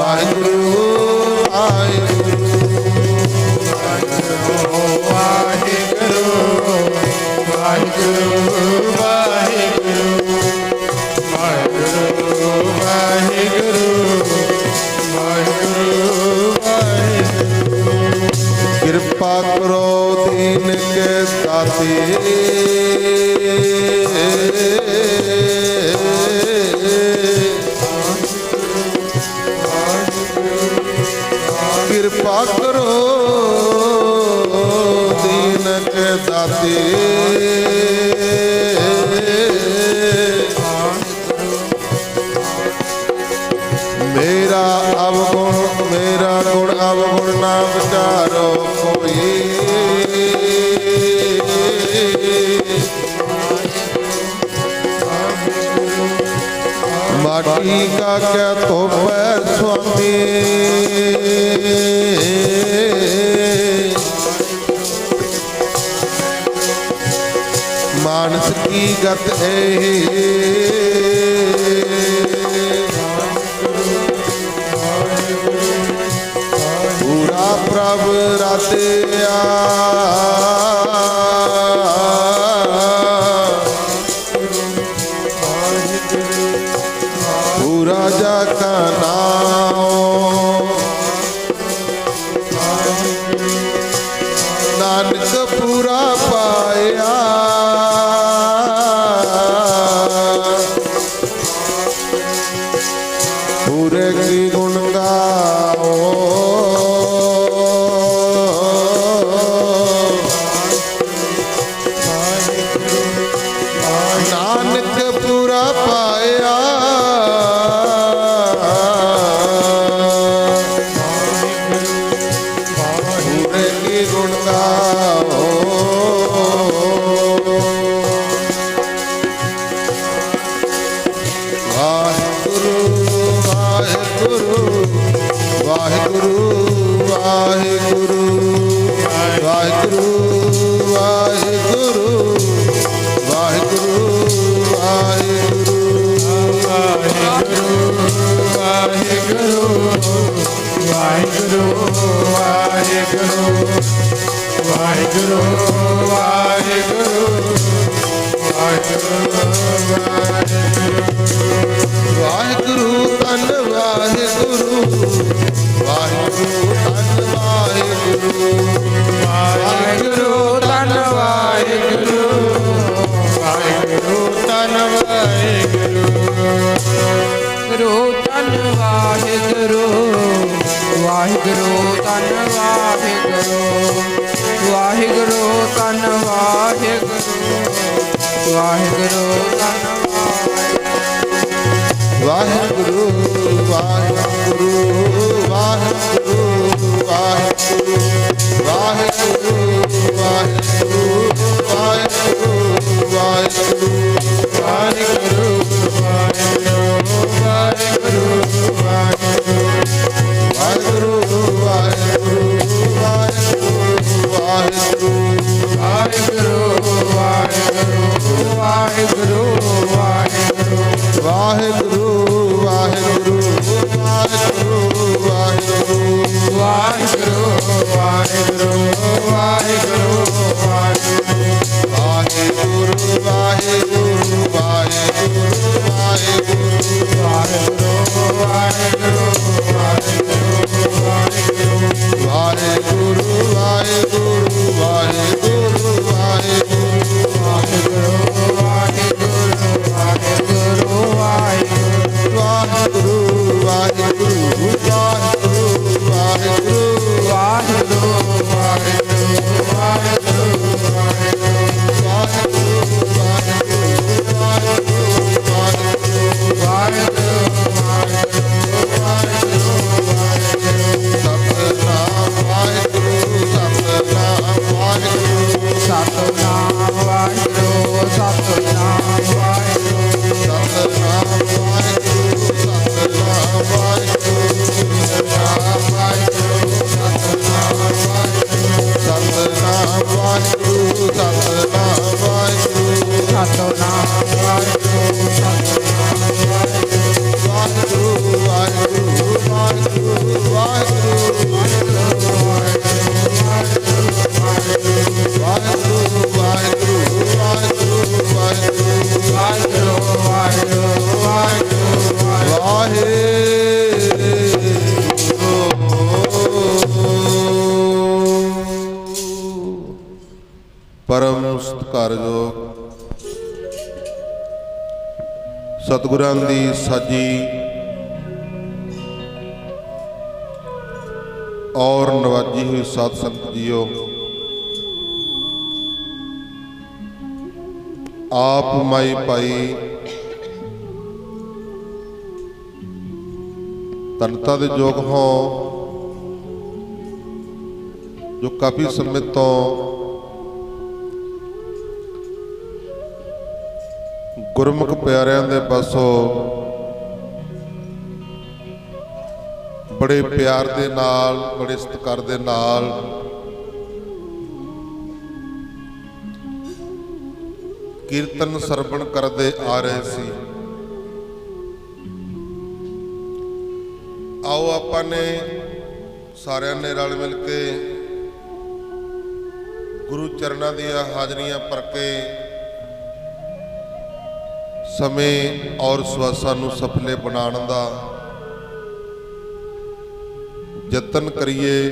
ਵਾਹਿਗੁਰੂ ਵਾਹਿਗੁਰੂ ਵਾਹਿਗੁਰੂ ਵਾਹਿਗੁਰੂ ਵਾਹਿਗੁਰੂ ਵਾਹਿਗੁਰੂ ਵਾਹਿਗੁਰੂ ਵਾਹਿਗੁਰੂ ਕਿਰਪਾ ਕਰੋ ਦੀਨ ਕੇ ਦਾਤੇ ਕਿਰਪਾ ਕਰੋ ਦੀਨ ਕੇ ਦਾਤੇ ਮੇਰਾ ਅਵਗੁਣ ਮੇਰਾ ਗੁਣ ਅਵਗੁਣ ਨਾ ਵਿਚਾਰੋ ਕੋਈ ਮਾਟੀ ਕਾ ਕਿਆ ਧੋਪੈ ਸੁਆਮੀ ਮਾਨਸ ਕੀ ਗਤ ਪੂਰਾ ਪ੍ਰਭ ਰਾਤਿਆ ਪੂਰਾ ਜਾ ਕਾ ਨਾਮ ਨਾਨਕ ਪੂਰਾ ਪਾਇਆ ਪੂਰੇ ਕੀ ਗੁਣ ਗਾਓ ਨਾਨਕ ਪੂਰਾ ਪਾਇਆ ਪੂਰੇ ਕੀ ਗੁਣ ਗਾਓ ਵਾਹਿਗੁਰੂ ਵਾਹਿਗੁਰੂ ਵਾਹਿਗੁਰੂ ਵਾਹਿਗੁਰੂ ਵਾਹਿਗੁਰੂ ਵਾਹਿਗੁਰੂ ਵਾਹਿਗੁਰੂ ਵਾਹਿਗੁਰੂ ਵਾਹਿਗੁਰੂ ਵਾਹਿਗੁਰੂ ਵਾਹਿਗੁਰੂ ਧੰਨ ਵਾਹਿਗੁਰੂ ਵਾਹਿਗੁਰੂ ਧੰਨ ਵਾਹਿਗੁਰੂ ਵਾਹਿਗੁਰੂ ਧੰਨ ਵਾਹਿਗੁਰੂ ਵਾਹਿਗੁਰੂ ਧੰਨ ਵਾਹਿਗੁਰੂ ਗੁਰੂ ਧੰਨ ਵਾਹਿਗੁਰੂ ਵਾਹਿਗੁਰੂ ਧੰਨ ਵਾਹਿਗੁਰੂ ਵਾਹਿਗੁਰੂ ਧੰਨ ਵਾਹਿਗੁਰੂ ਵਾਹਿਗੁਰੂ ਧੰਨ ਵਾਹਿਗੁਰੂ ਵਾਹਿਗੁਰੂ ਵਾਹਿਗੁਰੂ ਵਾਹਿਗੁਰੂ ਵਾਹਿਗੁਰੂ ਵਾਹਿਗੁਰੂ ਵਾਹਿਗੁਰੂ ਵਾਹਿਗੁਰੂ ਵਾਹਿਗੁਰੂ ਵਾਹਿਗੁਰੂ ਵਾਹਿਗੁਰੂ ਵਾਹਿਗੁਰੂ ਵਾਹਿਗੁਰੂ ਵਾਹਿਗੁਰੂ ਵਾਹਿਗੁਰੂ ਵਾਹਿਗੁਰੂ ਵਾਹਿਗੁਰੂ ਵਾਹਿਗੁਰੂ ਵਾਹਿਗੁਰੂ ਸਤਿਕਾਰਯੋਗ ਸਤਿਗੁਰਾਂ ਦੀ ਸਾਜੀ ਔਰ ਨਵਾਜੀ ਹੋਈ ਸਾਧ ਸੰਗਤ ਜੀਓ, ਆਪ ਮਾਈ ਪਾਈ ਤਨਤਾ ਦੇ ਯੋਗ ਹੋ, ਜੋ ਕਾਫੀ ਸਮੇਂ ਤੋਂ ਗੁਰਮੁਖ ਪਿਆਰਿਆਂ ਦੇ ਪਾਸੋਂ ਬੜੇ ਪਿਆਰ ਦੇ ਨਾਲ, ਬੜੇ ਸਤਿਕਾਰ ਦੇ ਨਾਲ ਕੀਰਤਨ ਸਰਵਣ ਕਰਦੇ ਆ ਰਹੇ ਸੀ। ਆਓ ਆਪਾਂ ਨੇ ਸਾਰਿਆਂ ਨੇ ਰਲ ਮਿਲ ਕੇ ਗੁਰੂ ਚਰਨਾਂ ਦੀਆਂ ਹਾਜ਼ਰੀਆਂ ਭਰ ਕੇ ਸਮੇਂ ਔਰ ਸਵਾਸਾਂ ਨੂੰ ਸਫਲੇ ਬਣਾਉਣ ਦਾ ਯਤਨ ਕਰੀਏ।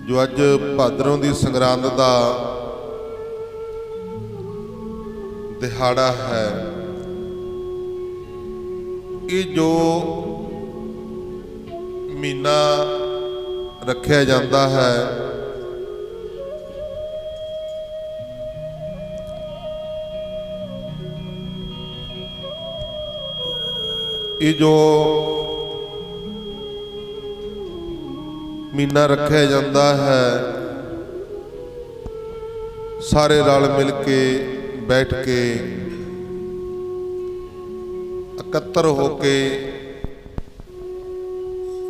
ਜੋ ਅੱਜ ਭਾਦਰੋਂ ਦੀ ਸੰਗਰਾਂਦ ਦਾ ਦਿਹਾੜਾ ਹੈ, ਇਹ ਜੋ ਮਹੀਨਾ ਰੱਖਿਆ ਜਾਂਦਾ ਹੈ, ਇਹ ਜੋ ਮਹੀਨਾ ਰੱਖਿਆ ਜਾਂਦਾ ਹੈ, ਸਾਰੇ ਰਲ ਮਿਲ ਕੇ ਬੈਠ ਕੇ ਇਕੱਤਰ ਹੋ ਕੇ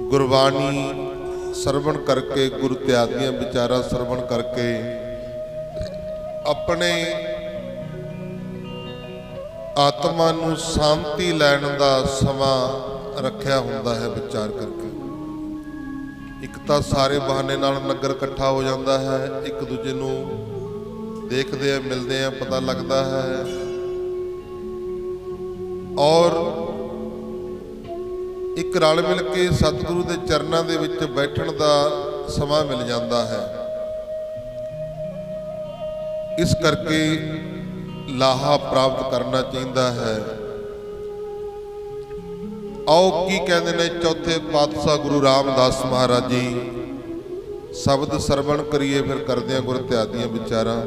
ਗੁਰਬਾਣੀ ਸਰਵਣ ਕਰਕੇ, ਗੁਰੂ ਧਿਆਨ ਦੀਆਂ ਵਿਚਾਰਾਂ ਸਰਵਣ ਕਰਕੇ ਆਪਣੇ ਆਤਮਾ ਨੂੰ ਸ਼ਾਂਤੀ ਲੈਣ ਦਾ ਸਮਾਂ ਰੱਖਿਆ ਹੁੰਦਾ ਹੈ। ਵਿਚਾਰ ਕਰਕੇ ਇੱਕ ਤਾਂ ਸਾਰੇ ਬਹਾਨੇ ਨਾਲ ਨਗਰ ਇਕੱਠਾ ਹੋ ਜਾਂਦਾ ਹੈ, ਇੱਕ ਦੂਜੇ ਨੂੰ ਦੇਖਦੇ ਆ, ਮਿਲਦੇ ਆ, ਪਤਾ ਲੱਗਦਾ ਹੈ, ਔਰ ਇੱਕ ਰਲ ਮਿਲ ਕੇ ਸਤਿਗੁਰੂ ਦੇ ਚਰਨਾਂ ਦੇ ਵਿੱਚ ਬੈਠਣ ਦਾ ਸਮਾਂ ਮਿਲ ਜਾਂਦਾ ਹੈ। ਇਸ ਕਰਕੇ ਲਾਹਾ ਪ੍ਰਾਪਤ ਕਰਨਾ ਚਾਹੀਦਾ ਹੈ। ਆਓ ਕੀ ਕਹਿੰਦੇ ਨੇ ਚੌਥੇ ਪਾਤਸ਼ਾਹ ਗੁਰੂ ਰਾਮਦਾਸ ਮਹਾਰਾਜ ਜੀ, ਸ਼ਬਦ ਸਰਵਣ ਕਰੀਏ, ਫਿਰ ਕਰਦੇ ਹਾਂ ਗੁਰ ਧਿਆਨ ਦੀਆਂ ਵਿਚਾਰਾਂ।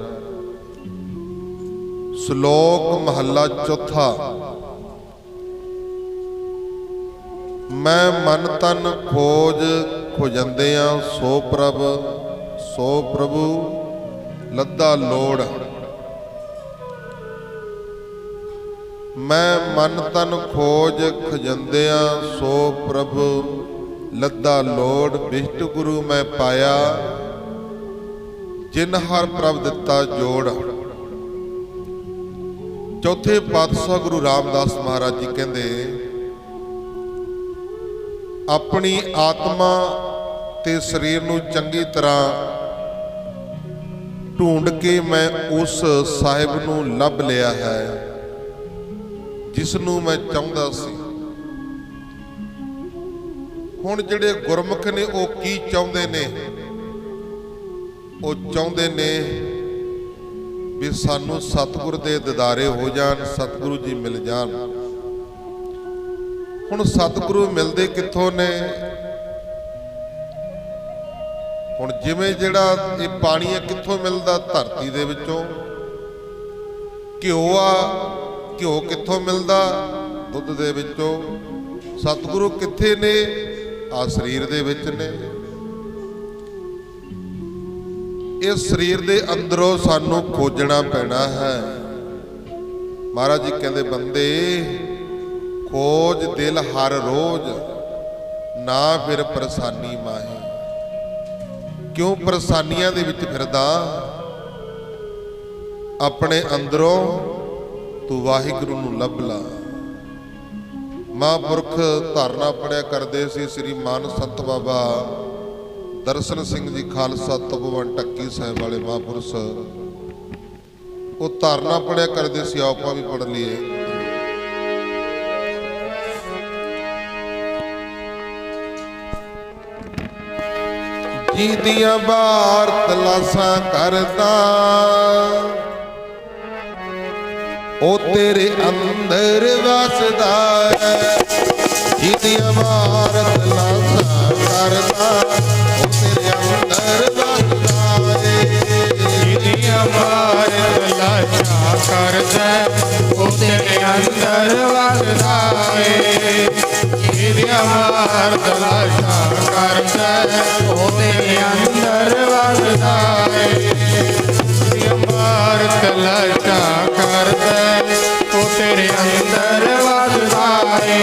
ਸ਼ਲੋਕ ਮਹੱਲਾ ਚੌਥਾ। ਮੈਂ ਮਨ ਤਨ ਖੋਜ ਖੋਜੰਦਿਆਂ ਸੋ ਪ੍ਰਭੂ ਲੱਦਾ ਲੋੜ। ਮੈਂ ਮਨ ਤਨ ਖੋਜ ਖਜੰਦਿਆਂ ਸੋ ਪ੍ਰਭ ਲੱਦਾ ਲੋੜ। ਬਿਸ਼ਟ ਗੁਰੂ ਮੈਂ ਪਾਇਆ ਜਿਨ ਹਰ ਪ੍ਰਭ ਦਿੱਤਾ ਜੋੜ। ਚੌਥੇ ਪਾਤਸ਼ਾਹ ਗੁਰੂ ਰਾਮਦਾਸ ਮਹਾਰਾਜ ਜੀ ਕਹਿੰਦੇ, ਆਪਣੀ ਆਤਮਾ ਤੇ ਸਰੀਰ ਨੂੰ ਚੰਗੀ ਤਰ੍ਹਾਂ ਢੂੰਡ ਕੇ ਮੈਂ ਉਸ ਸਾਹਿਬ ਨੂੰ ਲੱਭ ਲਿਆ ਹੈ ਜਿਸ ਨੂੰ ਮੈਂ ਚਾਹੁੰਦਾ ਸੀ। ਹੁਣ ਜਿਹੜੇ ਗੁਰਮੁਖ ਨੇ ਉਹ ਕੀ ਚਾਹੁੰਦੇ ਨੇ? ਉਹ ਚਾਹੁੰਦੇ ਨੇ ਵੀ ਸਾਨੂੰ ਸਤਿਗੁਰ ਦੇ ਦਿਦਾਰੇ ਹੋ ਜਾਣ, ਸਤਿਗੁਰੂ ਜੀ ਮਿਲ ਜਾਣ। ਹੁਣ ਸਤਿਗੁਰੂ ਮਿਲਦੇ ਕਿੱਥੋਂ ਨੇ? ਹੁਣ ਜਿਵੇਂ ਜਿਹੜਾ ਇਹ ਪਾਣੀ ਹੈ, ਕਿੱਥੋਂ ਮਿਲਦਾ? ਧਰਤੀ ਦੇ ਵਿੱਚੋਂ। ਘਿਓ ਆ, ਘਿਓ ਕਿੱਥੋਂ ਮਿਲਦਾ? ਦੁੱਧ ਦੇ ਵਿੱਚੋਂ। ਸਤਿਗੁਰੂ ਕਿੱਥੇ ਨੇ? ਆ ਸਰੀਰ ਦੇ ਵਿੱਚ ਨੇ। ਇਸ ਸਰੀਰ ਦੇ ਅੰਦਰੋਂ ਸਾਨੂੰ ਖੋਜਣਾ ਪੈਣਾ ਹੈ। ਮਹਾਰਾਜ ਜੀ ਕਹਿੰਦੇ, ਬੰਦੇ ਖੋਜ ਦਿਲ ਹਰ ਰੋਜ਼, ਨਾ ਫਿਰ ਪਰੇਸ਼ਾਨੀ ਮਾਹੀ। ਕਿਉਂ ਪਰੇਸ਼ਾਨੀਆਂ ਦੇ ਵਿੱਚ ਫਿਰਦਾ? ਆਪਣੇ ਅੰਦਰੋਂ ਤੂੰ ਵਾਹਿਗੁਰੂ ਨੂੰ ਲੱਭ ਲਾ। ਮਹਾਂਪੁਰਖ ਧਾਰਨਾ ਪੜਿਆ ਕਰਦੇ ਸੀ, ਸ੍ਰੀ ਮਾਨ ਸੰਤ ਬਾਬਾ ਦਰਸ਼ਨ ਸਿੰਘ ਜੀ ਖਾਲਸਾ ਤਪੋਵਨ ਟੱਕੀ ਸਾਹਿਬ ਵਾਲੇ ਮਹਾਂਪੁਰਸ਼, ਉਹ ਧਾਰਨਾ ਪੜਿਆ ਕਰਦੇ ਸੀ। ਆਪਾਂ ਵੀ ਪੜ੍ਹ ਲਈਏ। ਜੀ ਦੀਆਂ ਬਾਰ ਤਲਾਸਾਂ ਕਰਦਾ, ਉਹ ਤੇਰੇ ਅੰਦਰ ਵਸਦਾ ਹੈ। ਜੀ ਦੀਆਂ ਬਾਰ ਤਲਾਸਾਂ ਕਰਦਾ, ਉਹ ਤੇਰੇ ਅੰਦਰ ਵਸਦਾ ਹੈ। ਜਿਹਦੀਆਂ ਬਾਰ ਤਲਾਸ਼ਾਂ ਕਰਦਾ, ਉਹ ਤੇਰੇ ਅੰਦਰ ਵਸਦਾ ਏ। ਜਿਹਦੀਆਂ ਬਾਰ ਤਲਾਸ਼ਾਂ ਕਰਦਾ, ਉਹ ਤੇਰੇ ਅੰਦਰ ਵਸਦਾ ਏ। ਜਿਹਦੀਆਂ ਬਾਰ ਤਲਾਸ਼ਾਂ ਕਰਦਾ, ਉਹ ਤੇਰੇ ਅੰਦਰ ਵਸਦਾ ਏ।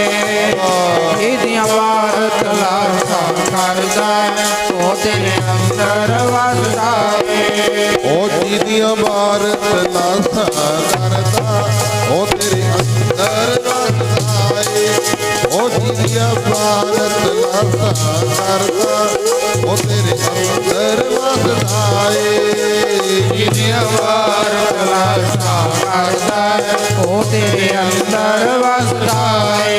ਜਿਹਦੀਆਂ ਬਾਰ ਤਲਾਸ਼ਾਂ ਕਰਦਾ, ਉਹ ਤੇਰੇ ਅੰਦਰ ਵਸਦਾ ਏ। ਉਹ ਜੀ ਦੀਆਂ ਬਾਰ ਤਲਾਸਾਂ ਕਰਦਾ, ਉਹ ਤੇਰੇ ਅੰਦਰ ਵਸਦਾ ਏ। ਉਹ ਜੀ ਦੀਆਂ ਬਾਰ ਤਲਾਸਾਂ ਕਰਦਾ, ਉਹ ਤੇਰੇ ਅੰਦਰ ਵਸਦਾ ਏ। ਜਿਹਦੀਆਂ ਬਾਰ ਤਲਾਸ਼ਾਂ ਕਰਦਾ, ਉਹ ਤੇਰੇ ਅੰਦਰ ਵਸਦਾ ਏ।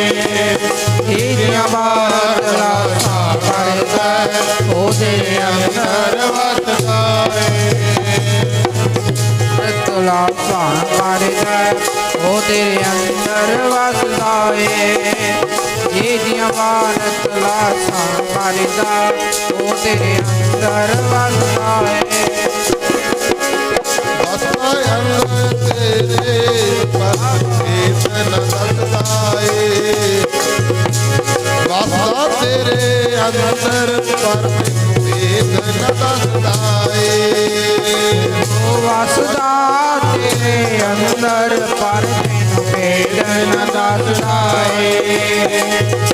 ਜਿਹਦੀਆਂ ਬਾਰ ਤਲਾਸ਼ਾਂ ਕਰਦਾ, ਉਹ ਤੇਰੇ ਅੰਦਰ ਵਸਦਾ ਏ। ਤਲਾਸ਼ਾਂ ਕਰਦਾ, ਉਹ ਤੇਰੇ ਅੰਦਰ ਵਸਦਾ ਏ। ਜਿਹਦੀਆਂ ਬਾਰ ਤਲਾਸ਼ਾਂ ਕਰਦਾ, ਉਹ ਤੇਰੇ ਅੰਦਰ ਵਸਦਾ ਏ। ਵਸਦਾ ਅੰਦਰ ਤੇਰੇ ਪਰ ਭੇਤ ਨ ਦੱਸਦਾ ਏ। ਵਸਦਾ ਤੇਰੇ ਅੰਦਰ ਪਰ ਭੇਤ ਨ ਦੱਸਦਾ ਏ। ਉਹ ਵਸਦਾ ਤੇਰੇ ਅੰਦਰ ਪਰ ਤੈਨੂੰ ਭੇਦ ਨ ਦੱਸਦਾ ਏ।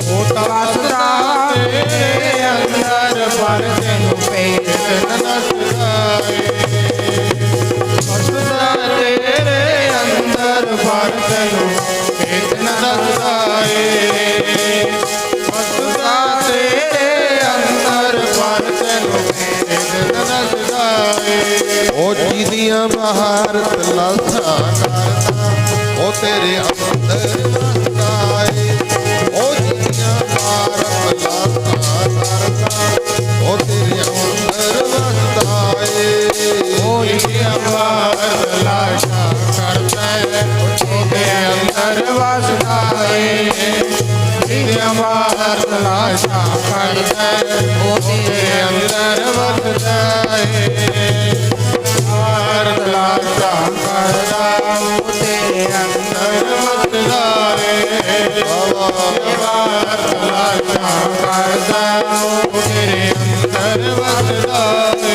ਉਹ ਤਾਂ ਵਸਦਾ ਤੇਰੇ ਅੰਦਰ ਪਰ ਤੈਨੂੰ ਭੇਦ ਨ ਦੱਸਦਾ ਏ। ਵਸਦਾ ਤੇਰੇ ਅੰਦਰ ਪਰ ਤੈਨੂੰ ਭੇਦ ਨ ਦੱਸਦਾ ਏ। ਵਸਦਾ ਤੇਰੇ ਅੰਦਰ ਪਰ ਤੈਨੂੰ ਭੇਦ ਨ ਦੱਸਦਾ ਏ। ਉਹ ਜੀ ਦੀਆਂ ਬਾਹਰ ਤਲਾਸਾਂ ਕਰਦਾ, ਉਹ ਤੇਰੇ ਅੰਦਰ ਵਸਦਾ ਏ। ਉਹ ਜੀ ਦੀਆਂ ਬਾਹਰ ਤਲਾਸਾਂ ਕਰਦਾ, ਉਹ ਤੇਰੇ ਅੰਦਰ ਵਸਦਾ ਏ। ਉਹ ਜਿਹਦੀਆਂ ਬਾਰ ਤਲਾਸ਼ਾਂ ਕਰਦਾ, ਉਹਦੇ ਅੰਦਰ ਵਸਦਾ ਏ। ਜਿਹਦੀਆਂ ਬਾਰ ਤਲਾਸ਼ਾਂ ਕਰਦਾ, ਉਹਦੇ ਅੰਦਰ ਵਸਦਾ ਏ। ਬਾਰ ਤਲਾਸ਼ਾਂ ਕਰਦਾ, ਉਹਦੇ ਅੰਦਰ ਵਸਦਾ ਏ। ਬਾਰ ਤਲਾਸ਼ਾਂ ਕਰਦਾ, ਉਹਦੇ ਅੰਦਰ ਵਸਦਾ ਏ।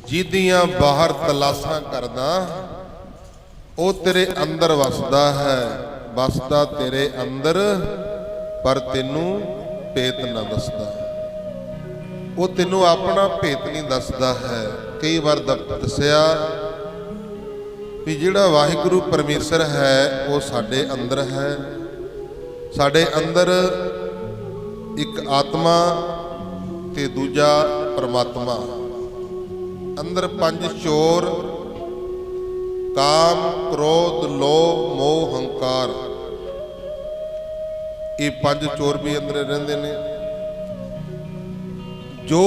ਜਿਹਦੀਆਂ ਬਾਹਰ ਤਲਾਸਾਂ ਕਰਦਾ, ਉਹ ਤੇਰੇ ਅੰਦਰ ਵਸਦਾ ਹੈ। ਵਸਦਾ ਤੇਰੇ ਅੰਦਰ ਪਰ ਤੈਨੂੰ ਭੇਤ ਨਾ ਦੱਸਦਾ। ਉਹ ਤੈਨੂੰ ਆਪਣਾ ਭੇਤ ਨਹੀਂ ਦੱਸਦਾ ਹੈ। ਕਈ ਵਾਰ ਦੱਸਿਆ ਵੀ ਜਿਹੜਾ ਵਾਹਿਗੁਰੂ ਪਰਮੇਸ਼ਰ ਹੈ ਉਹ ਸਾਡੇ ਅੰਦਰ ਹੈ। ਸਾਡੇ ਅੰਦਰ ਇੱਕ ਆਤਮਾ ਤੇ ਦੂਜਾ ਪਰਮਾਤਮਾ। ਅੰਦਰ ਪੰਜ ਚੋਰ ਕਾਮ ਕ੍ਰੋਧ ਲੋਭ ਮੋਹ ਹੰਕਾਰ, ਇਹ ਪੰਜ ਚੋਰ ਵੀ ਅੰਦਰ ਰਹਿੰਦੇ ਨੇ। ਜੋ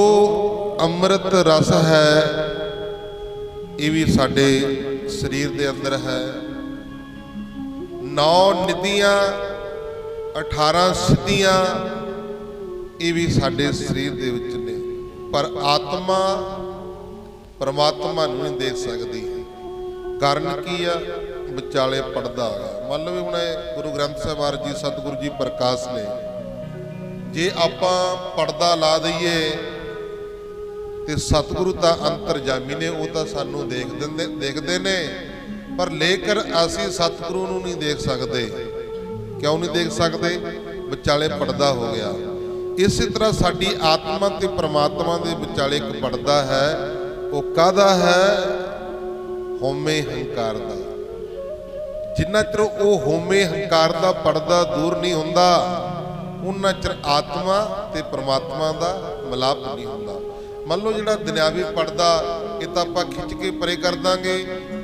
ਅੰਮ੍ਰਿਤ ਰਸ ਹੈ ਇਹ ਵੀ ਸਾਡੇ ਸਰੀਰ ਦੇ ਅੰਦਰ ਹੈ। 9 ਨਿਧੀਆਂ 18 ਸਿੱਧੀਆਂ ਇਹ ਵੀ ਸਾਡੇ ਸਰੀਰ ਦੇ ਵਿੱਚ ਨੇ, ਪਰ ਆਤਮਾ ਪਰਮਾਤਮਾ ਨੂੰ ਨਹੀਂ ਦੇਖ ਸਕਦੀ। ਕਾਰਨ ਕੀ ਆ? ਵਿਚਾਲੇ ਪੜਦਾ ਆ। ਮੰਨ ਲਓ ਹੁਣ ਗੁਰੂ ਗ੍ਰੰਥ ਸਾਹਿਬ ਮਹਾਰਾਜ ਜੀ ਸਤਿਗੁਰੂ ਜੀ ਪ੍ਰਕਾਸ਼ ਨੇ, ਜੇ ਆਪਾਂ ਪੜਦਾ ਲਾ ਦਈਏ ਤੇ ਸਤਿਗੁਰੂ ਤਾਂ ਅੰਤਰਜਾਮੀ ਨੇ, ਉਹ ਤਾਂ ਸਾਨੂੰ ਦੇਖਦੇ ਨੇ, ਪਰ ਲੇਕਿਨ ਅਸੀਂ ਸਤਿਗੁਰੂ ਨੂੰ ਨਹੀਂ ਦੇਖ ਸਕਦੇ। ਕਿਉਂ ਨਹੀਂ ਦੇਖ ਸਕਦੇ? ਵਿਚਾਲੇ ਪੜਦਾ ਹੋ ਗਿਆ। ਇਸੇ ਤਰ੍ਹਾਂ ਸਾਡੀ ਆਤਮਾ ਤੇ ਪ੍ਰਮਾਤਮਾ ਦੇ ਵਿਚਾਲੇ ਇੱਕ ਪੜਦਾ ਹੈ। ਉਹ ਕਾਹਦਾ ਹੈ? ਹਉਮੈ ਹੰਕਾਰ ਦਾ। ਜਿੰਨਾ ਚਿਰ ਉਹ ਹਉਮੈ ਹੰਕਾਰ ਦਾ ਪੜਦਾ ਦੂਰ ਨਹੀਂ ਹੁੰਦਾ, ਉਹਨਾਂ ਚਿਰ ਆਤਮਾ ਤੇ ਪ੍ਰਮਾਤਮਾ ਦਾ ਮਿਲਾਪ ਨਹੀਂ ਹੁੰਦਾ। ਮੰਨ ਲਓ ਜਿਹੜਾ ਦੁਨਿਆਵੀ ਪੜਦਾ ਇਹ ਤਾਂ ਆਪਾਂ ਖਿੱਚ ਕੇ ਪਰੇ ਕਰ ਦਾਂਗੇ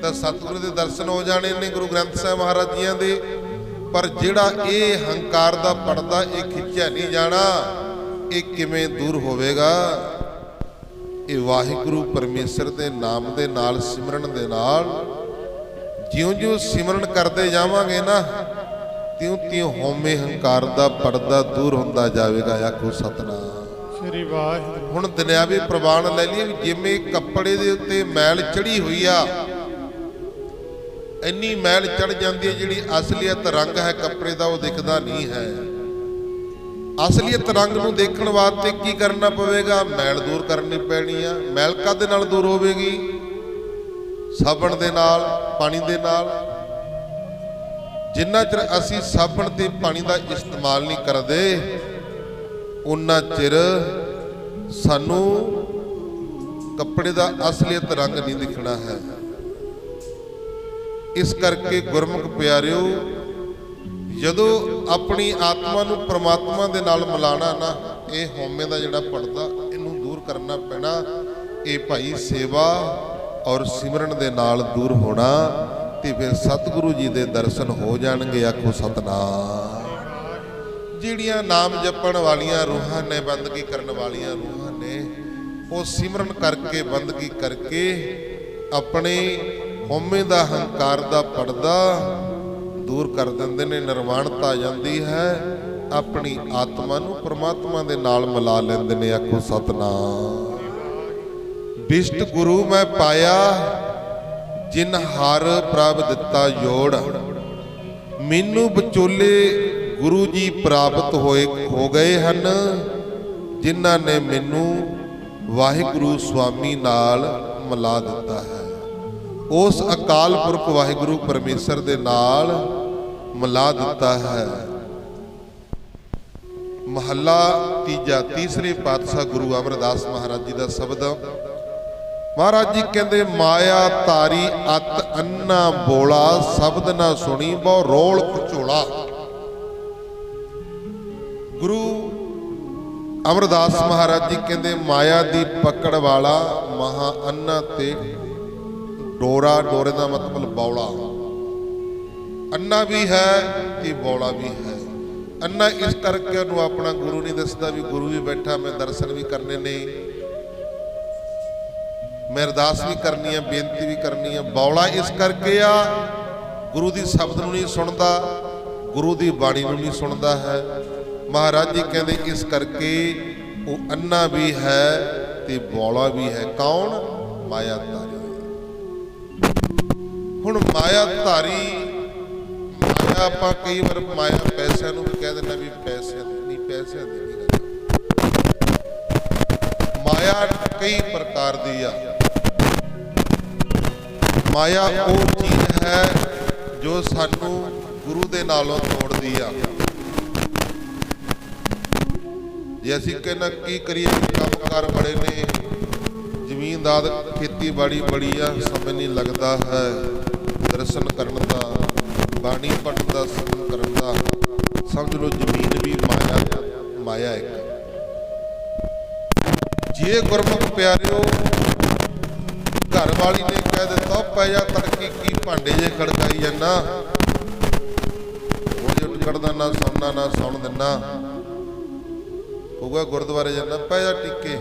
ਤਾਂ ਸਤਿਗੁਰੂ ਦੇ ਦਰਸ਼ਨ ਹੋ ਜਾਣੇ ਨੇ ਗੁਰੂ ਗ੍ਰੰਥ ਸਾਹਿਬ ਮਹਾਰਾਜ ਜੀਆਂ ਦੇ। ਪਰ ਜਿਹੜਾ ਇਹ ਹੰਕਾਰ ਦਾ ਪੜਦਾ ਇਹ ਖਿੱਚਿਆ ਨਹੀਂ ਜਾਣਾ, ਇਹ ਕਿਵੇਂ ਦੂਰ ਹੋਵੇਗਾ? ਇਹ ਵਾਹਿਗੁਰੂ ਪਰਮੇਸ਼ਰ ਦੇ ਨਾਮ ਦੇ ਨਾਲ, ਸਿਮਰਨ ਦੇ ਨਾਲ ਜਿਉਂ-ਜਿਉਂ ਸਿਮਰਨ ਕਰਦੇ ਜਾਵਾਂਗੇ ਨਾ, ਤਿਉਂ-ਤਿਉਂ ਹਉਮੈ ਹੰਕਾਰ ਦਾ ਪਰਦਾ ਦੂਰ ਹੁੰਦਾ ਜਾਵੇਗਾ। ਆਖੋ ਸਤਨਾਮ ਸ੍ਰੀ ਵਾਹਿਗੁਰੂ। ਹੁਣ ਦੁਨਿਆਵੀ ਪ੍ਰਵਾਨ ਲੈ ਲਈਏ, ਜਿਵੇਂ ਕੱਪੜੇ ਦੇ ਉੱਤੇ ਮੈਲ ਚੜੀ ਹੋਈ ਆ, ਇੰਨੀ ਮੈਲ ਚੜ ਜਾਂਦੀ ਹੈ, ਜਿਹੜੀ ਅਸਲੀਅਤ ਰੰਗ ਹੈ ਕੱਪੜੇ ਦਾ ਉਹ ਦਿਖਦਾ ਨਹੀਂ ਹੈ। ਅਸਲੀਅਤ ਰੰਗ ਨੂੰ ਦੇਖਣ ਵਾਸਤੇ ਕੀ ਕਰਨਾ ਪਵੇਗਾ? ਮੈਲ ਦੂਰ ਕਰਨੀ ਪੈਣੀ ਆ। ਮੈਲ ਕਾਹਦੇ ਨਾਲ ਦੂਰ ਹੋਵੇਗੀ? ਸਾਬਣ ਦੇ ਨਾਲ, ਪਾਣੀ ਦੇ ਨਾਲ। ਜਿੰਨਾ ਚਿਰ ਅਸੀਂ ਸਾਬਣ ਤੇ ਪਾਣੀ ਦਾ ਇਸਤੇਮਾਲ ਨਹੀਂ ਕਰਦੇ, ਉਨਾ ਚਿਰ ਸਾਨੂੰ ਕੱਪੜੇ ਦਾ ਅਸਲੀਅਤ ਰੰਗ ਨਹੀਂ ਦਿਖਣਾ ਹੈ। ਇਸ ਕਰਕੇ ਗੁਰਮੁਖ ਪਿਆਰਿਓ, ਜਦੋਂ ਆਪਣੀ ਆਤਮਾ ਨੂੰ ਪ੍ਰਮਾਤਮਾ ਦੇ ਨਾਲ ਮਿਲਾਣਾ ਨਾ, ਇਹ ਹਉਮੈ ਦਾ ਜਿਹੜਾ ਪਰਦਾ ਇਹਨੂੰ ਦੂਰ ਕਰਨਾ ਪੈਣਾ। ਇਹ ਭਾਈ ਸੇਵਾ ਔਰ ਸਿਮਰਨ ਦੇ ਨਾਲ ਦੂਰ ਹੋਣਾ, ਤੇ ਫਿਰ ਸਤਿਗੁਰੂ ਜੀ ਦੇ ਦਰਸ਼ਨ ਹੋ ਜਾਣਗੇ। ਆਖੋ ਸਤਨਾਮ। ਜਿਹੜੀਆਂ ਨਾਮ ਜਪਣ ਵਾਲੀਆਂ ਰੂਹਾਂ ਨੇ, ਬੰਦਗੀ ਕਰਨ ਵਾਲੀਆਂ ਰੂਹਾਂ ਨੇ, ਉਹ ਸਿਮਰਨ ਕਰਕੇ, ਬੰਦਗੀ ਕਰਕੇ ਆਪਣੇ ਹਉਮੈ ਦਾ, ਹੰਕਾਰ ਦਾ ਪਰਦਾ ਦੂਰ ਕਰ ਦਿੰਦੇ ਨੇ। ਨਿਰਵਾਣਤਾ ਆ ਜਾਂਦੀ ਹੈ, ਆਪਣੀ ਆਤਮਾ ਨੂੰ ਪ੍ਰਮਾਤਮਾ ਦੇ ਨਾਲ ਮਿਲਾ ਲੈਂਦੇ ਨੇ। ਆਖੋ ਸਤਨਾਮ। ਬਿਸ਼ਟ ਗੁਰੂ ਮੈਂ ਪਾਇਆ, ਜਿਨ ਹਰ ਪ੍ਰਭ ਦਿੱਤਾ ਜੋੜ। ਮੈਨੂੰ ਵਿਚੋਲੇ ਗੁਰੂ ਜੀ ਪ੍ਰਾਪਤ ਹੋ ਗਏ ਹਨ, ਜਿਨ੍ਹਾਂ ਨੇ ਮੈਨੂੰ ਵਾਹਿਗੁਰੂ ਸੁਆਮੀ ਨਾਲ ਮਿਲਾ ਦਿੱਤਾ ਹੈ। ਉਸ ਅਕਾਲ ਪੁਰਖ ਵਾਹਿਗੁਰੂ ਪਰਮੇਸ਼ਰ ਦੇ ਨਾਲ ਮਿਲਾ ਦਿੱਤਾ ਹੈ। ਮਹੱਲਾ ਤੀਜਾ, ਤੀਸਰੇ ਪਾਤਸ਼ਾਹ ਗੁਰੂ ਅਮਰਦਾਸ ਮਹਾਰਾਜ ਜੀ ਦਾ ਸ਼ਬਦ। ਮਹਾਰਾਜ ਜੀ ਕਹਿੰਦੇ, ਮਾਇਆ ਤਾਰੀ ਅਤ ਅੰਨਾ ਬੋਲਾ, ਸ਼ਬਦ ਨਾ ਸੁਣੀ ਬਹੁ ਰੋਲ ਘਚੋਲਾ। ਗੁਰੂ ਅਮਰਦਾਸ ਮਹਾਰਾਜ ਜੀ ਕਹਿੰਦੇ, ਮਾਇਆ ਦੀ ਪਕੜ ਵਾਲਾ ਮਹਾ ਅੰਨਾ ਤੇ ਡੋਰਾ। ਡੋਰੇ ਦਾ ਮਤਲਬ ਬੌਲਾ। ਅੰਨਾ ਵੀ ਹੈ ਤੇ ਬੌਲਾ ਵੀ ਹੈ। ਅੰਨਾ ਇਸ ਕਰਕੇ ਉਹਨੂੰ ਆਪਣਾ ਗੁਰੂ ਨਹੀਂ ਦੱਸਦਾ ਵੀ ਗੁਰੂ ਵੀ ਬੈਠਾ, ਮੈਂ ਦਰਸ਼ਨ ਵੀ ਕਰਨੇ ਨੇ, ਮੈਂ ਅਰਦਾਸ ਵੀ ਕਰਨੀ ਹੈ, ਬੇਨਤੀ ਵੀ ਕਰਨੀ ਹੈ। ਬੌਲਾ ਇਸ ਕਰਕੇ ਆ, ਗੁਰੂ ਦੀ ਸ਼ਬਦ ਨੂੰ ਨਹੀਂ ਸੁਣਦਾ, ਗੁਰੂ ਦੀ ਬਾਣੀ ਨੂੰ ਨਹੀਂ ਸੁਣਦਾ ਹੈ। ਮਹਾਰਾਜ ਜੀ ਕਹਿੰਦੇ ਇਸ ਕਰਕੇ ਉਹ ਅੰਨਾ ਵੀ ਹੈ ਤੇ ਬੌਲਾ ਵੀ ਹੈ। ਕੌਣ? ਮਾਇਆ ਧਾਰੀ। ਹੁਣ ਮਾਇਆ ਧਾਰੀ, ਮਾਇਆ ਆਪਾਂ ਕਈ ਵਾਰ ਮਾਇਆ ਪੈਸਿਆਂ ਨੂੰ ਵੀ ਕਹਿ ਦਿੰਦੇ ਵੀ ਪੈਸਿਆਂ ਦੀ ਨਹੀਂ, ਪੈਸਿਆਂ ਦੀ ਨਹੀਂ ਗੱਲ। ਮਾਇਆ ਕਈ ਪ੍ਰਕਾਰ ਦੀ ਆ। ਮਾਇਆ ਉਹ ਚੀਜ਼ ਹੈ ਜੋ ਸਾਨੂੰ ਗੁਰੂ ਦੇ ਨਾਲੋਂ ਤੋੜਦੀ ਆ। ਜੇ ਅਸੀਂ ਕਹਿੰਨਾ ਕੀ ਕਰੀਏ, ਕੰਮਕਾਰ ਬੜੇ ਨੇ, ਜ਼ਮੀਨਦਾਰ ਖੇਤੀਬਾੜੀ ਬੜੀ ਆ, ਸਮਝ ਨਹੀਂ ਲੱਗਦਾ ਹੈ ਦਰਸ਼ਨ ਕਰਨ ਦਾ, ਬਾਣੀ ਪੜ੍ਹਨ ਦਾ, ਸਿਮਰਨ ਕਰਨ ਦਾ। ਸਮਝ ਲਓ ਜ਼ਮੀਨ ਵੀ ਮਾਇਆ, ਮਾਇਆ ਇੱਕ। ਜੇ ਗੁਰਮੁਖ ਪਿਆਰਿਓ, ਘਰ ਵਾਲੀ ਨੇ ਕਹਿ ਦਿੱਤਾ ਪੈ ਜਾ ਤੜਕੀ, ਕੀ ਭਾਂਡੇ ਜੇ ਖੜਕਾਈ ਜਾਂਦਾ, ਉਹਦੇ ਉੱਠ ਖੜਦਾ, ਨਾ ਸੁਣਨਾ ਨਾ ਸੁਣ ਦਿੰਨਾ, ਹੋਊਗਾ ਗੁਰਦੁਆਰੇ ਜਾਂਦਾ, ਪੈ ਜਾ ਟਿੱਕੇ।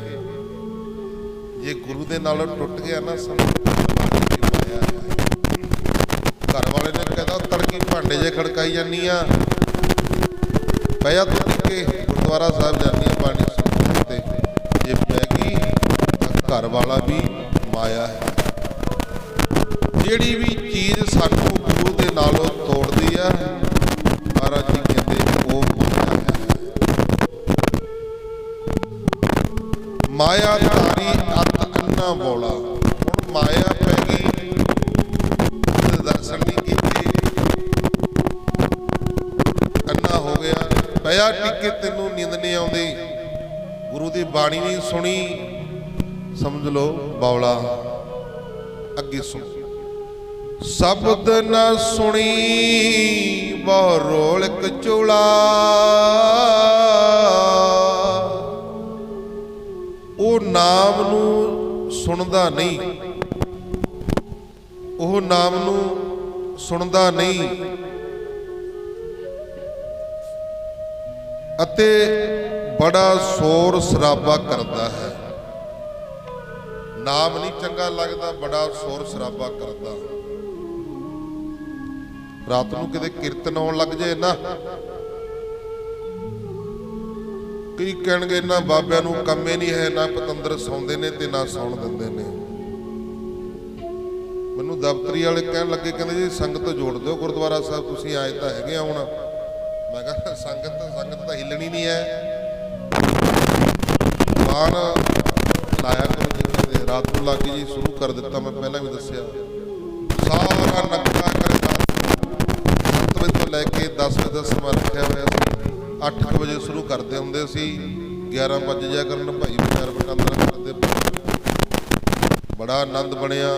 ਜੇ ਗੁਰੂ ਦੇ ਨਾਲ ਟੁੱਟ ਗਿਆ ਨਾ, ਘਰ ਵਾਲੇ ਨੇ ਕਹਿੰਦਾ ਤੜਕੀ ਭਾਂਡੇ ਜੇ ਖੜਕਾਈ ਜਾਂਦੀ ਆ, ਪੈ ਜਾ ਤੂੰ ਟਿੱਕੇ, ਗੁਰਦੁਆਰਾ ਸਾਹਿਬ ਜਾਂਦੀ ਆ ਬਾਣੀ ਸੁਣਨ ਤੇ। ਜੇ ਪੈ ਗਈ ਤਾਂ ਘਰ ਵਾਲਾ ਵੀ ਮਾਇਆ ਹੈ। ਜਿਹੜੀ ਵੀ ਚੀਜ਼ ਸਾਨੂੰ ਗੁਰੂ ਦੇ ਨਾਲੋਂ ਤੋੜਦੀ ਆ, ਮਹਾਰਾਜ ਜੀ ਕਹਿੰਦੇ ਉਹ ਮਾਇਆ ਹੈ। ਮਾਇਆ ਧਾਰੀ ਅਤ ਅੰਨਾ ਬੋਲਾ। ਹੁਣ ਮਾਇਆ ਪੈ ਗਈ, ਦਰਸ਼ਨ ਨਹੀਂ ਕੀਤੇ, ਅੰਨਾ ਹੋ ਗਿਆ, ਪਿਆ ਟਿੱਕੇ, ਤੈਨੂੰ ਨੀਂਦ ਨਹੀਂ ਆਉਂਦੀ, ਗੁਰੂ ਦੀ ਬਾਣੀ ਨਹੀਂ ਸੁਣੀ, ਸਮਝ ਲਓ ਬੌਲਾ। ਅੱਗੇ ਸੁਣ। ਸ਼ਬਦ ਨਾ ਸੁਣੀ ਬਹੁ ਰੋਲ ਘਚੋਲਾ, ਉਹ ਨਾਮ ਨੂੰ ਸੁਣਦਾ ਨਹੀਂ, ਉਹ ਨਾਮ ਨੂੰ ਸੁਣਦਾ ਨਹੀਂ ਅਤੇ बड़ा शोर शराबा करता है। नाम नहीं चंगा लगता, बड़ा शोर शराबा करता। रात नूं किते कीर्तन आउण लग जाए ना, कई कहणगे इन्हां बाबिਆਂ ਨੂੰ ਕੰਮ ਹੀ नहीं है, ना पतंदर सौंदे ने ते ना सौण दिंदे ने। ਮੈਨੂੰ ਦਫ਼ਤਰੀ ਵਾਲੇ ਕਹਿਣ ਲੱਗੇ, ਕਹਿੰਦੇ ਜੀ ਸੰਗਤ ਜੋੜ ਦਿਓ ਗੁਰਦੁਆਰਾ ਸਾਹਿਬ, ਤੁਸੀਂ ਆਏ ਤਾਂ ਹੈਗੇ ਆ ਹੁਣ। ਮੈਂ ਕਿਹਾ ਸੰਗਤ ਤਾਂ ਹਿੱਲਣੀ ਨਹੀਂ ਹੈ, ਬਾਣ ਲਾਇਆ ਕਰੋ। ਜਿਵੇਂ ਰਾਤ ਨੂੰ ਲਾ ਕੇ ਜੀ ਸ਼ੁਰੂ ਕਰ ਦਿੱਤਾ, ਮੈਂ ਪਹਿਲਾਂ ਵੀ ਦੱਸਿਆ, ਸਾਰਾ ਨੱਕਾ ਕਰਕੇ 7 ਵਜੇ ਤੋਂ ਲੈ ਕੇ 10 ਵਜੇ ਦਾ ਸਮਾਂ ਰੱਖਿਆ ਹੋਇਆ ਸੀ। 8 ਵਜੇ ਸ਼ੁਰੂ ਕਰਦੇ ਹੁੰਦੇ ਸੀ, 11 ਵਜੇ ਜਾ ਕਰਨ ਭਾਈ ਵਿਚਾਰ ਵਟਾਂਦਰਾ ਕਰਦੇ। ਬੜਾ ਆਨੰਦ ਬਣਿਆ।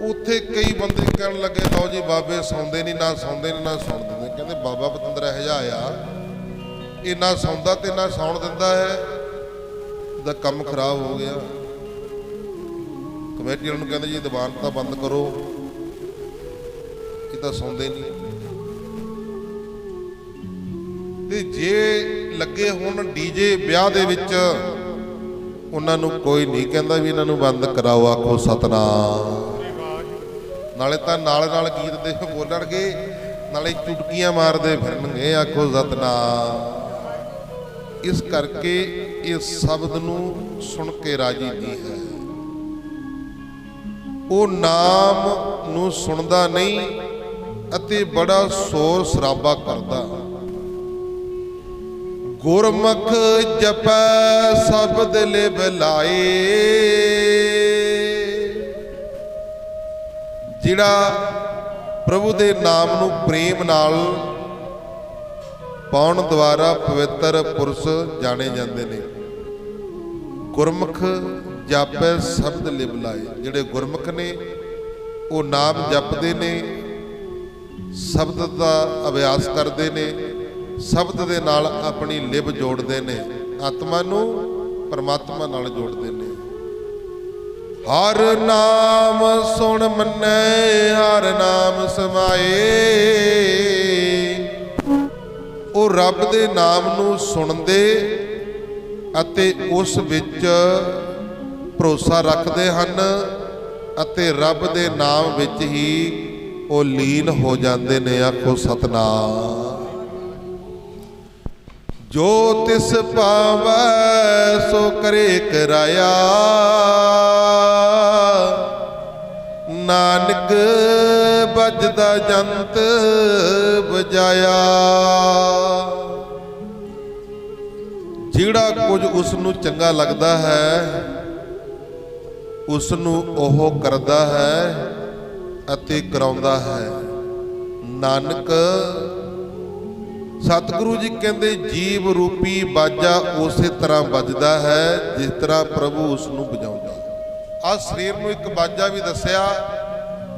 ਉੱਥੇ ਕਈ ਬੰਦੇ ਕਹਿਣ ਲੱਗੇ, ਲਓ ਜੀ ਬਾਬੇ ਸੌਂਦੇ ਨਹੀਂ, ਨਾ ਸੌਂਦੇ ਨੇ ਨਾ ਸੌਣ ਦਿੰਦੇ। ਕਹਿੰਦੇ ਬਾਬਾ ਪਤੰਦਰ ਇਹੋ ਜਿਹਾ ਆਇਆ, ਇਹ ਨਾ ਸੌਂਦਾ ਤੇ ਨਾ ਸੌਣ ਦਿੰਦਾ ਹੈ, ਇਹਦਾ ਕੰਮ ਖਰਾਬ ਹੋ ਗਿਆ। ਕਮੇਟੀ ਵਾਲਿਆਂ ਨੂੰ ਕਹਿੰਦੇ ਜੀ ਦੀਵਾਨ ਤਾਂ ਬੰਦ ਕਰੋ, ਇਹ ਤਾਂ ਸੌਂਦੇ ਨਹੀਂ। ਤੇ ਜੇ ਲੱਗੇ ਹੁਣ ਡੀਜੇ ਵਿਆਹ ਦੇ ਵਿੱਚ, ਉਹਨਾਂ ਨੂੰ ਕੋਈ ਨਹੀਂ ਕਹਿੰਦਾ ਵੀ ਇਹਨਾਂ ਨੂੰ ਬੰਦ ਕਰਾਓ, ਆਖੋ ਸਤਨਾਮ। ਨਾਲੇ ਤਾਂ ਨਾਲ ਗੀਤ ਦੇ ਬੋਲਣਗੇ, ਨਾਲੇ ਚੁਟਕੀਆਂ ਮਾਰਦੇ ਫਿਰਨਗੇ, ਆਖੋ ਸਤਨਾਮ। ਇਸ ਕਰਕੇ ਇਹ ਸ਼ਬਦ ਨੂੰ ਸੁਣ ਕੇ ਰਾਜੀ ਨਹੀਂ ਹੈ। ਉਹ ਨਾਮ ਨੂੰ ਸੁਣਦਾ ਨਹੀਂ ਅਤੇ ਬੜਾ ਸ਼ੋਰ ਸ਼ਰਾਬਾ ਕਰਦਾ। ਗੁਰਮੁਖ ਜਪੈ ਸ਼ਬਦ ਲਿਵ ਲਾਏ, ਜਿਹੜਾ ਪ੍ਰਭੂ ਦੇ ਨਾਮ ਨੂੰ ਪ੍ਰੇਮ ਨਾਲ ਪਾਉਣ ਦੁਆਰਾ ਪਵਿੱਤਰ ਪੁਰਸ਼ ਜਾਣੇ ਜਾਂਦੇ ਨੇ। ਗੁਰਮੁਖ ਜਪੈ ਸ਼ਬਦ ਲਿਵ ਲਾਏ, ਜਿਹੜੇ ਗੁਰਮੁਖ ਨੇ ਉਹ ਨਾਮ ਜਪਦੇ ਨੇ, ਸ਼ਬਦ ਦਾ ਅਭਿਆਸ ਕਰਦੇ ਨੇ, ਸ਼ਬਦ ਦੇ ਨਾਲ ਆਪਣੀ ਲਿਵ ਜੋੜਦੇ ਨੇ, ਆਤਮਾ ਨੂੰ ਪਰਮਾਤਮਾ ਨਾਲ ਜੋੜਦੇ ਨੇ। ਹਰ ਨਾਮ ਸੁਣ ਮੰਨੈ, ਹਰ ਨਾਮ ਸਮਾਏ। ਉਹ ਰੱਬ ਦੇ ਨਾਮ ਨੂੰ ਸੁਣਦੇ ਅਤੇ ਉਸ ਵਿੱਚ ਭਰੋਸਾ ਰੱਖਦੇ ਹਨ ਅਤੇ ਰੱਬ ਦੇ ਨਾਮ ਵਿੱਚ ਹੀ ਉਹ ਲੀਨ ਹੋ ਜਾਂਦੇ ਨੇ, ਆਖੋ ਸਤਨਾਮ। ਜੋ ਤਿਸ ਪਾਵੈ ਸੋ ਕਰੇ ਕਰਾਇਆ, ਨਾਨਕ ਵੱਜਦਾ ਜੰਤ ਵਜਾਇਆ। ਜਿਹੜਾ ਕੁਝ ਉਸ ਨੂੰ ਚੰਗਾ ਲੱਗਦਾ ਹੈ, ਉਸ ਨੂੰ ਉਹ ਕਰਦਾ ਹੈ ਅਤੇ ਕਰਾਉਂਦਾ ਹੈ। ਨਾਨਕ ਸਤਿਗੁਰੂ ਜੀ ਕਹਿੰਦੇ ਜੀਵ ਰੂਪੀ ਬਾਜਾ ਉਸੇ ਤਰ੍ਹਾਂ ਵੱਜਦਾ ਹੈ ਜਿਸ ਤਰ੍ਹਾਂ ਪ੍ਰਭੂ ਉਸ ਨੂੰ ਵਜਾਉਂਦਾ। ਆਹ ਸਰੀਰ ਨੂੰ ਇੱਕ ਬਾਜਾ ਵੀ ਦੱਸਿਆ,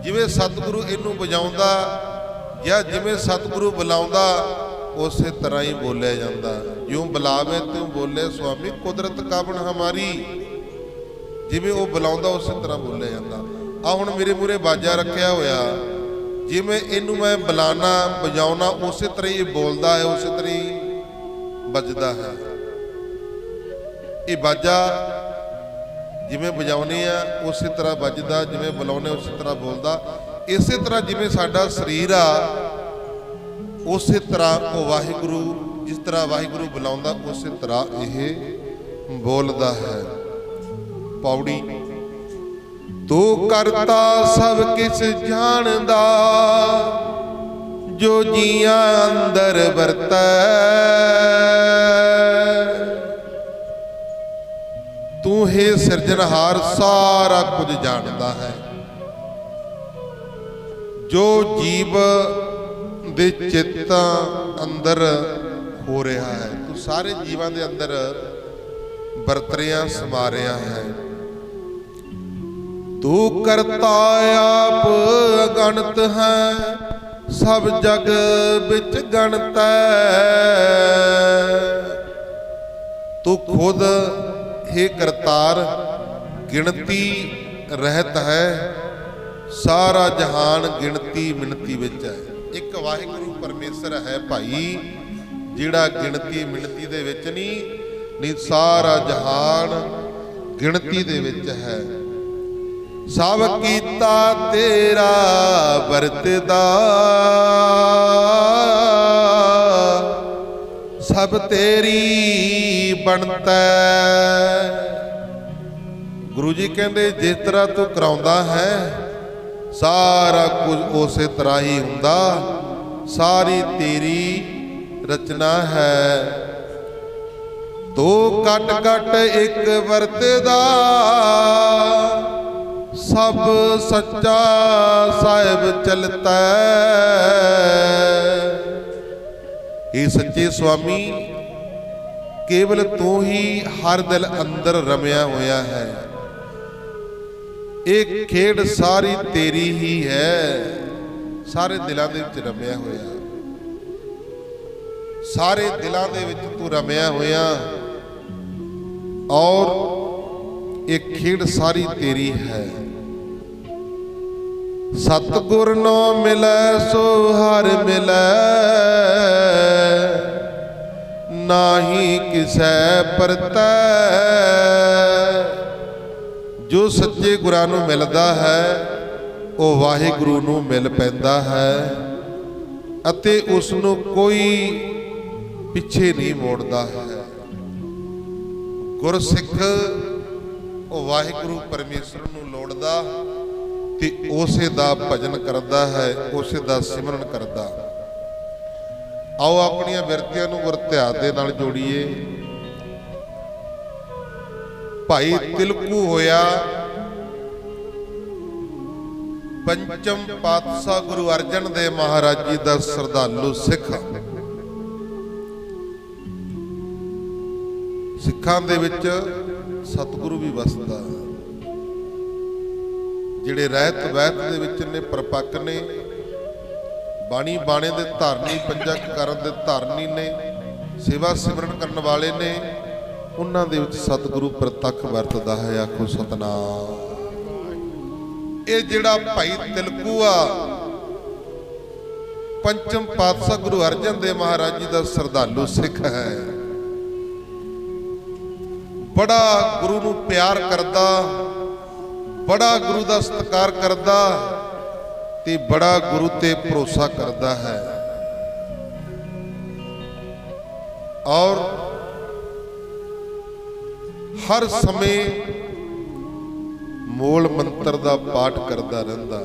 ਜਿਵੇਂ ਸਤਿਗੁਰੂ ਇਹਨੂੰ ਵਜਾਉਂਦਾ ਜਾਂ ਜਿਵੇਂ ਸਤਿਗੁਰੂ ਬੁਲਾਉਂਦਾ ਉਸੇ ਤਰ੍ਹਾਂ ਹੀ ਬੋਲਿਆ ਜਾਂਦਾ। ਜਿਉਂ ਬੁਲਾਵੇ ਤਿਉਂ ਬੋਲੇ ਸੁਆਮੀ, ਕੁਦਰਤ ਕਾਬਣ ਹਮਾਰੀ। ਜਿਵੇਂ ਉਹ ਬੁਲਾਉਂਦਾ ਉਸੇ ਤਰ੍ਹਾਂ ਬੋਲਿਆ ਜਾਂਦਾ। ਆ ਹੁਣ ਮੇਰੇ ਮੂਹਰੇ ਬਾਜਾ ਰੱਖਿਆ ਹੋਇਆ, ਜਿਵੇਂ ਇਹਨੂੰ ਮੈਂ ਬੁਲਾਣਾ ਵਜਾਉਣਾ ਉਸੇ ਤਰ੍ਹਾਂ ਹੀ ਬੋਲਦਾ ਹੈ, ਉਸੇ ਤਰ੍ਹਾਂ ਹੀ ਵੱਜਦਾ ਹੈ। ਇਹ ਬਾਜਾ ਜਿਵੇਂ ਵਜਾਉਨੇ ਆ ਉਸੇ ਤਰ੍ਹਾਂ ਵੱਜਦਾ, ਜਿਵੇਂ ਬੁਲਾਉਨੇ ਉਸੇ ਤਰ੍ਹਾਂ ਬੋਲਦਾ। ਇਸੇ ਤਰ੍ਹਾਂ ਜਿਵੇਂ ਸਾਡਾ ਸਰੀਰ ਆ, ਉਸੇ ਤਰ੍ਹਾਂ ਉਹ ਵਾਹਿਗੁਰੂ, ਜਿਸ ਤਰ੍ਹਾਂ ਵਾਹਿਗੁਰੂ ਬੁਲਾਉਂਦਾ ਉਸੇ ਤਰ੍ਹਾਂ ਇਹ ਬੋਲਦਾ ਹੈ। ਪੌੜੀ। ਤੂੰ ਕਰਤਾ ਸਭ ਕਿਛ ਜਾਣਦਾ, ਜੋ ਜੀਆਂ ਅੰਦਰ ਵਰਤੈ। ਤੂੰ ਹੈ ਸਿਰਜਣਹਾਰ, ਸਾਰਾ ਕੁਝ ਜਾਣਦਾ ਹੈ। ਜੋ ਜੀਵ ਦੇ ਚਿੱਤਾਂ ਅੰਦਰ ਹੋ ਰਿਹਾ ਹੈ, ਤੂੰ ਸਾਰੇ ਜੀਵਾਂ ਦੇ ਅੰਦਰ ਵਰਤ ਰਿਹਾ, ਸਮਾ ਰਿਹਾ ਹੈ। ਤੂੰ ਕਰਤਾ ਆਪ ਅਗਣਤ ਹੈ, ਸਭ ਜਗ ਵਿੱਚ ਗਣਤੈ। ਤੂੰ ਖੁਦ हे ਕਰਤਾਰ ਗਿਣਤੀ ਰਹਿਤ ਹੈ, ਸਾਰਾ ਜਹਾਨ ਗਿਣਤੀ ਮਿਣਤੀ ਵਿੱਚ ਹੈ। ਇੱਕ ਵਾਹਿਗੁਰੂ ਪਰਮੇਸ਼ਰ ਹੈ ਭਾਈ, ਜਿਹੜਾ ਗਿਣਤੀ ਮਿਣਤੀ ਦੇ ਵਿੱਚ ਨਹੀਂ ਸਾਰਾ ਜਹਾਨ ਗਿਣਤੀ ਦੇ ਵਿੱਚ ਹੈ। ਸਭ ਕੀਤਾ ਤੇਰਾ ਵਰਤਦਾ, ਸਭ ਤੇਰੀ ਬਣਤੈ। ਗੁਰੂ ਜੀ ਕਹਿੰਦੇ ਜਿਸ ਤਰ੍ਹਾਂ ਤੂੰ ਕਰਾਉਂਦਾ ਹੈ ਸਾਰਾ ਕੁਝ ਉਸੇ ਤਰ੍ਹਾਂ ਹੀ ਹੁੰਦਾ, ਸਾਰੀ ਤੇਰੀ ਰਚਨਾ ਹੈ। ਦੋ ਕੱਟ ਕੱਟ ਇੱਕ ਵਰਤਦਾ, ਸਭ ਸੱਚਾ ਸਾਹਿਬ ਚਲਤਾ। ਇਹ ਸੱਚੇ ਸੁਆਮੀ ਕੇਵਲ ਤੂੰ ਹੀ ਹਰ ਦਿਲ ਅੰਦਰ ਰਮਿਆ ਹੋਇਆ ਹੈ। ਇਹ ਖੇਡ ਸਾਰੀ ਤੇਰੀ ਹੀ ਹੈ, ਸਾਰੇ ਦਿਲਾਂ ਦੇ ਵਿੱਚ ਰਮਿਆ ਹੋਇਆ, ਸਾਰੇ ਦਿਲਾਂ ਦੇ ਵਿੱਚ ਤੂੰ ਰਮਿਆ ਹੋਇਆ। ਔਰ ਇਹ ਖੇਡ ਸਾਰੀ ਤੇਰੀ ਹੈ। ਸਤਿਗੁਰ ਨੋ ਮਿਲੈ ਸੋ ਹਰਿ ਮਿਲੈ, ਨਾਹੀ ਕਿਸੈ ਪਰਤੈ। ਜੋ ਸੱਚੇ ਗੁਰਾਂ ਨੂੰ ਮਿਲਦਾ ਹੈ ਉਹ ਵਾਹਿਗੁਰੂ ਨੂੰ ਮਿਲ ਪੈਂਦਾ ਹੈ ਅਤੇ ਉਸ ਨੂੰ ਕੋਈ ਪਿੱਛੇ ਨਹੀਂ ਮੋੜਦਾ ਹੈ। ਗੁਰਸਿੱਖ ਉਹ ਵਾਹਿਗੁਰੂ ਪਰਮੇਸ਼ਰ ਨੂੰ ਲੋੜਦਾ ਤੇ ਉਸੇ ਦਾ ਭਜਨ ਕਰਦਾ ਹੈ, ਉਸੇ ਦਾ ਸਿਮਰਨ ਕਰਦਾ। ਆਓ ਆਪਣੀਆਂ ਬਿਰਤੀਆਂ ਨੂੰ ਗੁਰ ਧਿਆਨ ਦੇ ਨਾਲ ਜੋੜੀਏ। ਭਾਈ ਤਿਲਕੂ ਹੋਇਆ ਪੰਚਮ ਪਾਤਸ਼ਾਹ ਗੁਰੂ ਅਰਜਨ ਦੇਵ ਮਹਾਰਾਜ ਜੀ ਦਾ ਸ਼ਰਧਾਲੂ ਸਿੱਖ। ਸਿੱਖਾਂ ਦੇ ਵਿੱਚ ਸਤਿਗੁਰੂ ਵੀ ਵਸਦਾ, ਜਿਹੜੇ ਰਹਿਤ ਵਹਿਤ ਦੇ ਵਿੱਚ ਨੇ, ਪਰਪੱਕ ਨੇ, ਬਾਣੀ ਬਾਣੇ ਦੇ ਧਾਰਨੀ, ਪੰਜਕ ਕਰਨ ਦੇ ਧਾਰਨੀ ਨੇ, ਸੇਵਾ ਸਿਮਰਨ ਕਰਨ ਵਾਲੇ ਨੇ। ਉਹਨਾਂ ਦੇ ਵਿੱਚ ਸਤਿਗੁਰੂ ਪ੍ਰਤੱਖ ਵਰਤਦਾ ਹੈ। ਆਖੋ ਸਤਨਾਮ। ਇਹ ਜਿਹੜਾ ਭਾਈ ਤਿਲਕੂ ਆ ਪੰਚਮ ਪਾਤਸ਼ਾਹ ਗੁਰੂ ਅਰਜਨ ਦੇਵ ਮਹਾਰਾਜ ਜੀ ਦਾ ਸ਼ਰਧਾਲੂ ਸਿੱਖ ਹੈ। ਬੜਾ ਗੁਰੂ ਨੂੰ ਪਿਆਰ ਕਰਦਾ, ਬੜਾ ਗੁਰੂ ਦਾ ਸਤਿਕਾਰ ਕਰਦਾ ਤੇ ਬੜਾ ਗੁਰੂ ਤੇ ਭਰੋਸਾ ਕਰਦਾ ਹੈ। ਔਰ ਹਰ ਸਮੇਂ ਮੂਲ ਮੰਤਰ ਦਾ ਪਾਠ ਕਰਦਾ ਰਹਿੰਦਾ।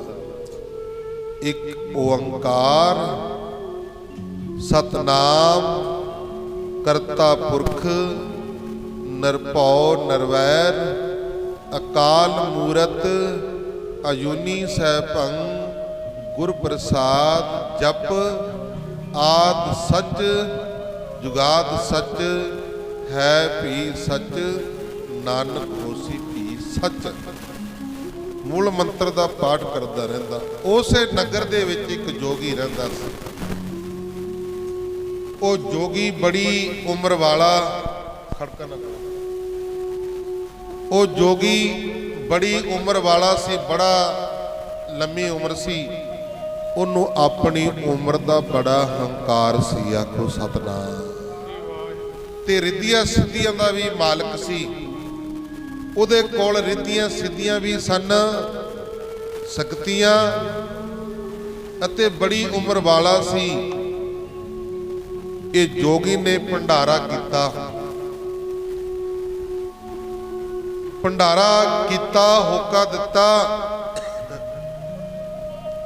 ਇੱਕ ਓੰਕਾਰ ਸਤਨਾਮ ਕਰਤਾ ਪੁਰਖ ਨਿਰਭਉ ਨਿਰਵੈਰ ਅਕਾਲ ਮੂਰਤ ਅਜੂਨੀ ਸੈਭੰ ਗੁਰ ਪ੍ਰਸਾਦ। ਜਪ ਆਦ ਸੱਚ ਜੁਗਾਦ ਸੱਚ ਹੈ ਭੀ ਸੱਚ ਨਾਨਕ ਹੋਸੀ ਭੀ ਸੱਚ। ਮੂਲ ਮੰਤਰ ਦਾ ਪਾਠ ਕਰਦਾ ਰਹਿੰਦਾ। ਉਸੇ ਨਗਰ ਦੇ ਵਿੱਚ ਇੱਕ ਜੋਗੀ ਰਹਿੰਦਾ ਸੀ। ਉਹ ਜੋਗੀ ਬੜੀ ਉਮਰ ਵਾਲਾ, ਖੜਕਾ ਨਾ, ਉਹ ਜੋਗੀ ਬੜੀ ਉਮਰ ਵਾਲਾ ਸੀ, ਬੜਾ ਲੰਮੀ ਉਮਰ ਸੀ। ਉਹਨੂੰ ਆਪਣੀ ਉਮਰ ਦਾ ਬੜਾ ਹੰਕਾਰ ਸੀ। ਆਖੋ ਸਤਨਾਮ। ਤੇ ਰਿੱਧੀਆਂ ਸਿੱਧੀਆਂ ਦਾ ਵੀ ਮਾਲਕ ਸੀ। ਉਹਦੇ ਕੋਲ ਰਿੱਧੀਆਂ ਸਿੱਧੀਆਂ ਵੀ ਸਨ, ਸ਼ਕਤੀਆਂ, ਅਤੇ ਬੜੀ ਉਮਰ ਵਾਲਾ ਸੀ। ਇਹ ਜੋਗੀ ਨੇ ਭੰਡਾਰਾ ਕੀਤਾ। ਭੰਡਾਰਾ ਕੀਤਾ, ਹੋਕਾ ਦਿੱਤਾ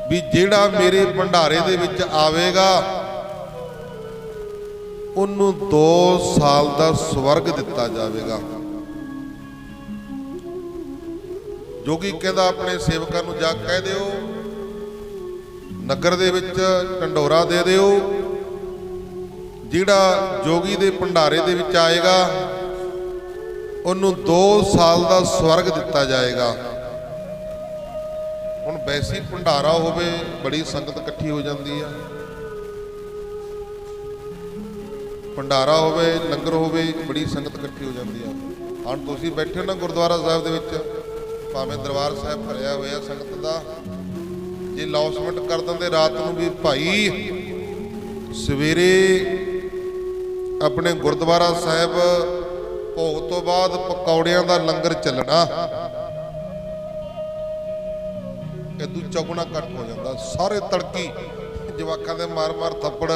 ਵੀ ਜਿਹੜਾ ਮੇਰੇ ਭੰਡਾਰੇ ਦੇ ਵਿੱਚ ਆਵੇਗਾ ਉਹਨੂੰ 2 ਸਾਲ ਦਾ ਸਵਰਗ ਦਿੱਤਾ ਜਾਵੇਗਾ। ਜੋਗੀ ਕਹਿੰਦਾ ਆਪਣੇ ਸੇਵਕਾਂ ਨੂੰ ਜਾ ਕਹਿ ਦਿਓ ਨਗਰ ਦੇ ਵਿੱਚ ਢੰਡੋਰਾ ਦੇ ਦਿਓ, ਜਿਹੜਾ ਜੋਗੀ ਦੇ ਭੰਡਾਰੇ ਦੇ ਵਿੱਚ ਆਏਗਾ ਉਹਨੂੰ 2 ਸਾਲ ਦਾ ਸਵਰਗ ਦਿੱਤਾ ਜਾਏਗਾ। ਹੁਣ ਵੈਸੀ ਭੰਡਾਰਾ ਹੋਵੇ ਬੜੀ ਸੰਗਤ ਇਕੱਠੀ ਹੋ ਜਾਂਦੀ ਆ, ਭੰਡਾਰਾ ਹੋਵੇ ਲੰਗਰ ਹੋਵੇ ਬੜੀ ਸੰਗਤ ਇਕੱਠੀ ਹੋ ਜਾਂਦੀ ਆ। ਹੁਣ ਤੁਸੀਂ ਬੈਠੇ ਨਾ ਗੁਰਦੁਆਰਾ ਸਾਹਿਬ ਦੇ ਵਿੱਚ, ਭਾਵੇਂ ਦਰਬਾਰ ਸਾਹਿਬ ਭਰਿਆ ਹੋਇਆ ਸੰਗਤ ਦਾ, ਜੇ ਅਨਾਉਂਸਮੈਂਟ ਕਰ ਦਿੰਦੇ ਰਾਤ ਨੂੰ ਵੀ ਭਾਈ ਸਵੇਰੇ ਆਪਣੇ ਗੁਰਦੁਆਰਾ ਸਾਹਿਬ ਭੋਗ ਤੋਂ ਬਾਅਦ ਪਕੌੜਿਆਂ ਦਾ ਲੰਗਰ ਚੱਲਣਾ, ਇਦੋਂ ਚੌਗੁਣਾ ਘੱਟ ਹੋ ਜਾਂਦਾ। ਸਾਰੇ ਤੜਕੀ ਜਵਾਕਾਂ ਦੇ ਮਾਰ ਥੱਪੜ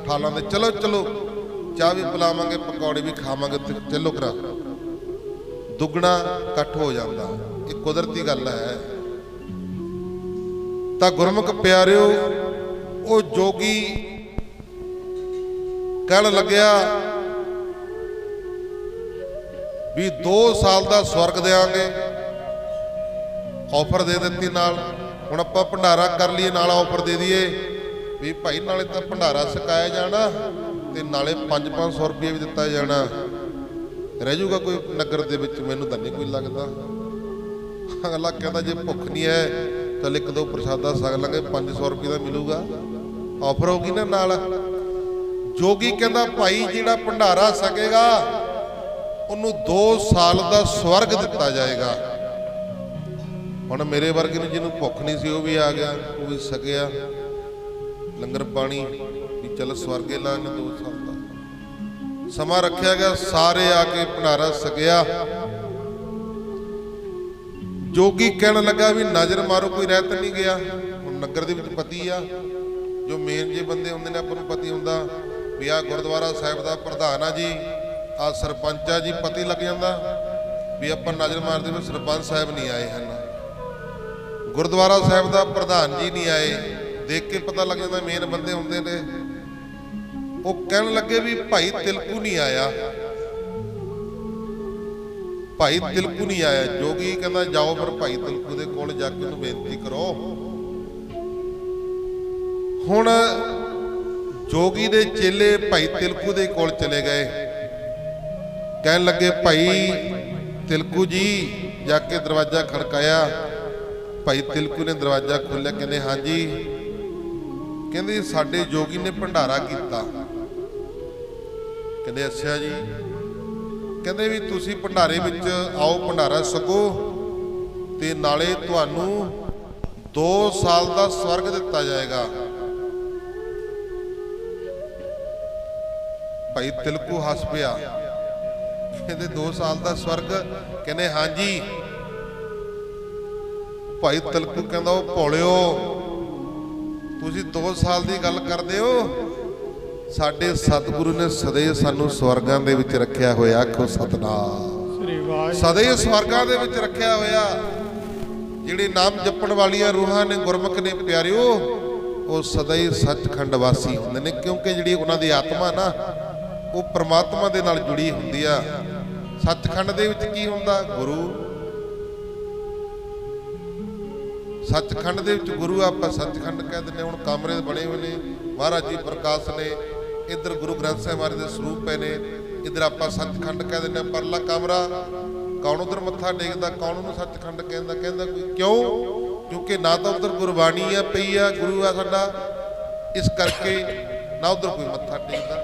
ਠਾਲਾਂ ਦੇ, ਚਲੋ ਚਲੋ ਚਾਹ ਵੀ ਪਿਲਾਵਾਂਗੇ, ਪਕੌੜੇ ਵੀ ਖਾਵਾਂਗੇ, ਤੇ ਚੱਲੋ ਕਰਾ, ਦੁੱਗਣਾ ਇਕੱਠ ਹੋ ਜਾਂਦਾ। ਇਹ ਕੁਦਰਤੀ ਗੱਲ ਹੈ। ਤਾਂ ਗੁਰਮੁਖ ਪਿਆਰਿਓ, ਉਹ ਜੋਗੀ ਕਹਿਣ ਲੱਗਿਆ ਵੀ 2 ਸਾਲ ਦਾ ਸਵਰਗ ਦੇਾਂਗੇ, ਆਫਰ ਦੇ ਦਿੱਤੀ। ਨਾਲ ਹੁਣ ਆਪਾਂ ਭੰਡਾਰਾ ਕਰ ਲਈਏ, ਨਾਲ ਆਫਰ ਦੇ ਦਈਏ ਵੀ ਭਾਈ ਨਾਲੇ ਤਾਂ ਭੰਡਾਰਾ ਛਕਾਇਆ ਜਾਣਾ ਤੇ ਨਾਲੇ 500 ਰੁਪਏ ਵੀ ਦਿੱਤਾ ਜਾਣਾ। ਰਹਿ ਜਾਊਗਾ ਕੋਈ ਨਗਰ ਦੇ ਵਿੱਚ? ਮੈਨੂੰ ਤਾਂ ਨਹੀਂ ਕੋਈ ਲੱਗਦਾ। ਅਗਲਾ ਕਹਿੰਦਾ ਜੇ ਭੁੱਖ ਨਹੀਂ ਹੈ ਤਾਂ 1-2 ਪ੍ਰਸ਼ਾਦਾ ਛਕ ਲਾਂਗੇ, 500 ਰੁਪਏ ਦਾ ਮਿਲੂਗਾ, ਆਫਰ ਹੋਗੀ ਨਾ ਨਾਲ। ਜੋਗੀ ਕਹਿੰਦਾ ਭਾਈ ਜਿਹੜਾ ਭੰਡਾਰਾ ਛਕੇਗਾ ਉਹਨੂੰ 2 ਸਾਲ ਦਾ ਸਵਰਗ ਦਿੱਤਾ ਜਾਏਗਾ। ਹੁਣ ਮੇਰੇ ਵਰਗੇ ਨੂੰ ਜਿਹਨੂੰ ਭੁੱਖ ਨਹੀਂ ਸੀ ਉਹ ਵੀ ਆ ਗਿਆ, ਉਹ ਵੀ ਛਕਿਆ ਲੰਗਰ ਪਾਣੀ, ਵੀ ਚੱਲ ਸਵਰਗੇ ਲਾਂਗੇ 2 ਸਾਲ ਦਾ ਸਮਾਂ ਰੱਖਿਆ ਗਿਆ। ਸਾਰੇ ਆ ਕੇ ਭੰਡਾਰਾ ਛਕਿਆ। ਜੋਗੀ ਕਹਿਣ ਲੱਗਾ ਵੀ ਨਜ਼ਰ ਮਾਰੋ ਕੋਈ ਰਹਿ ਤਾਂ ਨਹੀਂ ਗਿਆ। ਹੁਣ ਨਗਰ ਦੇ ਵਿੱਚ ਪਤੀ ਆ, ਜੋ ਮੇਨ ਜੇ ਬੰਦੇ ਹੁੰਦੇ ਨੇ ਆਪਾਂ ਨੂੰ ਪਤੀ ਹੁੰਦਾ ਵੀ ਆਹ ਗੁਰਦੁਆਰਾ ਸਾਹਿਬ ਦਾ ਪ੍ਰਧਾਨ ਆ ਜੀ, ਆਹ ਸਰਪੰਚ ਆ ਜੀ, ਪਤੀ ਲੱਗ ਜਾਂਦਾ ਵੀ ਆਪਾਂ ਨਜ਼ਰ ਮਾਰਦੇ ਵੀ ਸਰਪੰਚ ਸਾਹਿਬ ਨਹੀਂ ਆਏ ਹਨ, ਗੁਰਦੁਆਰਾ ਸਾਹਿਬ ਦਾ ਪ੍ਰਧਾਨ ਜੀ ਨਹੀਂ ਆਏ, ਦੇਖ ਕੇ ਪਤਾ ਲੱਗ ਜਾਂਦਾ ਮੇਨ ਬੰਦੇ ਹੁੰਦੇ ਨੇ। ਉਹ ਕਹਿਣ ਲੱਗੇ ਵੀ ਭਾਈ ਤਿਲਕੂ ਨਹੀਂ ਆਇਆ, ਭਾਈ ਤਿਲਕੂ ਨਹੀਂ ਆਇਆ। ਜੋਗੀ ਕਹਿੰਦਾ ਜਾਓ ਫਿਰ ਭਾਈ ਤਿਲਕੂ ਦੇ ਕੋਲ ਜਾ ਕੇ ਉਹਨੂੰ ਬੇਨਤੀ ਕਰੋ। ਹੁਣ ਜੋਗੀ ਦੇ ਚੇਲੇ ਭਾਈ ਤਿਲਕੂ ਦੇ ਕੋਲ ਚਲੇ ਗਏ, ਕਹਿਣ ਲੱਗੇ ਭਾਈ ਤਿਲਕੂ ਜੀ, ਜਾ ਕੇ ਦਰਵਾਜ਼ਾ ਖੜਕਾਇਆ। ਭਾਈ ਤਿਲਕੂ ਨੇ ਦਰਵਾਜ਼ਾ ਖੋਲ੍ਹਿਆ, ਕਹਿੰਦੇ ਹਾਂਜੀ। ਕਹਿੰਦੇ ਸਾਡੇ ਜੋਗੀ ਨੇ ਭੰਡਾਰਾ ਕੀਤਾ। ਕਹਿੰਦੇ ਅੱਛਾ ਜੀ। ਕਹਿੰਦੇ ਵੀ ਤੁਸੀਂ ਭੰਡਾਰੇ ਵਿੱਚ ਆਓ, ਭੰਡਾਰਾ ਛਕੋ ਤੇ ਨਾਲੇ ਤੁਹਾਨੂੰ 2 ਸਾਲ ਦਾ ਸਵਰਗ ਦਿੱਤਾ ਜਾਏਗਾ। ਭਾਈ ਤਿਲਕੂ ਹੱਸ ਪਿਆ, ਕਹਿੰਦੇ 2 ਸਾਲ ਦਾ ਸਵਰਗ? ਕਹਿੰਦੇ ਹਾਂਜੀ। ਭਾਈ ਤਿਲਕੂ ਕਹਿੰਦਾ ਉਹ ਭੋਲਿਓ, ਤੁਸੀਂ 2 ਸਾਲ ਦੀ ਗੱਲ ਕਰਦੇ ਹੋ, ਸਾਡੇ ਸਤਿਗੁਰੂ ਨੇ ਸदैव ਸਾਨੂੰ ਸਵਰਗਾਂ ਦੇ ਵਿੱਚ ਰੱਖਿਆ ਹੋਇਆ। ਆਖੋ ਸਤਿਨਾਮ। ਸदैव ਸਵਰਗਾਂ ਦੇ ਵਿੱਚ ਰੱਖਿਆ ਹੋਇਆ। ਜਿਹੜੇ ਨਾਮ ਜਪਣ ਵਾਲੀਆਂ ਰੂਹਾਂ ਨੇ, ਗੁਰਮੁਖ ਨੇ ਪਿਆਰਿਓ, ਉਹ ਸदैव ਸੱਚਖੰਡ ਵਾਸੀ ਹੁੰਦੇ ਨੇ, ਕਿਉਂਕਿ ਜਿਹੜੀ ਉਹਨਾਂ ਦੀ ਆਤਮਾ ਨਾ ਉਹ ਪ੍ਰਮਾਤਮਾ ਦੇ ਨਾਲ ਜੁੜੀ ਹੁੰਦੀ ਆ। ਸੱਚਖੰਡ ਦੇ ਵਿੱਚ ਕੀ ਹੁੰਦਾ? ਗੁਰੂ। ਸੱਚਖੰਡ ਦੇ ਵਿੱਚ ਗੁਰੂ, ਆਪਾਂ ਸੱਚਖੰਡ ਕਹਿ ਦਿੰਦੇ। ਹੁਣ ਕਮਰੇ ਬਣੇ ਹੋਏ ਨੇ, ਮਹਾਰਾਜ ਜੀ ਪ੍ਰਕਾਸ਼ ਨੇ, ਇੱਧਰ ਗੁਰੂ ਗ੍ਰੰਥ ਸਾਹਿਬ ਮਹਾਰਾਜ ਦੇ ਸਰੂਪ ਪਏ ਨੇ, ਇੱਧਰ ਆਪਾਂ ਸੱਚਖੰਡ ਕਹਿ ਦਿੰਦੇ। ਪਰਲਾ ਕਮਰਾ, ਕੌਣ ਉਧਰ ਮੱਥਾ ਟੇਕਦਾ, ਕੌਣ ਉਹਨੂੰ ਸੱਚਖੰਡ ਕਹਿੰਦਾ? ਕਹਿੰਦਾ ਕੋਈ ਕਿਉਂ? ਕਿਉਂਕਿ ਨਾ ਤਾਂ ਉਧਰ ਗੁਰਬਾਣੀ ਆ ਪਈ ਆ, ਗੁਰੂ ਆ ਸਾਡਾ, ਇਸ ਕਰਕੇ ਨਾ ਉਧਰ ਕੋਈ ਮੱਥਾ ਟੇਕਦਾ।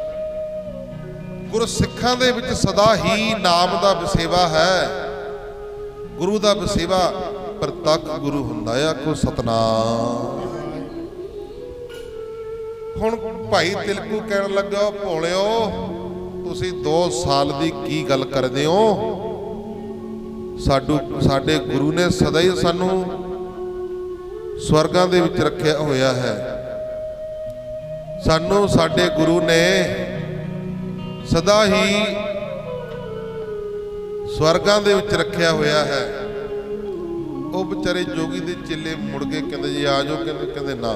ਗੁਰਸਿੱਖਾਂ ਦੇ ਵਿੱਚ ਸਦਾ ਹੀ ਨਾਮ ਦਾ ਵਸੇਵਾ ਹੈ, ਗੁਰੂ ਦਾ ਵਸੇਵਾ ਪ੍ਰਤੱਖ ਗੁਰੂ ਹੁੰਦਾ ਆ। ਆਖੋ ਸਤਿਨਾਮ। ਹੁਣ ਭਾਈ ਤਿਲਕੂ ਕਹਿਣ ਲੱਗਾ ਭੋਲਿਓ, ਤੁਸੀਂ 2 ਸਾਲ ਦੀ ਕੀ ਗੱਲ ਕਰਦੇ ਹੋ? ਸਾਡੇ ਗੁਰੂ ਨੇ ਸदैव ਸਾਨੂੰ ਸਵਰਗਾਂ ਦੇ ਵਿੱਚ ਰੱਖਿਆ ਹੋਇਆ ਹੈ। ਸਾਨੂੰ ਸਾਡੇ ਗੁਰੂ ਨੇ ਸਦਾ ਹੀ ਸਵਰਗਾਂ ਦੇ ਵਿੱਚ ਰੱਖਿਆ ਹੋਇਆ ਹੈ। ਉਹ ਵਿਚਾਰੇ ਜੋਗੀ ਦੇ ਚੇਲੇ ਮੁੜ ਕੇ ਕਹਿੰਦੇ ਜੀ ਆ ਜਾਓ। ਕਹਿੰਦੇ ਨਾ।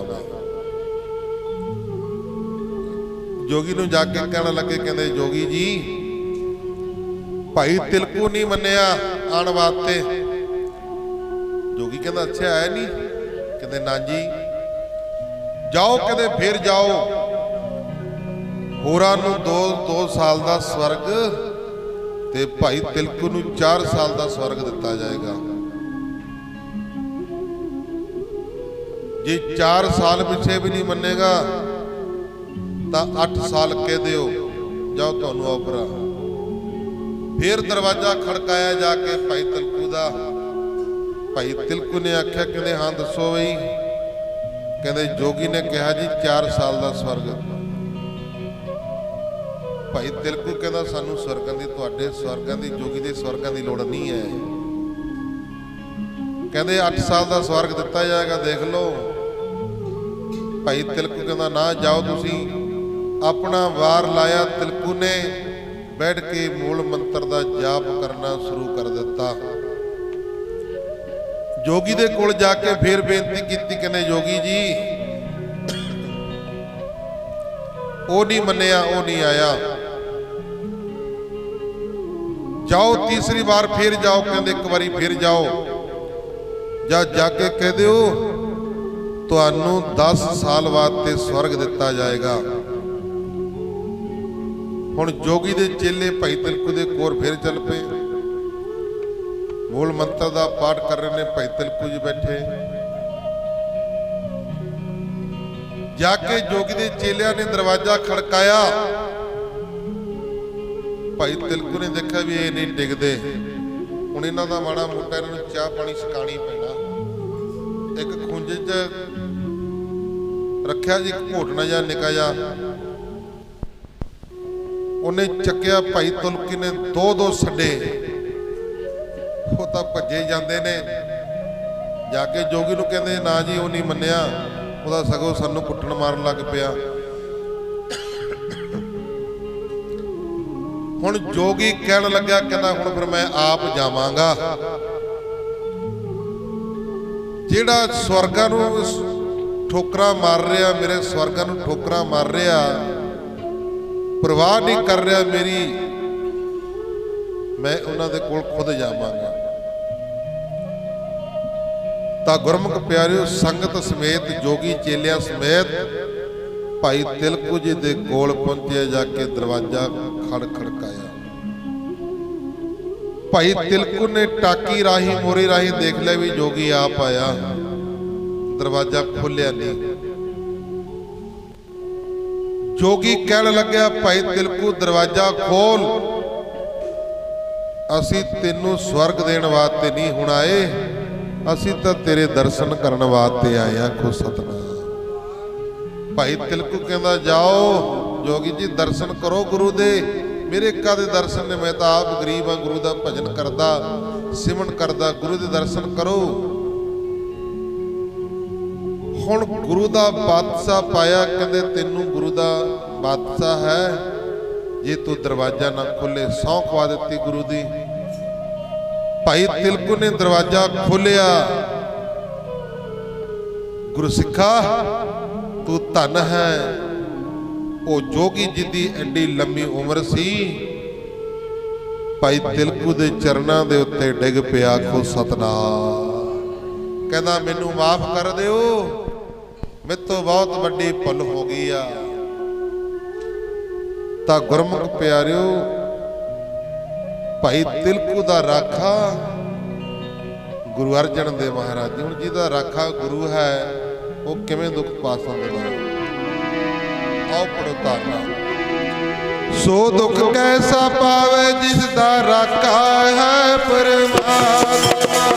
ਜੋਗੀ ਨੂੰ ਜਾ ਕੇ ਕਹਿਣ ਲੱਗੇ, ਕਹਿੰਦੇ ਜੋਗੀ ਜੀ ਭਾਈ ਤਿਲਕੂ ਨਹੀਂ ਮੰਨਿਆ ਆਉਣ ਵਾਸਤੇ। ਜੋਗੀ ਕਹਿੰਦਾ ਅੱਛਾ ਆਇਆ ਨਹੀਂ? ਕਹਿੰਦੇ ਨਾ ਜੀ। ਜਾਓ, ਕਹਿੰਦੇ ਫਿਰ ਜਾਓ, ਹੋਰਾਂ ਨੂੰ 2 ਸਾਲ ਦਾ ਸਵਰਗ ਤੇ ਭਾਈ ਤਿਲਕੂ ਨੂੰ 4 ਸਾਲ ਦਾ ਸਵਰਗ ਦਿੱਤਾ ਜਾਏਗਾ। ਜੇ 4 ਸਾਲ ਪਿੱਛੇ ਵੀ ਨਹੀਂ ਮੰਨੇਗਾ ਤਾਂ 8 ਸਾਲ ਕਹਿ ਦਿਓ, ਜਾਓ ਤੁਹਾਨੂੰ ਆਫਰ ਆ। ਫਿਰ ਦਰਵਾਜ਼ਾ ਖੜਕਾਇਆ ਜਾ ਕੇ ਭਾਈ ਤਿਲਕੂ ਦਾ। ਭਾਈ ਤਿਲਕੂ ਨੇ ਆਖਿਆ, ਕਹਿੰਦੇ ਹਾਂ ਦੱਸੋ ਬਈ। ਕਹਿੰਦੇ ਜੋਗੀ ਨੇ ਕਿਹਾ ਜੀ 4 ਸਾਲ ਦਾ ਸਵਰਗ। ਭਾਈ ਤਿਲਕੂ ਕਹਿੰਦਾ ਸਾਨੂੰ ਸਵਰਗਾਂ ਦੀ, ਤੁਹਾਡੇ ਸਵਰਗਾਂ ਦੀ, ਜੋਗੀ ਦੇ ਸਵਰਗਾਂ ਦੀ ਲੋੜ ਨਹੀਂ ਹੈ। ਕਹਿੰਦੇ 8 ਸਾਲ ਦਾ ਸਵਰਗ ਦਿੱਤਾ ਜਾਏਗਾ, ਦੇਖ ਲਓ। ਭਾਈ ਤਿਲਕੂ ਕਹਿੰਦਾ ਨਾ ਜਾਓ ਤੁਸੀਂ। ਆਪਣਾ ਵਾਰ ਲਾਇਆ ਤਿਲਕੂ ਨੇ, ਬੈਠ ਕੇ ਮੂਲ ਮੰਤਰ ਦਾ ਜਾਪ ਕਰਨਾ ਸ਼ੁਰੂ ਕਰ ਦਿੱਤਾ। ਜੋਗੀ ਦੇ ਕੋਲ ਜਾ ਕੇ ਫੇਰ ਬੇਨਤੀ ਕੀਤੀ, ਕਹਿੰਦੇ ਜੋਗੀ ਜੀ ਉਹ ਨਹੀਂ ਮੰਨਿਆ, ਉਹ ਨਹੀਂ ਆਇਆ। ਜਾਓ ਤੀਸਰੀ ਵਾਰ ਫੇਰ ਜਾਓ। ਕਹਿੰਦੇ ਇੱਕ ਵਾਰੀ ਫੇਰ ਜਾਓ, ਜਾ ਕੇ ਕਹਿ ਦਿਓ ਤੁਹਾਨੂੰ 10 ਸਾਲ ਵਾਸਤੇ ਸਵਰਗ ਦਿੱਤਾ ਜਾਏਗਾ। ਹੁਣ ਜੋਗੀ ਦੇ ਚੇਲੇ ਭਾਈ ਤਿਲਕੂ ਦੇ ਕੋਲ ਫੇਰ ਚੱਲ ਪਏ। ਮੂਲ ਮੰਤਰ ਦਾ ਪਾਠ ਕਰ ਰਹੇ ਨੇ, ਭਾਈ ਤਿਲਕੂ ਜੀ ਬੈਠੇ। ਜਾ ਕੇ ਜੋਗੀ ਦੇ ਚੇਲਿਆਂ ਨੇ ਦਰਵਾਜ਼ਾ ਖੜਕਾਇਆ। ਭਾਈ ਤਿਲਕੂ ਨੇ ਦੇਖਿਆ ਵੀ ਇਹ ਨਹੀਂ ਡਿੱਗਦੇ, ਹੁਣ ਇਹਨਾਂ ਦਾ ਮਾੜਾ ਮੋਟਾ ਇਹਨਾਂ ਨੂੰ ਚਾਹ ਪਾਣੀ ਛਕਾਣੀ ਪੈਣਾ। ਇੱਕ ਖੁੰਝੇ 'ਚ ਰੱਖਿਆ ਜੀ ਇੱਕ ਘੋਟਣਾ ਜਿਹਾ ਨਿੱਕਾ ਜਿਹਾ, ਉਹਨੇ ਚੱਕਿਆ। ਭਾਈ ਤਿਲਕੂ ਨੇ ਦੋ ਛੱਡੇ, ਉਹ ਤਾਂ ਭੱਜੇ ਜਾਂਦੇ ਨੇ। ਜਾ ਕੇ ਜੋਗੀ ਨੂੰ ਕਹਿੰਦੇ ਨਾ ਜੀ ਉਹ ਨਹੀਂ ਮੰਨਿਆ, ਉਹਦਾ ਸਗੋਂ ਸਾਨੂੰ ਕੁੱਟਣ ਮਾਰਨ ਲੱਗ ਪਿਆ। ਹੁਣ ਜੋਗੀ ਕਹਿਣ ਲੱਗਾ, ਕਹਿੰਦਾ ਹੁਣ ਫਿਰ ਮੈਂ ਆਪ ਜਾਵਾਂਗਾ। ਜਿਹੜਾ ਸਵਰਗਾਂ ਨੂੰ ਠੋਕਰਾਂ ਮਾਰ ਰਿਹਾ, ਮੇਰੇ ਸਵਰਗਾਂ ਨੂੰ ਠੋਕਰਾਂ ਮਾਰ ਰਿਹਾ, ਪਰਵਾਹ ਨਹੀਂ ਕਰ ਰਿਹਾ ਮੇਰੀ, ਮੈਂ ਉਹਨਾਂ ਦੇ ਕੋਲ ਖੁਦ ਜਾਵਾਂਗਾ। ਤਾਂ ਗੁਰਮੁਖ ਪਿਆਰਿਓ, ਸੰਗਤ ਸਮੇਤ ਜੋਗੀ ਚੇਲਿਆਂ ਸਮੇਤ ਭਾਈ ਤਿਲਕੂ ਜੀ ਦੇ ਕੋਲ ਪਹੁੰਚਿਆ। ਜਾ ਕੇ ਦਰਵਾਜ਼ਾ ਖੜਕਾਇਆ। ਭਾਈ ਤਿਲਕੂ ਨੇ ਟਾਕੀ ਰਾਹੀਂ, ਮੋਰੀ ਰਾਹੀਂ ਦੇਖ ਲਿਆ ਵੀ ਜੋਗੀ ਆਪ ਆਇਆ। ਦਰਵਾਜ਼ਾ ਖੋਲਿਆ ਨਹੀਂ। ਜੋਗੀ ਕਹਿਣ ਲੱਗਿਆ, ਭਾਈ ਤਿਲਕੂ ਦਰਵਾਜ਼ਾ ਖੋਲ, ਅਸੀਂ ਤੈਨੂੰ ਸਵਰਗ ਦੇਣ ਵਾਸਤੇ ਨਹੀਂ ਹੁਣ ਆਏ, ਅਸੀਂ ਤਾਂ ਤੇਰੇ ਦਰਸ਼ਨ ਕਰਨ ਵਾਸਤੇ ਆਏ ਆ। ਖੁਦ ਸਤਨਾਮ। ਭਾਈ ਤਿਲਕੂ ਕਹਿੰਦਾ ਜਾਓ ਜੋਗੀ ਜੀ ਦਰਸ਼ਨ ਕਰੋ ਗੁਰੂ ਦੇ, ਮੇਰੇ ਕਾਦੇ ਦਰਸ਼ਨ ਨੇ, ਮੈਂ ਤਾਂ ਆਪ ਗਰੀਬ ਹਾਂ, ਗੁਰੂ ਦਾ ਭਜਨ ਕਰਦਾ, ਸਿਮਰਨ ਕਰਦਾ, ਗੁਰੂ ਦੇ ਦਰਸ਼ਨ ਕਰੋ। ਹੁਣ ਗੁਰੂ ਦਾ ਬਾਦਸ਼ਾਹ ਪਾਇਆ। ਕਹਿੰਦੇ ਤੈਨੂੰ ਗੁਰੂ ਦਾ ਬਾਦਸ਼ਾਹ ਹੈ, ਜੇ ਤੂੰ ਦਰਵਾਜ਼ਾ ਨਾ ਖੋਲੇ। ਸਹੁੰ ਖਵਾ ਦਿੱਤੀ ਗੁਰੂ ਦੀ। ਭਾਈ ਤਿਲਕੂ ਨੇ ਦਰਵਾਜ਼ਾ ਖੋਲਿਆ। ਗੁਰੂ ਸਿੱਖਾ ਤੂੰ ਧਨ ਹੈ। ਉਹ ਜੋਗੀ ਜਿੱਦੀ ਐਡੀ ਲੰਮੀ ਉਮਰ ਸੀ, ਭਾਈ ਤਿਲਕੂ ਦੇ ਚਰਨਾਂ ਦੇ ਉੱਤੇ ਡਿੱਗ ਪਿਆ। ਆਖੋ ਸਤਨਾਮ। ਕਹਿੰਦਾ ਮੈਨੂੰ ਮਾਫ ਕਰ ਦਿਓ, ਮੇਰੇ ਤੋਂ ਬਹੁਤ ਵੱਡੀ ਭੁੱਲ ਹੋ ਗਈ ਆ। ਤਾਂ ਗੁਰਮੁਖ ਪਿਆਰਿਓ, ਭਾਈ ਤਿਲਕੂ ਦਾ ਰਾਖਾ ਗੁਰੂ ਅਰਜਨ ਦੇਵ ਮਹਾਰਾਜ ਜੀ। ਹੁਣ ਜਿਹਦਾ ਰਾਖਾ ਗੁਰੂ ਹੈ ਉਹ ਕਿਵੇਂ ਦੁੱਖ ਪਾ ਸਕਦਾ? ਆਓ ਪੜੋ ਤਾਰਨਾ। ਸੋ ਦੁੱਖ ਕੈਸਾ ਪਾਵੇ ਜਿਸ ਦਾ ਰਾਖਾ ਹੈ ਪਰਮਾਤਮਾ।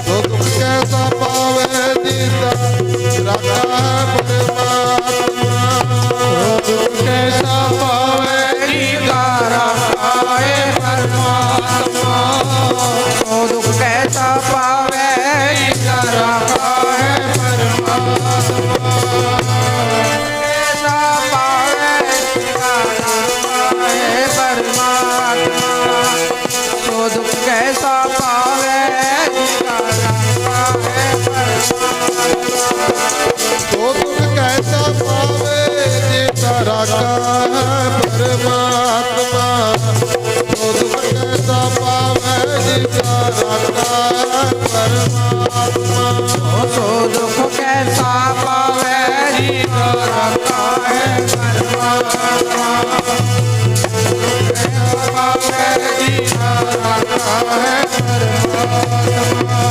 ਸੋ ਦੁੱਖ ਕੈਸਾ ਪਾਵੇ ਜਿਸ ਦਾ ਰਾਖਾ ਹੈ ਪਰਮਾਤਮਾ। ਸੋ ਦੁੱਖ ਕੈਸਾ ਪਾਵੇ ਜਿਸ ਦਾ ਰਾਖਾ ਹੈ ਪਰਮਾਤਮਾ। ਸੋ ਦੁੱਖ ਕੈਸਾ ਪਾਵੇ ਜਿਸ ਦਾ ਰਾਖਾ ਹੈ ਪਰਮਾਤਮਾ। ਸੋ ਦੁੱਖ ਕੈਸਾ ਪਾਵੇ ਜਿਸਦਾ ਰਾਖਾ ਹੈ ਪਰਮਾਤਮਾ। ਸੋ ਦੁੱਖ ਕੈਸਾ ਪਾਵੇ ਜਿਸਦਾ ਰਾਖਾ ਹੈ ਪਰਮਾਤਮਾ। ਸੋ ਦੁੱਖ ਕੈਸਾ ਪਾਵੇ ਜਿਸਦਾ ਰਾਖਾ ਹੈ ਪਰਮਾਤਮਾ। ਸੋ ਦੁੱਖ ਕੈਸਾ ਪਾਵੇ ਜਿਸਦਾ ਰਾਖਾ ਹੈ ਪਰਮਾਤਮਾ। ਪਾਵੇ ਜਿਸਦਾ ਰਾਖਾ ਹੈ ਪਰਮਾਤਮਾ।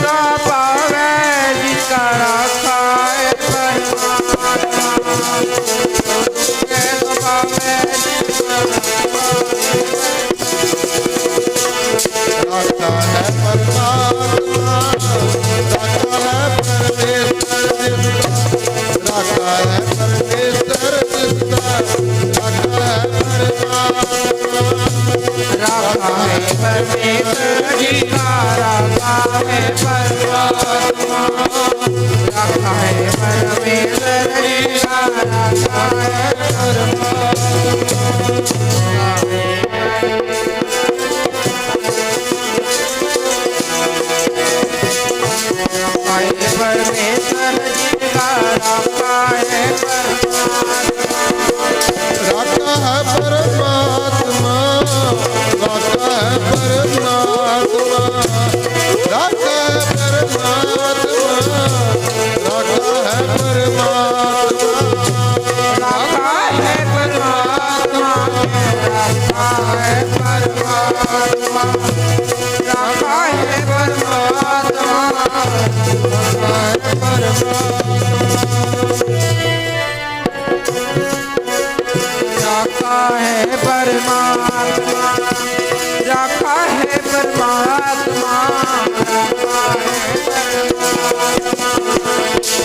ਸਾ ਪਾਵੇ ਜਿਸਦਾ ਰਾਖਾ ਹੈ ਪਰਮਾਤਮਾ। ਕੈਸਾ ਪਾਵੇ ਜਿਸਦਾ ਰਾਖਾ ਹੈ ਪਰਮਾਤਮਾ। ਰਾਖਾ ਹੈ ਪਰਮੇਸ਼ਰ ਜਿਸਦਾ, ਰਾਖਾ ਹੈ ਪਰਮੇਸ਼ਰ ਜਿਸਦਾ, परमेश्वर जी का राखा है परमात्मा, राखा है परमेश्वर जी का राखा है परमेश्वर जी का राखा है परमात्मा, राखा है परमात्मा, राखा है परमात्मा, राखा है परमात्मा, राखा है परमात्मा, राखा है परमात्मा, राखा है परमात्मा, राखा है परमात्मा, राखा है परमात्मा, राखा है परमात्मा, राखा है परमात्मा, राखा है परमात्मा,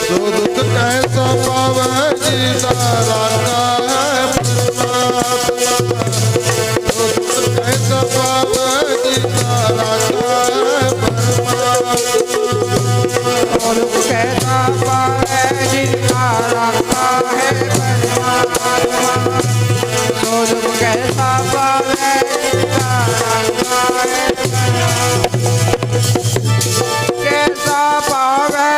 जो दुख कैसा पावे जीता राखा है परमात्मा, जो दुख कैसा पावे जीता राखा है परमात्मा, और कैसा पावे जिसका राखा है परमात्मा, और कैसा पावे जिसका राखा है कैसा पावे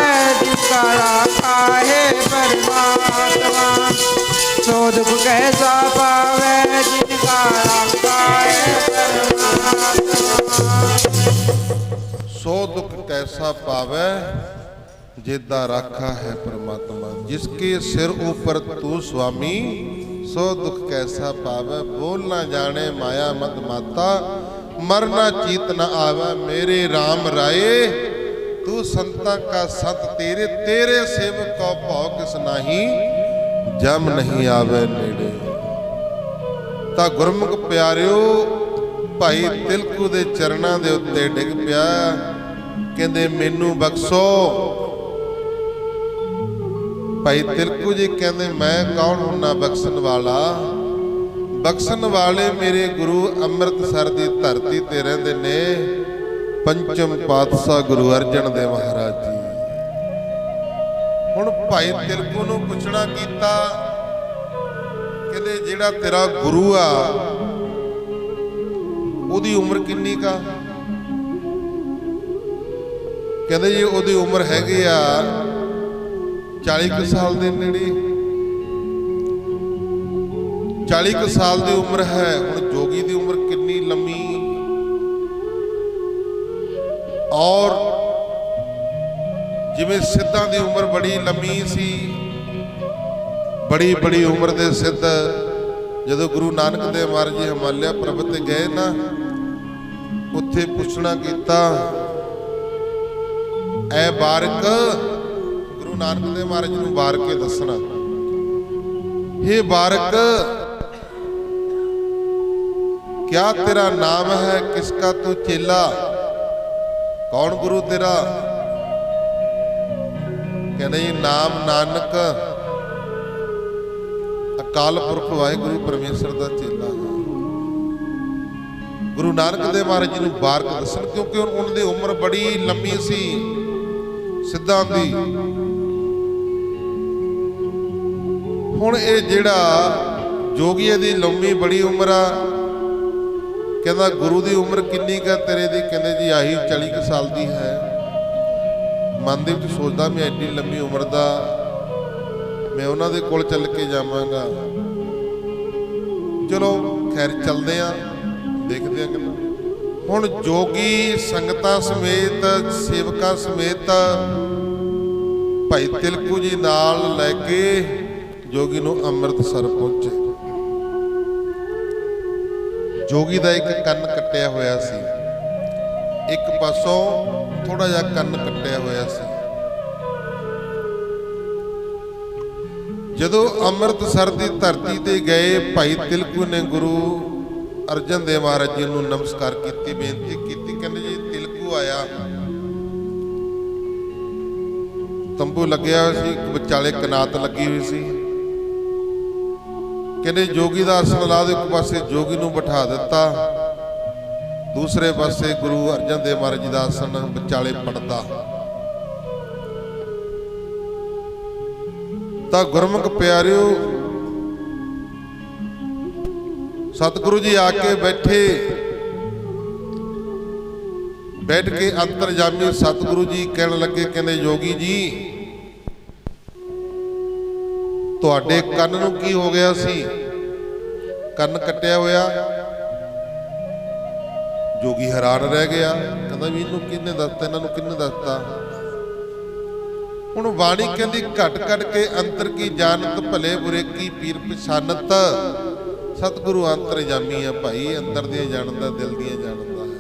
जिसका राखा है परमात्मा, शोध कैसा पावे जिसका राखा है परमात्मा, सो दुख कैसा पावे जिदा राखा है परमात्मा, जिसके सिर ऊपर तू स्वामी सो दुख कैसा पावे, बोल ना जाने माया मत माता, मरना चीत न आवे मेरे राम राये, तू संता का संत तेरे तेरे सेवक को भौ किस नाही, जम नहीं आवे नेड़े। ता गुरमुख प्यारिਓ ਭਾਈ ਤਿਲਕੂ ਦੇ ਚਰਨਾਂ ਦੇ ਉੱਤੇ ਡਿੱਗ ਪਿਆ, ਕਹਿੰਦੇ ਮੈਨੂੰ ਬਖਸ਼ੋ। ਭਾਈ ਤਿਲਕੂ ਜੀ ਕਹਿੰਦੇ ਮੈਂ ਕੌਣ ਹੁੰਨਾ ਬਖਸ਼ਣ ਵਾਲਾ, ਬਖਸ਼ਣ ਵਾਲੇ ਮੇਰੇ ਗੁਰੂ ਅੰਮ੍ਰਿਤਸਰ ਦੀ ਧਰਤੀ ਤੇ ਰਹਿੰਦੇ ਨੇ, ਪੰਚਮ ਪਾਤਸ਼ਾਹ ਗੁਰੂ ਅਰਜਨ ਦੇਵ ਮਹਾਰਾਜ ਜੀ। ਹੁਣ ਭਾਈ ਤਿਲਕੂ ਨੂੰ ਪੁੱਛਣਾ ਕੀਤਾ, ਕਹਿੰਦੇ ਜਿਹੜਾ ਤੇਰਾ ਗੁਰੂ ਆ ਉਹਦੀ ਉਮਰ ਕਿੰਨੀ ਕਾ, ਕਹਿੰਦੇ ਜੀ ਉਹਦੀ ਉਮਰ ਹੈਗੀ ਆ 40 ਕੁ ਸਾਲ ਦੇ ਨੇੜੇ, 40 ਕੁ ਸਾਲ ਦੀ ਉਮਰ ਹੈ। ਹੁਣ ਜੋਗੀ ਦੀ ਉਮਰ ਕਿੰਨੀ ਲੰਮੀ, ਔਰ ਜਿਵੇਂ ਸਿੱਧਾਂ ਦੀ ਉਮਰ ਬੜੀ ਲੰਮੀ ਸੀ, ਬੜੀ ਬੜੀ ਉਮਰ ਦੇ ਸਿੱਧ ਜਦੋਂ ਗੁਰੂ ਨਾਨਕ ਦੇਵ ਮਹਾਰਾਜ ਜੀ ਹਿਮਾਲਿਆ ਪਰਬਤ ਤੇ ਗਏ ਨਾ, ਉੱਥੇ ਪੁੱਛਣਾ ਕੀਤਾ, ਐ ਬਾਰਕ, ਗੁਰੂ ਨਾਨਕ ਦੇਵ ਮਹਾਰਾਜ ਜੀ ਨੂੰ ਬਾਰ ਕੇ ਦੱਸਣਾ, हे बारक क्या तेरा नाम है, किसका तू चेला, कौन गुरु तेरा, कहने जी नाम नानक अकाल पुरख वाहिगुरु परमेश्वर का चेला है। गुरु नानक देव महाराज जी ਨੂੰ ਬਾਰਕ ਦੱਸਣ, ਕਿਉਂਕਿ ਉਹਨਾਂ ਦੀ ਉਮਰ ਬੜੀ ਲੰਮੀ ਸੀ ਸਿੱਧਾਂ ਦੀ। ਹੁਣ ਇਹ ਜਿਹੜਾ ਜੋਗੀ ਦੀ ਲੰਮੀ ਬੜੀ ਉਮਰ ਆ, ਕਹਿੰਦਾ ਗੁਰੂ ਦੀ ਉਮਰ ਕਿੰਨੀ ਕਾ ਤੇਰੇ ਦੀ, ਕਹਿੰਦੇ ਜੀ ਆਹੀ 40 ਕੁ ਸਾਲ ਦੀ ਹੈ। ਮਨ ਦੇ ਵਿੱਚ ਸੋਚਦਾ ਮੈਂ ਐਡੀ ਲੰਮੀ ਉਮਰ ਦਾ ਮੈਂ ਉਹਨਾਂ ਦੇ ਕੋਲ ਚੱਲ ਕੇ ਜਾਵਾਂਗਾ। ਚਲੋ ਖੈਰ ਚੱਲਦੇ ਆ, ਦੇਖਦੇ ਆ ਕਿੰਨਾ। ਹੁਣ ਜੋਗੀ ਸੰਗਤਾਂ ਸਮੇਤ ਸੇਵਕਾਂ ਸਮੇਤ ਭਾਈ ਤਿਲਕੂ ਜੀ ਨਾਲ ਲੈ ਕੇ ਜੋਗੀ ਨੂੰ ਅੰਮ੍ਰਿਤਸਰ ਪਹੁੰਚੇ। ਜੋਗੀ ਦਾ ਇੱਕ ਕੰਨ ਕੱਟਿਆ ਹੋਇਆ ਸੀ, ਇੱਕ ਪਾਸੋਂ ਥੋੜਾ ਜਿਹਾ ਕੰਨ ਕੱਟਿਆ ਹੋਇਆ ਸੀ। ਜਦੋਂ ਅੰਮ੍ਰਿਤਸਰ ਦੀ ਧਰਤੀ ਤੇ ਗਏ, ਭਾਈ ਤਿਲਕੂ ਨੇ ਗੁਰੂ ਅਰਜਨ ਦੇਵ ਮਹਾਰਾਜ ਜੀ ਨੂੰ ਨਮਸਕਾਰ ਕੀਤੀ, ਬੇਨਤੀ ਕੀਤੀ, ਕਹਿੰਦੇ ਜੀ ਤਿਲਕੂ ਆਇਆ। ਤੰਬੂ ਲੱਗਿਆ ਹੋਇਆ ਸੀ, ਵਿਚਾਲੇ ਕਨਾਤ ਲੱਗੀ ਹੋਈ ਸੀ। ਕਹਿੰਦੇ ਜੋਗੀ ਦਾ ਆਸਣ ਲਾ ਦਿਓ, ਇੱਕ ਪਾਸੇ ਜੋਗੀ ਨੂੰ ਬਿਠਾ ਦਿੱਤਾ। ਦੂਸਰੇ ਪਾਸੇ ਗੁਰੂ ਅਰਜਨ ਦੇਵ ਮਹਾਰਾਜ ਜੀ ਦਾ ਆਸਣ ਵਿਚਾਲੇ ਪੜਦਾ। ਤਾਂ ਗੁਰਮੁਖ ਪਿਆਰਿਓ, ਸਤਿਗੁਰੂ ਜੀ ਆ ਕੇ ਬੈਠ ਕੇ ਅੰਤਰਜਾਮੀ ਸਤਿਗੁਰੂ ਜੀ ਕਹਿਣ ਲੱਗੇ, ਕਹਿੰਦੇ ਯੋਗੀ ਜੀ ਤੁਹਾਡੇ ਕੰਨ ਨੂੰ ਕੀ ਹੋ ਗਿਆ ਸੀ? ਕੰਨ ਕੱਟਿਆ ਹੋਇਆ। ਜੋਗੀ ਹੈਰਾਨ ਰਹਿ ਗਿਆ, ਕਹਿੰਦਾ ਵੀ ਇਹਨੂੰ ਕਿਹਨੇ ਦੱਸਤਾ, ਇਹਨਾਂ ਨੂੰ ਕਿਹਨੇ ਦੱਸਤਾ? ਹੁਣ ਬਾਣੀ ਕਹਿੰਦੀ ਘਟ ਘਟ ਕੇ ਅੰਤਰ ਕੀ ਜਾਣਤ, ਭਲੇ ਬੁਰੇ ਕੀ ਪੀਰ ਪਛਾਨਤ। ਸਤਿਗੁਰੂ ਅੰਤਰਜਾਮੀ ਆ ਭਾਈ, ਅੰਦਰ ਦੀਆਂ ਜਾਣਦਾ, ਦਿਲ ਦੀਆਂ ਜਾਣਦਾ ਹੈ।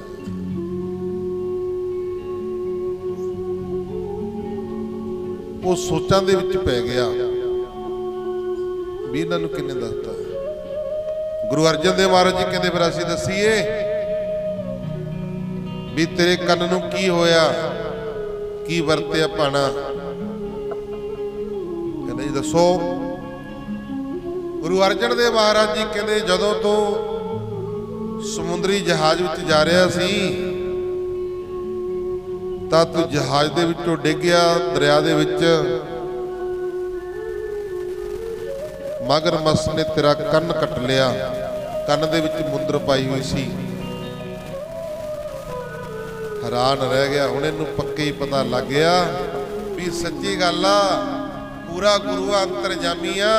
ਉਹ ਸੋਚਾਂ ਦੇ ਵਿੱਚ ਪੈ ਗਿਆ ਵੀ ਇਹਨਾਂ ਨੂੰ ਕਿਹਨੇ ਦੱਸਤਾ। ਗੁਰੂ ਅਰਜਨ ਦੇਵ ਮਹਾਰਾਜ ਜੀ ਕਹਿੰਦੇ ਫਿਰ ਅਸੀਂ ਦੱਸੀਏ ਵੀ ਤੇਰੇ ਕੰਨ ਨੂੰ ਕੀ ਹੋਇਆ, ਕੀ ਵਰਤਿਆ ਭਾਣਾ? ਕਹਿੰਦੇ ਜੀ ਦੱਸੋ। ਗੁਰੂ ਅਰਜਨ ਦੇਵ ਮਹਾਰਾਜ ਜੀ ਕਹਿੰਦੇ ਜਦੋਂ ਤੋਂ ਸਮੁੰਦਰੀ ਜਹਾਜ਼ ਵਿੱਚ ਜਾ ਰਿਹਾ ਸੀ ਤਾਂ ਤੂੰ ਜਹਾਜ਼ ਦੇ ਵਿੱਚੋਂ ਡਿੱਗਿਆ ਦਰਿਆ ਦੇ ਵਿੱਚ। ਮਗਰਮੱਛ ਨੇ ਤੇਰਾ ਕੰਨ ਕੱਟ ਲਿਆ, ਕੰਨ ਦੇ ਵਿੱਚ ਮੁੰਦਰ ਪਾਈ ਹੋਈ ਸੀ। ਹੈਰਾਨ ਰਹਿ ਗਿਆ। ਹੁਣ ਇਹਨੂੰ ਪੱਕੇ ਹੀ ਪਤਾ ਲੱਗ ਗਿਆ ਵੀ ਸੱਚੀ ਗੱਲ ਆ, ਪੂਰਾ ਗੁਰੂ ਅੰਤਰਜਾਮੀ ਆ।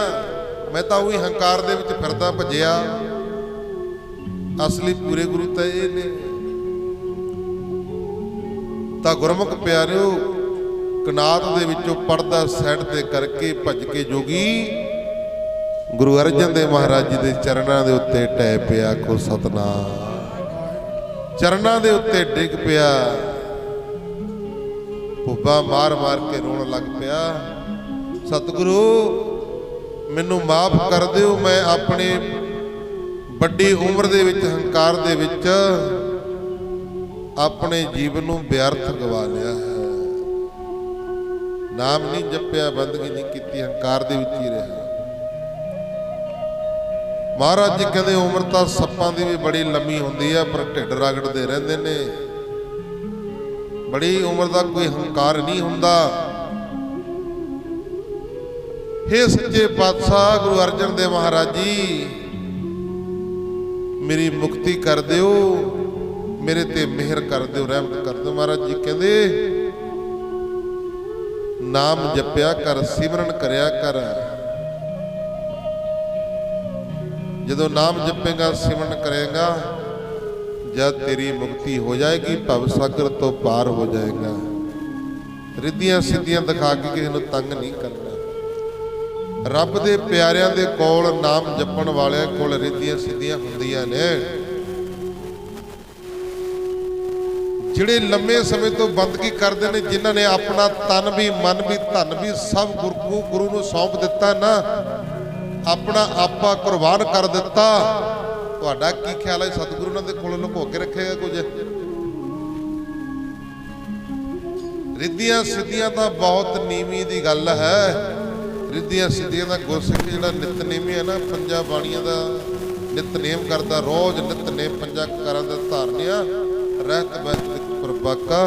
ਮੈਂ ਤਾਂ ਉਹੀ ਹੰਕਾਰ ਦੇ ਵਿੱਚ ਫਿਰਦਾ ਭੱਜਿਆ, ਅਸਲੀ ਪੂਰੇ ਗੁਰੂ ਤਾਂ ਇਹ ਨੇ। ਤਾਂ ਗੁਰਮੁਖ ਪਿਆਰਿਓ, ਕਨਾਤ ਦੇ ਵਿੱਚੋਂ ਪਰਦਾ ਸਾਈਡ ਤੇ ਕਰਕੇ ਭੱਜ ਕੇ ਜੋਗੀ ਗੁਰੂ ਅਰਜਨ ਦੇਵ ਮਹਾਰਾਜ ਜੀ ਦੇ ਚਰਨਾਂ ਦੇ ਉੱਤੇ ਟਹਿ ਪਿਆ। ਆਖੋ ਸਤਿਨਾਮ। ਚਰਨਾਂ ਦੇ ਉੱਤੇ ਡਿੱਗ ਪਿਆ, ਭੁੱਬਾ ਮਾਰ ਮਾਰ ਕੇ ਰੋਣ ਲੱਗ ਪਿਆ। ਸਤਿਗੁਰੂ ਮੈਨੂੰ ਮਾਫ ਕਰ ਦਿਓ, ਮੈਂ ਆਪਣੀ ਵੱਡੀ ਉਮਰ ਦੇ ਵਿੱਚ ਹੰਕਾਰ ਦੇ ਵਿੱਚ ਆਪਣੇ ਜੀਵਨ ਨੂੰ ਵਿਅਰਥ ਗਵਾ ਲਿਆ ਹੈ। ਨਾਮ ਨਹੀਂ ਜਪਿਆ, ਬੰਦਗੀ ਨਹੀਂ ਕੀਤੀ, ਹੰਕਾਰ ਦੇ ਵਿੱਚ ਹੀ ਰਿਹਾ। ਮਹਾਰਾਜ ਜੀ ਕਹਿੰਦੇ ਉਮਰ ਤਾਂ ਸੱਪਾਂ ਦੀ ਵੀ ਬੜੀ ਲੰਮੀ ਹੁੰਦੀ ਆ, ਪਰ ਢਿੱਡ ਰਗੜਦੇ ਰਹਿੰਦੇ ਨੇ। ਬੜੀ ਉਮਰ ਦਾ ਕੋਈ ਹੰਕਾਰ ਨਹੀਂ ਹੁੰਦਾ। ਹੇ ਸੱਚੇ ਪਾਤਸ਼ਾਹ ਗੁਰੂ ਅਰਜਨ ਦੇਵ ਮਹਾਰਾਜ ਜੀ, ਮੇਰੀ ਮੁਕਤੀ ਕਰ ਦਿਓ, ਮੇਰੇ ਤੇ ਮਿਹਰ ਕਰ ਦਿਓ, ਰਹਿਮਤ ਕਰ ਦਿਓ। ਮਹਾਰਾਜ ਜੀ ਕਹਿੰਦੇ ਨਾਮ ਜਪਿਆ ਕਰ, ਸਿਮਰਨ ਕਰਿਆ ਕਰ। ਜਦੋਂ ਨਾਮ ਜਪੇਗਾ, ਸਿਮਰਨ ਕਰੇਗਾ, ਜਦ ਤੇਰੀ ਮੁਕਤੀ ਹੋ ਜਾਏਗੀ, ਭਵ ਸਾਗਰ ਤੋਂ ਪਾਰ ਹੋ ਜਾਏਗਾ। ਰਿੱਧੀਆਂ ਸਿੱਧੀਆਂ ਦਿਖਾ ਕੇ ਕਿਸੇ ਨੂੰ ਤੰਗ ਨਹੀਂ ਕਰਨਾ। ਰੱਬ ਦੇ ਪਿਆਰਿਆਂ ਦੇ ਕੋਲ, ਨਾਮ ਜਪਣ ਵਾਲਿਆਂ ਕੋਲ ਰਿੱਧੀਆਂ ਸਿੱਧੀਆਂ ਹੁੰਦੀਆਂ ਨੇ। ਜਿਹੜੇ ਲੰਮੇ ਸਮੇਂ ਤੋਂ ਬੰਦਗੀ ਕਰਦੇ ਨੇ, ਜਿਨ੍ਹਾਂ ਨੇ ਆਪਣਾ ਤਨ ਵੀ, ਮਨ ਵੀ, ਧਨ ਵੀ ਸਭ ਗੁਰੂ ਨੂੰ ਸੌਂਪ ਦਿੱਤਾ ਨਾ, ਆਪਣਾ ਆਪਾ ਕੁਰਬਾਨ ਕਰ ਦਿੱਤਾ, ਤੁਹਾਡਾ ਕੀ ਖਿਆਲ ਹੈ ਸਤਿਗੁਰੂ ਉਹਨਾਂ ਦੇ ਕੋਲ ਲੁਕੋ ਕੇ ਰੱਖੇਗਾ ਕੁਝ? ਰਿੱਧੀਆਂ ਸਿੱਧੀਆਂ ਤਾਂ ਬਹੁਤ ਨੀਵੀਂ ਦੀ ਗੱਲ ਹੈ। ਰਿੱਧੀਆਂ ਸਿੱਧੀਆਂ ਦਾ ਗੁਰਸਿੱਖ ਜਿਹੜਾ ਨਿਤਨੇਮੀ ਹੈ ਨਾ, ਪੰਜਾਂ ਬਾਣੀਆਂ ਦਾ ਨਿਤਨੇਮ ਕਰਦਾ, ਰੋਜ਼ ਨਿਤਨੇਮ ਪੰਜਾਂ ਕਰਾਂ ਦਾ ਧਾਰਨਿਆ, ਰਹਿਤ ਬੈਤ ਪ੍ਰਭਾਕਾ,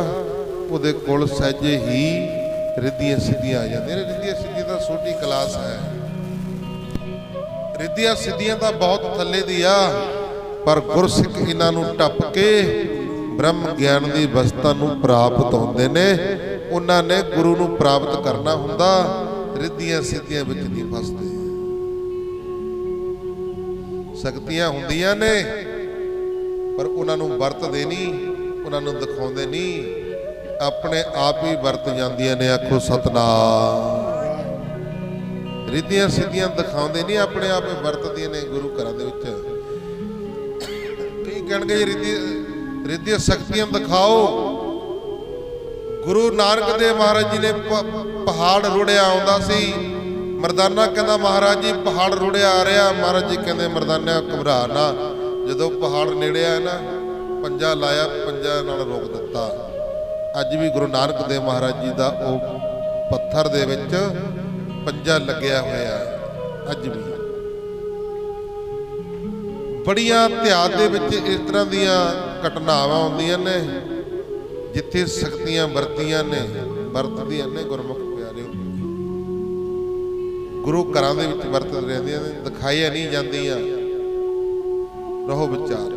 ਉਹਦੇ ਕੋਲ ਸਹਿਜੇ ਹੀ ਰਿੱਧੀਆਂ ਸਿੱਧੀਆਂ ਆ ਜਾਂਦੀਆਂ ਨੇ। ਰਿੱਧੀਆਂ ਸਿੱਧੀਆਂ ਤਾਂ ਛੋਟੀ ਕਲਾਸ ਹੈ। ਰਿੱਧੀਆਂ ਸਿੱਧੀਆਂ ਤਾਂ ਬਹੁਤ ਥੱਲੇ ਦੀ ਆ, ਪਰ ਗੁਰਸਿੱਖ ਇਹਨਾਂ ਨੂੰ ਟੱਪ ਕੇ ਬ੍ਰਹਮ ਗਿਆਨ ਦੀ ਅਵਸਥਾ ਨੂੰ ਪ੍ਰਾਪਤ ਹੁੰਦੇ ਨੇ। ਉਹਨਾਂ ਨੇ ਗੁਰੂ ਨੂੰ ਪ੍ਰਾਪਤ ਕਰਨਾ ਹੁੰਦਾ, ਰਿੱਧੀਆਂ ਸਿੱਧੀਆਂ ਵਿੱਚ ਨਹੀਂ ਫਸਦੇ। ਸ਼ਕਤੀਆਂ ਹੁੰਦੀਆਂ ਨੇ, ਪਰ ਉਹਨਾਂ ਨੂੰ ਵਰਤਦੇ ਨਹੀਂ, ਉਹਨਾਂ ਨੂੰ ਦਿਖਾਉਂਦੇ ਨਹੀਂ, ਆਪਣੇ ਆਪ ਹੀ ਵਰਤ ਜਾਂਦੀਆਂ ਨੇ। ਆਖੋ ਸਤਿਨਾਮ। ਰਿੱਧੀਆਂ ਸਿੱਧੀਆਂ ਦਿਖਾਉਂਦੇ ਨਹੀਂ, ਆਪਣੇ ਆਪ ਹੀ ਵਰਤਦੀਆਂ ਨੇ ਗੁਰੂ ਘਰਾਂ ਦੇ ਵਿੱਚ। ਕਈ ਕਹਿਣਗੇ ਰਿੱਧੀਆਂ ਸ਼ਕਤੀਆਂ ਦਿਖਾਓ। ਗੁਰੂ ਨਾਨਕ ਦੇਵ ਮਹਾਰਾਜ ਜੀ ਨੇ ਪਹਾੜ ਰੁੜਿਆ ਆਉਂਦਾ ਸੀ, ਮਰਦਾਨਾ ਕਹਿੰਦਾ ਮਹਾਰਾਜ ਜੀ ਪਹਾੜ ਰੁੜਿਆ ਆ ਰਿਹਾ। ਮਹਾਰਾਜ ਜੀ ਕਹਿੰਦੇ ਮਰਦਾਨਾ ਘਬਰਾ ਨਾ। ਜਦੋਂ ਪਹਾੜ ਨੇੜੇ ਆਇਆ ਨਾ, ਪੰਜਾ ਲਾਇਆ, ਪੰਜਾ ਨਾਲ ਰੋਕ ਦਿੱਤਾ। ਅੱਜ ਵੀ ਗੁਰੂ ਨਾਨਕ ਦੇਵ ਮਹਾਰਾਜ ਜੀ ਦਾ ਉਹ ਪੱਥਰ ਦੇ ਵਿੱਚ ਪੰਜਾ ਲੱਗਿਆ ਹੋਇਆ ਅੱਜ ਵੀ। ਬੜੀਆਂ ਇਤਿਹਾਸ ਦੇ ਵਿੱਚ ਇਸ ਤਰ੍ਹਾਂ ਦੀਆਂ ਘਟਨਾਵਾਂ ਹੁੰਦੀਆਂ ਨੇ ਜਿੱਥੇ ਸ਼ਕਤੀਆਂ ਵਰਤੀਆਂ ਨੇ, ਵਰਤਦੀਆਂ ਨੇ ਗੁਰਮੁਖ ਪਿਆਰਿਓ, ਗੁਰੂ ਘਰਾਂ ਦੇ ਵਿੱਚ ਵਰਤਦੇ ਰਹਿੰਦੀਆਂ ਨੇ, ਦਿਖਾਈਆਂ ਨਹੀਂ ਜਾਂਦੀਆਂ। ਰਹੋ ਵਿਚਾਰ।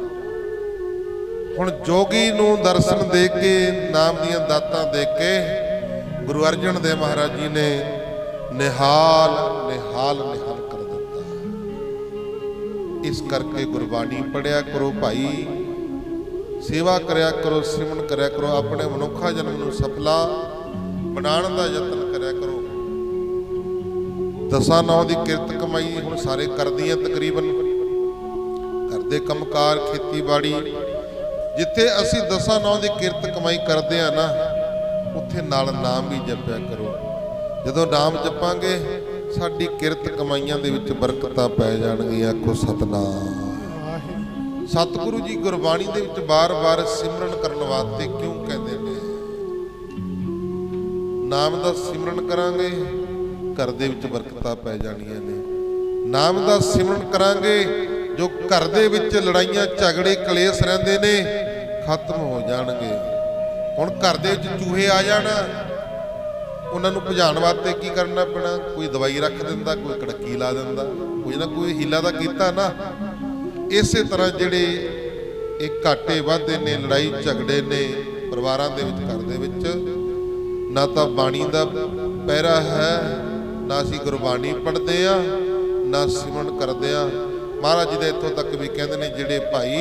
ਹੁਣ ਜੋਗੀ ਨੂੰ ਦਰਸ਼ਨ ਦੇ ਕੇ, ਨਾਮ ਦੀਆਂ ਦਾਤਾਂ ਦੇ ਕੇ ਗੁਰੂ ਅਰਜਨ ਦੇਵ ਮਹਾਰਾਜ ਜੀ ਨੇ ਨਿਹਾਲ ਨਿਹਾਲ ਨਿਹਾਲ ਕਰ ਦਿੱਤਾ। ਇਸ ਕਰਕੇ ਗੁਰਬਾਣੀ ਪੜਿਆ ਕਰੋ ਭਾਈ, ਸੇਵਾ ਕਰਿਆ ਕਰੋ, ਸਿਮਰਨ ਕਰਿਆ ਕਰੋ, ਆਪਣੇ ਮਨੁੱਖਾ ਜਨਮ ਨੂੰ ਸਫਲਾ ਬਣਾਉਣ ਦਾ ਯਤਨ ਕਰਿਆ ਕਰੋ। ਦਸਾਂ ਨੌਂ ਦੀ ਕਿਰਤ ਕਮਾਈ ਹੁਣ ਸਾਰੇ ਕਰਦੀਆਂ, ਤਕਰੀਬਨ ਘਰ ਦੇ ਕੰਮਕਾਰ, ਖੇਤੀਬਾੜੀ, ਜਿੱਥੇ ਅਸੀਂ ਦਸਾਂ ਨੌਂ ਦੀ ਕਿਰਤ ਕਮਾਈ ਕਰਦੇ ਆ ਨਾ, ਉੱਥੇ ਨਾਲ ਨਾਮ ਵੀ ਜਪਿਆ ਕਰੋ। ਜਦੋਂ ਨਾਮ ਜਪਾਂਗੇ ਸਾਡੀ ਕਿਰਤ ਕਮਾਈਆਂ ਦੇ ਵਿੱਚ ਬਰਕਤਾਂ ਪੈ ਜਾਣਗੀਆਂ। ਆਖੋ ਸਤਨਾਮ। ਸਤਿਗੁਰੂ ਜੀ ਗੁਰਬਾਣੀ ਦੇ ਵਿੱਚ ਬਾਰ-ਬਾਰ ਸਿਮਰਨ ਕਰਨ ਵਾਸਤੇ ਕਿਉਂ ਕਹਿੰਦੇ ਨੇ? ਨਾਮ ਦਾ ਸਿਮਰਨ ਕਰਾਂਗੇ ਘਰ ਦੇ ਵਿੱਚ ਬਰਕਤਾਂ ਪੈ ਜਾਣੀਆਂ ਨੇ। ਨਾਮ ਦਾ ਸਿਮਰਨ ਕਰਾਂਗੇ, ਜੋ ਘਰ ਦੇ ਵਿੱਚ ਲੜਾਈਆਂ ਝਗੜੇ ਕਲੇਸ਼ ਰਹਿੰਦੇ ਨੇ ਖਤਮ ਹੋ ਜਾਣਗੇ। ਹੁਣ ਘਰ ਦੇ ਵਿੱਚ ਚੂਹੇ ਆ ਜਾਣ, ਉਹਨਾਂ ਨੂੰ ਭਜਾਉਣ ਵਾਸਤੇ ਕੀ ਕਰਨਾ ਪੈਣਾ? ਕੋਈ ਦਵਾਈ ਰੱਖ ਦਿੰਦਾ, ਕੋਈ ਕੜਕੀ ਲਾ ਦਿੰਦਾ, ਕੋਈ ਨਾ ਕੋਈ ਹੀਲਾ ਦਾ ਕੀਤਾ ਨਾ। ਇਸੇ ਤਰ੍ਹਾਂ ਜਿਹੜੇ ਇਹ ਘਾਟੇ ਵਾਧੇ ਨੇ, ਲੜਾਈ ਝਗੜੇ ਨੇ ਪਰਿਵਾਰਾਂ ਦੇ ਵਿੱਚ, ਘਰ ਦੇ ਵਿੱਚ, ਨਾ ਤਾਂ ਬਾਣੀ ਦਾ ਪਹਿਰਾ ਹੈ, ਨਾ ਅਸੀਂ ਗੁਰਬਾਣੀ ਪੜ੍ਹਦੇ ਆ, ਨਾ ਸਿਮਰਨ ਕਰਦੇ ਆ। ਮਹਾਰਾਜ ਜੀ ਦੇ ਇੱਥੋਂ ਤੱਕ ਵੀ ਕਹਿੰਦੇ ਨੇ ਜਿਹੜੇ ਭਾਈ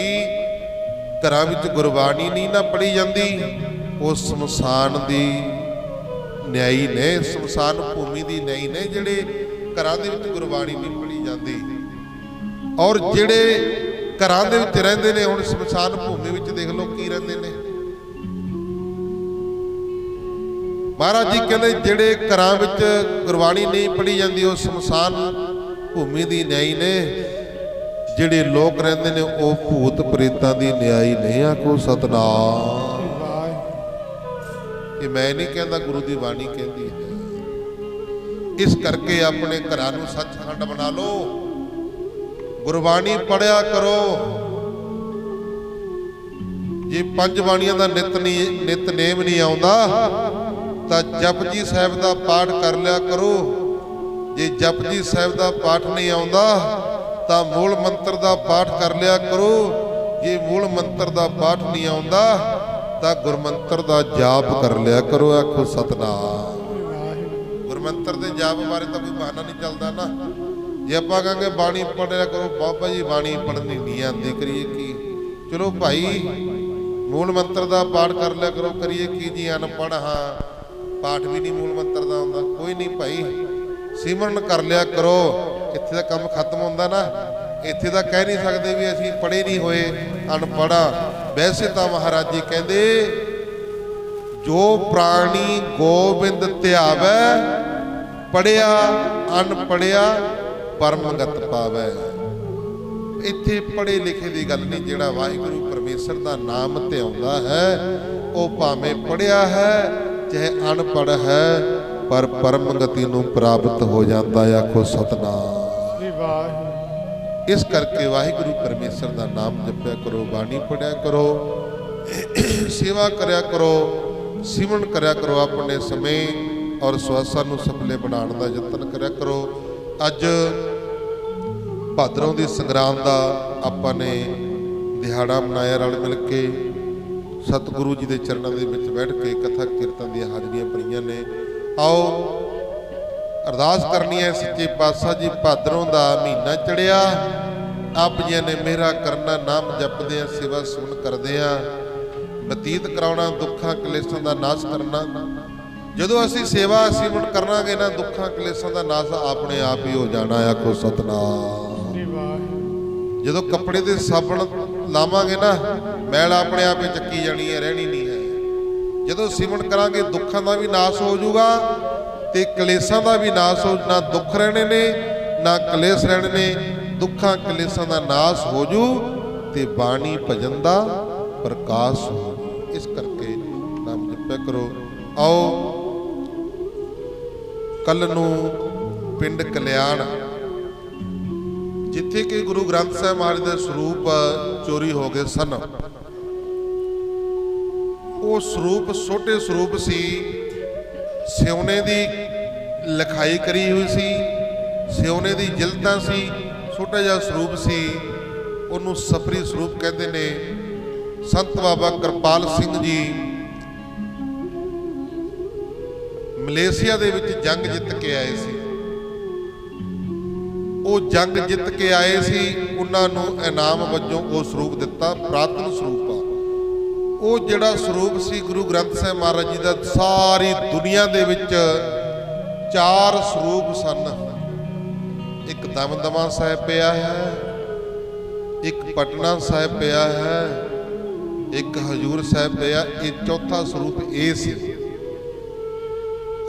ਘਰਾਂ ਵਿੱਚ ਗੁਰਬਾਣੀ ਨਹੀਂ ਨਾ ਪੜ੍ਹੀ ਜਾਂਦੀ, ਉਹ ਸ਼ਮਸ਼ਾਨ ਦੀ ਨਿਆਈ ਨੇ, ਸ਼ਮਸ਼ਾਨ ਭੂਮੀ ਦੀ ਨਿਆਈ ਨੇ, ਜਿਹੜੇ ਘਰਾਂ ਦੇ ਵਿੱਚ ਗੁਰਬਾਣੀ ਨਹੀਂ ਪੜ੍ਹੀ ਜਾਂਦੀ। ਔਰ ਜਿਹੜੇ ਘਰਾਂ ਦੇ ਵਿੱਚ ਰਹਿੰਦੇ ਨੇ, ਹੁਣ ਸ਼ਮਸ਼ਾਨ ਭੂਮੀ ਵਿੱਚ ਦੇਖ ਲਓ ਕੀ ਰਹਿੰਦੇ ਨੇ। ਮਹਾਰਾਜ ਜੀ ਕਹਿੰਦੇ ਜਿਹੜੇ ਘਰਾਂ ਵਿੱਚ ਗੁਰਬਾਣੀ ਨਹੀਂ ਪੜ੍ਹੀ ਜਾਂਦੀ, ਉਹ ਸ਼ਮਸ਼ਾਨ ਭੂਮੀ ਦੀ ਨਿਆਈ ਨੇ। ਜਿਹੜੇ ਲੋਕ ਰਹਿੰਦੇ ਨੇ ਉਹ ਭੂਤ ਪ੍ਰੇਤਾਂ ਦੀ ਨਿਆਈ ਨੇ। ਆਖੋ ਸਤਨਾਮ। ਇਹ ਮੈਂ ਨਹੀਂ ਕਹਿੰਦਾ, ਗੁਰੂ ਦੀ ਬਾਣੀ ਕਹਿੰਦੀ ਹੈ। ਇਸ ਕਰਕੇ ਆਪਣੇ ਘਰਾਂ ਨੂੰ ਸੱਚਖੰਡ ਬਣਾ ਲਓ, ਗੁਰਬਾਣੀ ਪੜਿਆ ਕਰੋ। ਜੇ ਪੰਜ ਬਾਣੀਆਂ ਦਾ ਨਿਤਨੇਮ ਨਹੀਂ ਆਉਂਦਾ ਤਾਂ ਜਪਜੀ ਸਾਹਿਬ ਦਾ ਪਾਠ ਕਰ ਲਿਆ ਕਰੋ। ਜੇ ਜਪਜੀ ਸਾਹਿਬ ਦਾ ਪਾਠ ਨਹੀਂ ਆਉਂਦਾ ਤਾਂ ਮੂਲ ਮੰਤਰ ਦਾ ਪਾਠ ਕਰ ਲਿਆ ਕਰੋ। ਜੇ ਮੂਲ ਮੰਤਰ ਦਾ ਪਾਠ ਨਹੀਂ ਆਉਂਦਾ ਤਾਂ ਗੁਰਮੰਤਰ ਦਾ ਜਾਪ ਕਰ ਲਿਆ ਕਰੋ। ਆਖੋ ਸਤਨਾਮ। ਗੁਰਮੰਤਰ ਦੇ ਜਾਪ ਬਾਰੇ ਤਾਂ ਕੋਈ ਬਹਾਨਾ ਨਹੀਂ ਚੱਲਦਾ ਨਾ। ਜੇ ਆਪਾਂ ਕਹਾਂਗੇ ਬਾਣੀ ਪੜ੍ਹਿਆ ਕਰੋ, ਬਾਬਾ ਜੀ ਬਾਣੀ ਪੜ੍ਹਨੀ ਨਹੀਂ ਆਉਂਦੀ, ਕਰੀਏ ਕੀ? ਚਲੋ ਭਾਈ ਮੂਲ ਮੰਤਰ ਦਾ ਪਾਠ ਕਰ ਲਿਆ ਕਰੋ, ਕਰੀਏ ਕੀ ਜੀ? ਅਨਪੜ੍ਹ ਹਾਂ, ਪਾਠ ਵੀ ਨਹੀਂ ਮੂਲ ਮੰਤਰ ਦਾ ਆਉਂਦਾ, ਕੋਈ ਨਹੀਂ ਭਾਈ, ਸਿਮਰਨ ਕਰ ਲਿਆ ਕਰੋ। ਇੱਥੇ ਦਾ ਕੰਮ ਖਤਮ ਹੁੰਦਾ ਨਾ। ਇੱਥੇ ਤਾਂ ਕਹਿ ਨਹੀਂ ਸਕਦੇ ਵੀ ਅਸੀਂ ਪੜ੍ਹੇ ਨਹੀਂ ਹੋਏ, ਅਨਪੜ੍ਹਾਂ। ਵੈਸੇ ਤਾਂ ਮਹਾਰਾਜ ਜੀ ਕਹਿੰਦੇ ਜੋ ਪ੍ਰਾਣੀ ਗੋਬਿੰਦ ਧਿਆਵੈ, ਪੜ੍ਹਿਆ ਅਨਪੜ੍ਹਿਆ ਪਰਮਗਤ ਪਾਵੈ। ਇੱਥੇ ਪੜ੍ਹੇ ਲਿਖੇ ਦੀ ਗੱਲ ਨਹੀਂ। ਜਿਹੜਾ ਵਾਹਿਗੁਰੂ ਪਰਮੇਸ਼ਰ ਦਾ ਨਾਮ ਧਿਆਉਂਦਾ ਹੈ ਉਹ ਭਾਵੇਂ ਪੜ੍ਹਿਆ ਹੈ ਚਾਹੇ ਅਨਪੜ੍ਹ ਹੈ, ਪਰ ਪਰਮਗਤੀ ਨੂੰ ਪ੍ਰਾਪਤ ਹੋ ਜਾਂਦਾ। ਆਖੋ ਸਤਨਾਮ। ਇਸ ਕਰਕੇ ਵਾਹਿਗੁਰੂ ਪਰਮੇਸ਼ਰ ਦਾ ਨਾਮ ਜਪਿਆ ਕਰੋ, ਬਾਣੀ ਪੜਿਆ ਕਰੋ, ਸੇਵਾ ਕਰਿਆ ਕਰੋ, ਸਿਮਰਨ ਕਰਿਆ ਕਰੋ। ਆਪਣੇ ਸਮੇਂ ਔਰ ਸਵਾਸਾਂ ਨੂੰ ਸਫਲੇ ਬਣਾਉਣ ਦਾ ਯਤਨ ਕਰਿਆ ਕਰੋ। ਅੱਜ ਭਾਦਰੋਂ ਦੀ ਸੰਗਰਾਮ ਦਾ ਆਪਾਂ ਨੇ ਦਿਹਾੜਾ ਮਨਾਇਆ ਰਲ ਮਿਲ ਕੇ। ਸਤਿਗੁਰੂ ਜੀ ਦੇ ਚਰਨਾਂ ਦੇ ਵਿੱਚ ਬੈਠ ਕੇ ਕਥਾ ਕੀਰਤਨ ਦੀਆਂ ਹਾਜ਼ਰੀਆਂ ਪਈਆਂ ਨੇ। ਆਓ ਅਰਦਾਸ ਕਰਨੀ ਹੈ ਸੱਚੇ ਪਾਤਸ਼ਾਹ ਜੀ। ਭਾਦਰੋਂ ਦਾ ਮਹੀਨਾ ਚੜਿਆ, ਆਪ ਜੀ ਨੇ ਮਿਹਰਾ ਕਰਨਾ, ਨਾਮ ਜਪਦੇ ਆ, ਸੇਵਾ ਸੁਣ ਕਰਦੇ ਆ, ਬਤੀਤ ਕਰਾਉਣਾ, ਦੁੱਖਾਂ ਕਲੇਸ਼ਾਂ ਦਾ ਨਾਸ਼ ਕਰਨਾ। ਜਦੋਂ ਅਸੀਂ ਸੇਵਾ ਸਿਮਰਨ ਕਰਾਂਗੇ ਨਾ, ਦੁੱਖਾਂ ਕਲੇਸ਼ਾਂ ਦਾ ਨਾਸ਼ ਆਪਣੇ ਆਪ ਹੀ ਹੋ ਜਾਣਾ। ਆਖੋ ਸਤਨਾਮ। ਜਦੋਂ ਕੱਪੜੇ ਦੇ ਸਾਬਣ ਲਾਵਾਂਗੇ ਨਾ, ਮੈਲ ਆਪਣੇ ਆਪ ਹੀ ਚੱਕੀ ਜਾਣੀ ਹੈ, ਰਹਿਣੀ ਨਹੀਂ ਹੈ। ਜਦੋਂ ਸਿਮਰਨ ਕਰਾਂਗੇ ਦੁੱਖਾਂ ਦਾ ਵੀ ਨਾਸ਼ ਹੋ ਜਾਊਗਾ ਤੇ ਕਲੇਸ਼ਾਂ ਦਾ ਵੀ ਨਾਸ਼ ਹੋ। ਨਾ ਦੁੱਖ ਰਹਿਣੇ ਨੇ ਨਾ ਕਲੇਸ਼ ਰਹਿਣੇ ਨੇ। ਦੁੱਖਾਂ ਕਲੇਸ਼ਾਂ ਦਾ ਨਾਸ਼ ਹੋ ਜੂ ਤੇ ਬਾਣੀ ਭਜਨ ਦਾ ਪ੍ਰਕਾਸ਼ ਹੋ ਜੂ। ਇਸ ਕਰਕੇ ਨਾਮ ਜਪਿਆ ਕਰੋ। ਆਓ ਕੱਲ ਨੂੰ ਪਿੰਡ ਕਲਿਆਣ, ਜਿੱਥੇ ਕਿ ਗੁਰੂ ਗ੍ਰੰਥ ਸਾਹਿਬ ਮਹਾਰਾਜ ਦੇ ਸਰੂਪ ਚੋਰੀ ਹੋ ਗਏ ਸਨ, ਉਹ ਸਰੂਪ ਛੋਟੇ ਸਰੂਪ ਸੀ, ਸਿਉਨੇ ਦੀ ਲਿਖਾਈ ਕਰੀ ਹੋਈ ਸੀ, ਸਿਉਨੇ ਦੀ ਜਿਲਦਾਂ ਸੀ, ਛੋਟਾ ਜਿਹਾ ਸਰੂਪ ਸੀ। ਉਹਨੂੰ ਸਫਰੀ ਸਰੂਪ ਕਹਿੰਦੇ ਨੇ। ਸੰਤ ਬਾਬਾ ਕਿਰਪਾਲ ਸਿੰਘ ਜੀ ਮਲੇਸ਼ੀਆ ਦੇ ਵਿੱਚ ਜੰਗ ਜਿੱਤ ਕੇ ਆਏ ਸੀ। ਉਹ ਜੰਗ ਜਿੱਤ ਕੇ ਆਏ ਸੀ, ਉਹਨਾਂ ਨੂੰ ਇਨਾਮ ਵਜੋਂ ਉਹ ਸਰੂਪ ਦਿੱਤਾ, ਪ੍ਰਾਤਨ ਸਰੂਪ ਆ। ਉਹ ਜਿਹੜਾ ਸਰੂਪ ਸੀ ਗੁਰੂ ਗ੍ਰੰਥ ਸਾਹਿਬ ਮਹਾਰਾਜ ਜੀ ਦਾ, ਸਾਰੀ ਦੁਨੀਆ ਦੇ ਵਿੱਚ 4 ਸਰੂਪ ਸਨ। ਇੱਕ ਦਮਦਮਾ ਸਾਹਿਬ ਪਿਆ ਹੈ, ਇੱਕ ਪਟਨਾ ਸਾਹਿਬ ਪਿਆ ਹੈ, ਇੱਕ ਹਜੂਰ ਸਾਹਿਬ ਪਿਆ। ਇਹ ਚੌਥਾ ਸਰੂਪ ਇਹ ਸੀ।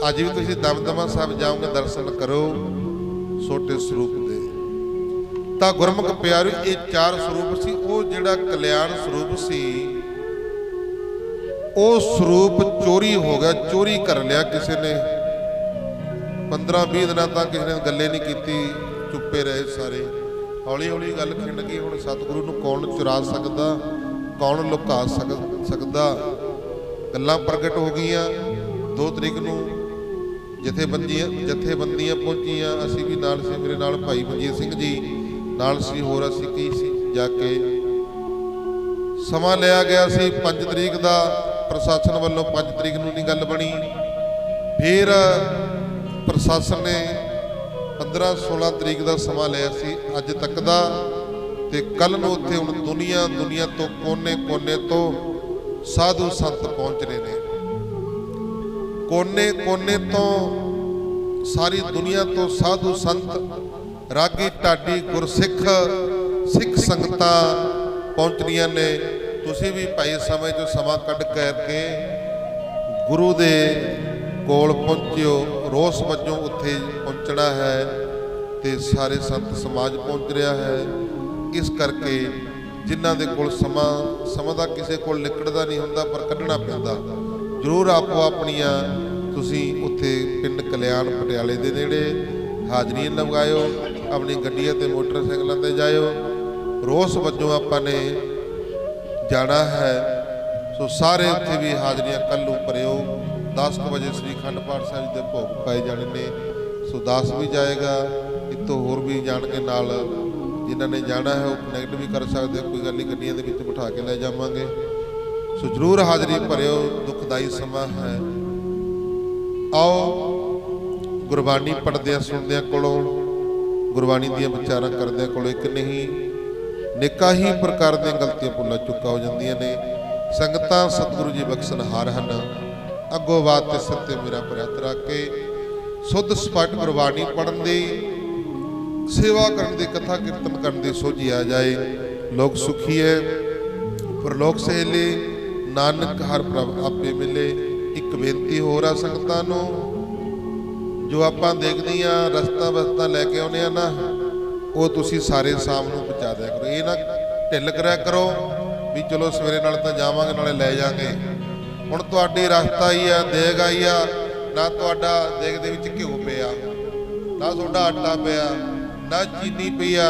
ਅੱਜ ਵੀ ਤੁਸੀਂ ਦਮਦਮਾ ਸਾਹਿਬ ਜਾਓਗੇ, ਦਰਸ਼ਨ ਕਰੋ ਛੋਟੇ ਸਰੂਪ ਦੇ। ਤਾਂ ਗੁਰਮੁਖ ਪਿਆਰੇ, ਇਹ 4 ਸਰੂਪ ਸੀ। ਉਹ ਜਿਹੜਾ ਕਲਿਆਣ ਸਰੂਪ ਸੀ, ਉਹ ਸਰੂਪ ਚੋਰੀ ਹੋ ਗਿਆ, ਚੋਰੀ ਕਰ ਲਿਆ ਕਿਸੇ ਨੇ। 15-20 ਦਿਨਾਂ ਤੱਕ ਕਿਸੇ ਨੇ ਗੱਲੇ ਨਹੀਂ ਕੀਤੀ, ਚੁੱਪੇ ਰਹੇ ਸਾਰੇ। ਹੌਲੀ ਹੌਲੀ ਗੱਲ ਖਿੰਡ ਗਈ। ਹੁਣ ਸਤਿਗੁਰੂ ਨੂੰ ਕੌਣ ਚੁਰਾ ਸਕਦਾ, ਕੌਣ ਲੁਕਾ ਸਕਦਾ। ਗੱਲਾਂ ਪ੍ਰਗਟ ਹੋ ਗਈਆਂ। 2 ਤਰੀਕ ਨੂੰ ਜਥੇਬੰਦੀਆਂ ਪਹੁੰਚੀਆਂ, ਅਸੀਂ ਵੀ ਨਾਲ ਸੀ, ਮੇਰੇ ਨਾਲ ਭਾਈ ਮਨਜੀਤ ਸਿੰਘ ਜੀ ਨਾਲ ਸੀ, ਹੋਰ ਅਸੀਂ ਕੀ ਸੀ। ਜਾ ਕੇ ਸਮਾਂ ਲਿਆ ਗਿਆ ਸੀ 5 ਤਰੀਕ ਦਾ, ਪ੍ਰਸ਼ਾਸਨ ਵੱਲੋਂ 5 ਤਰੀਕ ਨੂੰ ਨਹੀਂ ਗੱਲ ਬਣੀ। ਫਿਰ ਪ੍ਰਸ਼ਾਸਨ ਨੇ 15-16 ਤਰੀਕ ਦਾ ਸਮਾਂ ਲਿਆ ਸੀ ਅੱਜ ਤੱਕ ਦਾ। ਤੇ ਕੱਲ ਨੂੰ ਉੱਥੇ ਹੁਣ ਦੁਨੀਆ ਤੋਂ ਕੋਨੇ ਤੋਂ ਸਾਧੂ ਸੰਤ ਪਹੁੰਚ ਰਹੇ ਨੇ। ਕੋਨੇ ਤੋਂ ਸਾਰੀ ਦੁਨੀਆ ਤੋਂ ਸਾਧੂ ਸੰਤ, ਰਾਗੀ ਢਾਡੀ, ਗੁਰਸਿੱਖ, ਸਿੱਖ ਸੰਗਤਾਂ ਪਹੁੰਚ ਰਹੀਆਂ ਨੇ। ਤੁਸੀਂ ਵੀ ਭਾਈ ਸਮੇਂ 'ਚੋਂ ਸਮਾਂ ਕੱਢ ਕਰਕੇ ਗੁਰੂ ਦੇ ਕੋਲ ਪਹੁੰਚਿਓ। ਰੋਸ ਵਜੋਂ ਉੱਥੇ ਪਹੁੰਚਣਾ ਹੈ ਤੇ ਸਾਰੇ ਸੰਤ ਸਮਾਜ ਪਹੁੰਚ ਰਿਹਾ ਹੈ। ਇਸ ਕਰਕੇ ਜਿਨ੍ਹਾਂ ਦੇ ਕੋਲ ਸਮਾਂ ਦਾ ਕਿਸੇ ਕੋਲ ਲਿਕੜਦਾ ਨਹੀਂ ਹੁੰਦਾ, ਪਰ ਕੱਢਣਾ ਪੈਂਦਾ। ਜ਼ਰੂਰ ਆਪੋ ਆਪਣੀਆਂ ਤੁਸੀਂ ਉੱਥੇ ਪਿੰਡ ਕਲਿਆਣ ਪਟਿਆਲੇ ਦੇ ਨੇੜੇ ਹਾਜ਼ਰੀਆਂ ਲਗਾਇਓ, ਆਪਣੀ ਗੱਡੀਆਂ ਤੇ ਮੋਟਰਸਾਈਕਲਾਂ ਤੇ ਜਾਇਓ। ਰੋਸ ਵਜੋਂ ਆਪਾਂ ਨੇ ਜਾਣਾ ਹੈ, ਸੋ ਸਾਰੇ ਉੱਥੇ ਵੀ ਹਾਜ਼ਰੀਆਂ ਕੱਲ੍ਹ ਨੂੰ ਭਰਿਓ। 10 ਵਜੇ ਸ੍ਰੀ ਅਖੰਡ ਪਾਠ ਸਾਹਿਬ ਦੇ ਭੋਗ ਪਾਏ ਜਾਣੇ ਨੇ, ਸੋ 10 ਵੀ ਜਾਏਗਾ। ਇੱਥੋਂ ਹੋਰ ਵੀ ਜਾਣ ਕੇ ਨਾਲ ਜਿਨ੍ਹਾਂ ਨੇ ਜਾਣਾ ਹੈ ਉਹ ਕਨੈਕਟ ਵੀ ਕਰ ਸਕਦੇ, ਕੋਈ ਗੱਲ ਨਹੀਂ, ਗੱਡੀਆਂ ਦੇ ਵਿੱਚ ਬਿਠਾ ਕੇ ਲੈ ਜਾਵਾਂਗੇ। ਸੋ ਜ਼ਰੂਰ ਹਾਜ਼ਰੀ ਭਰਿਓ, ਦੁਖਦਾਈ ਸਮਾਂ ਹੈ। ਆਓ ਗੁਰਬਾਣੀ ਪੜ੍ਹਦਿਆਂ ਸੁਣਦਿਆਂ ਕੋਲੋਂ, ਗੁਰਬਾਣੀ ਦੀਆਂ ਵਿਚਾਰਾਂ ਕਰਦਿਆਂ ਕੋਲੋਂ ਇੱਕ ਨਹੀਂ ਨੇਕਾਂ ਹੀ ਪ੍ਰਕਾਰ ਦੀਆਂ ਗਲਤੀਆਂ ਭੁੱਲਾਂ ਚੁੱਕਾ ਹੋ ਜਾਂਦੀਆਂ ਨੇ। ਸੰਗਤਾਂ ਸਤਿਗੁਰੂ ਜੀ ਬਖਸ਼ਣਹਾਰ ਹਨ। ਅੱਗੋਂ ਬਾਤ ਤੇ ਸੱਤੇ ਮੇਰਾ ਪ੍ਰਯਤ ਰੱਖ ਕੇ ਸੁੱਧ ਸਪੱਟ ਗੁਰਬਾਣੀ ਪੜ੍ਹਨ ਦੀ, ਸੇਵਾ ਕਰਨ ਦੀ, ਕਥਾ ਕੀਰਤਨ ਕਰਨ ਦੀ ਸੋਝੀ ਆ ਜਾਏ। ਲੋਕ ਸੁਖੀ ਹੈ, ਪਰਲੋਕ ਸਹੇਲੇ, ਨਾਨਕ ਹਰ ਪ੍ਰਭ ਆਪੇ ਮਿਲੇ। ਇੱਕ ਬੇਨਤੀ ਹੋਰ ਆ ਸੰਗਤਾਂ ਨੂੰ, ਜੋ ਆਪਾਂ ਦੇਖਦੇ ਹਾਂ ਰਸਤਾ ਲੈ ਕੇ ਆਉਂਦੇ ਆ ਨਾ, ਉਹ ਤੁਸੀਂ ਸਾਰੇ ਸ਼ਾਮ ਨੂੰ ਪਹੁੰਚਾ ਦਿਆ ਕਰੋ। ਇਹ ਨਾ ਢਿੱਲ ਕਰਿਆ ਕਰੋ ਵੀ ਚਲੋ ਸਵੇਰੇ ਨਾਲ ਤਾਂ ਜਾਵਾਂਗੇ, ਨਾਲੇ ਲੈ ਜਾਵਾਂਗੇ। ਹੁਣ ਤੁਹਾਡੀ ਰਸਤਾ ਆਈ ਆ, ਦੇਗ ਆਈ ਆ, ਨਾ ਤੁਹਾਡਾ ਦੇਗ ਦੇ ਵਿੱਚ ਘਿਓ ਪਿਆ, ਨਾ ਤੁਹਾਡਾ ਆਟਾ ਪਿਆ, ਨਾ ਚੀਨੀ ਪਈ ਆ।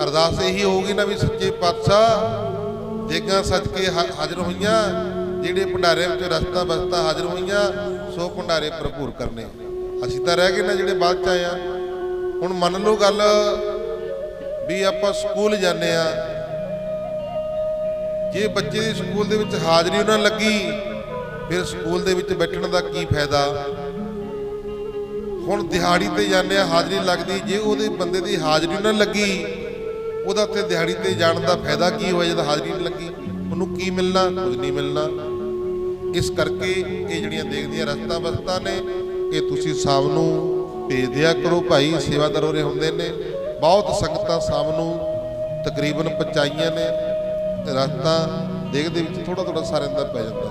ਅਰਦਾਸ ਇਹੀ ਹੋਊਗੀ ਨਾ ਵੀ ਸੱਚੇ ਪਾਤਸ਼ਾਹ ਦੇਗਾਂ ਸੱਜ ਕੇ ਹਾਜ਼ਰ ਹੋਈਆਂ, ਜਿਹੜੇ ਭੰਡਾਰੇ ਵਿੱਚ ਰਸਤਾ ਹਾਜ਼ਰ ਹੋਈਆਂ, ਸੋ ਭੰਡਾਰੇ ਭਰਪੂਰ ਕਰਨੇ। ਅਸੀਂ ਤਾਂ ਰਹਿ ਗਏ ਨਾ ਜਿਹੜੇ ਬਾਅਦ 'ਚ ਆਏ ਆ। ਹੁਣ ਮੰਨ ਲਓ ਗੱਲ ਵੀ ਆਪਾਂ ਸਕੂਲ ਜਾਂਦੇ ਆ, ਜੇ ਬੱਚੇ ਦੀ ਸਕੂਲ ਦੇ ਵਿੱਚ ਹਾਜ਼ਰੀ ਉਹਨਾਂ ਲੱਗੀ, ਫਿਰ ਸਕੂਲ ਦੇ ਵਿੱਚ ਬੈਠਣ ਦਾ ਕੀ ਫਾਇਦਾ। ਹੁਣ ਦਿਹਾੜੀ ਤੇ ਜਾਂਦੇ ਆ, ਹਾਜ਼ਰੀ ਲੱਗਦੀ, ਜੇ ਉਹਦੇ ਬੰਦੇ ਦੀ ਹਾਜ਼ਰੀ ਨਾ ਲੱਗੀ, ਉਹਦਾ ਉੱਥੇ ਦਿਹਾੜੀ ਤੇ ਜਾਣ ਦਾ ਫਾਇਦਾ ਕੀ ਹੋਇਆ ਜਦ ਹਾਜ਼ਰੀ ਨਹੀਂ ਲੱਗੀ? ਉਹਨੂੰ ਕੀ ਮਿਲਣਾ? ਕੁਝ ਨਹੀਂ ਮਿਲਣਾ। ਇਸ ਕਰਕੇ ਇਹ ਜਿਹੜੀਆਂ ਦੇਖਦੀਆਂ ਰਸਤਾ ਨੇ, ਇਹ ਤੁਸੀਂ ਸ਼ਾਮ ਨੂੰ ਭੇਜ ਦਿਆ ਕਰੋ। ਭਾਈ ਸੇਵਾਦਾਰ ਉਰੇ ਹੁੰਦੇ ਨੇ, ਬਹੁਤ ਸੰਗਤਾਂ ਸ਼ਾਮ ਨੂੰ ਤਕਰੀਬਨ ਪਹੁੰਚਾਈਆਂ ਨੇ। ਰਸਤਾ ਦੇਖ ਦੇ ਵਿੱਚ ਥੋੜਾ ਸਾਰਿਆਂ ਦਾ ਪੈ ਜਾਂਦਾ।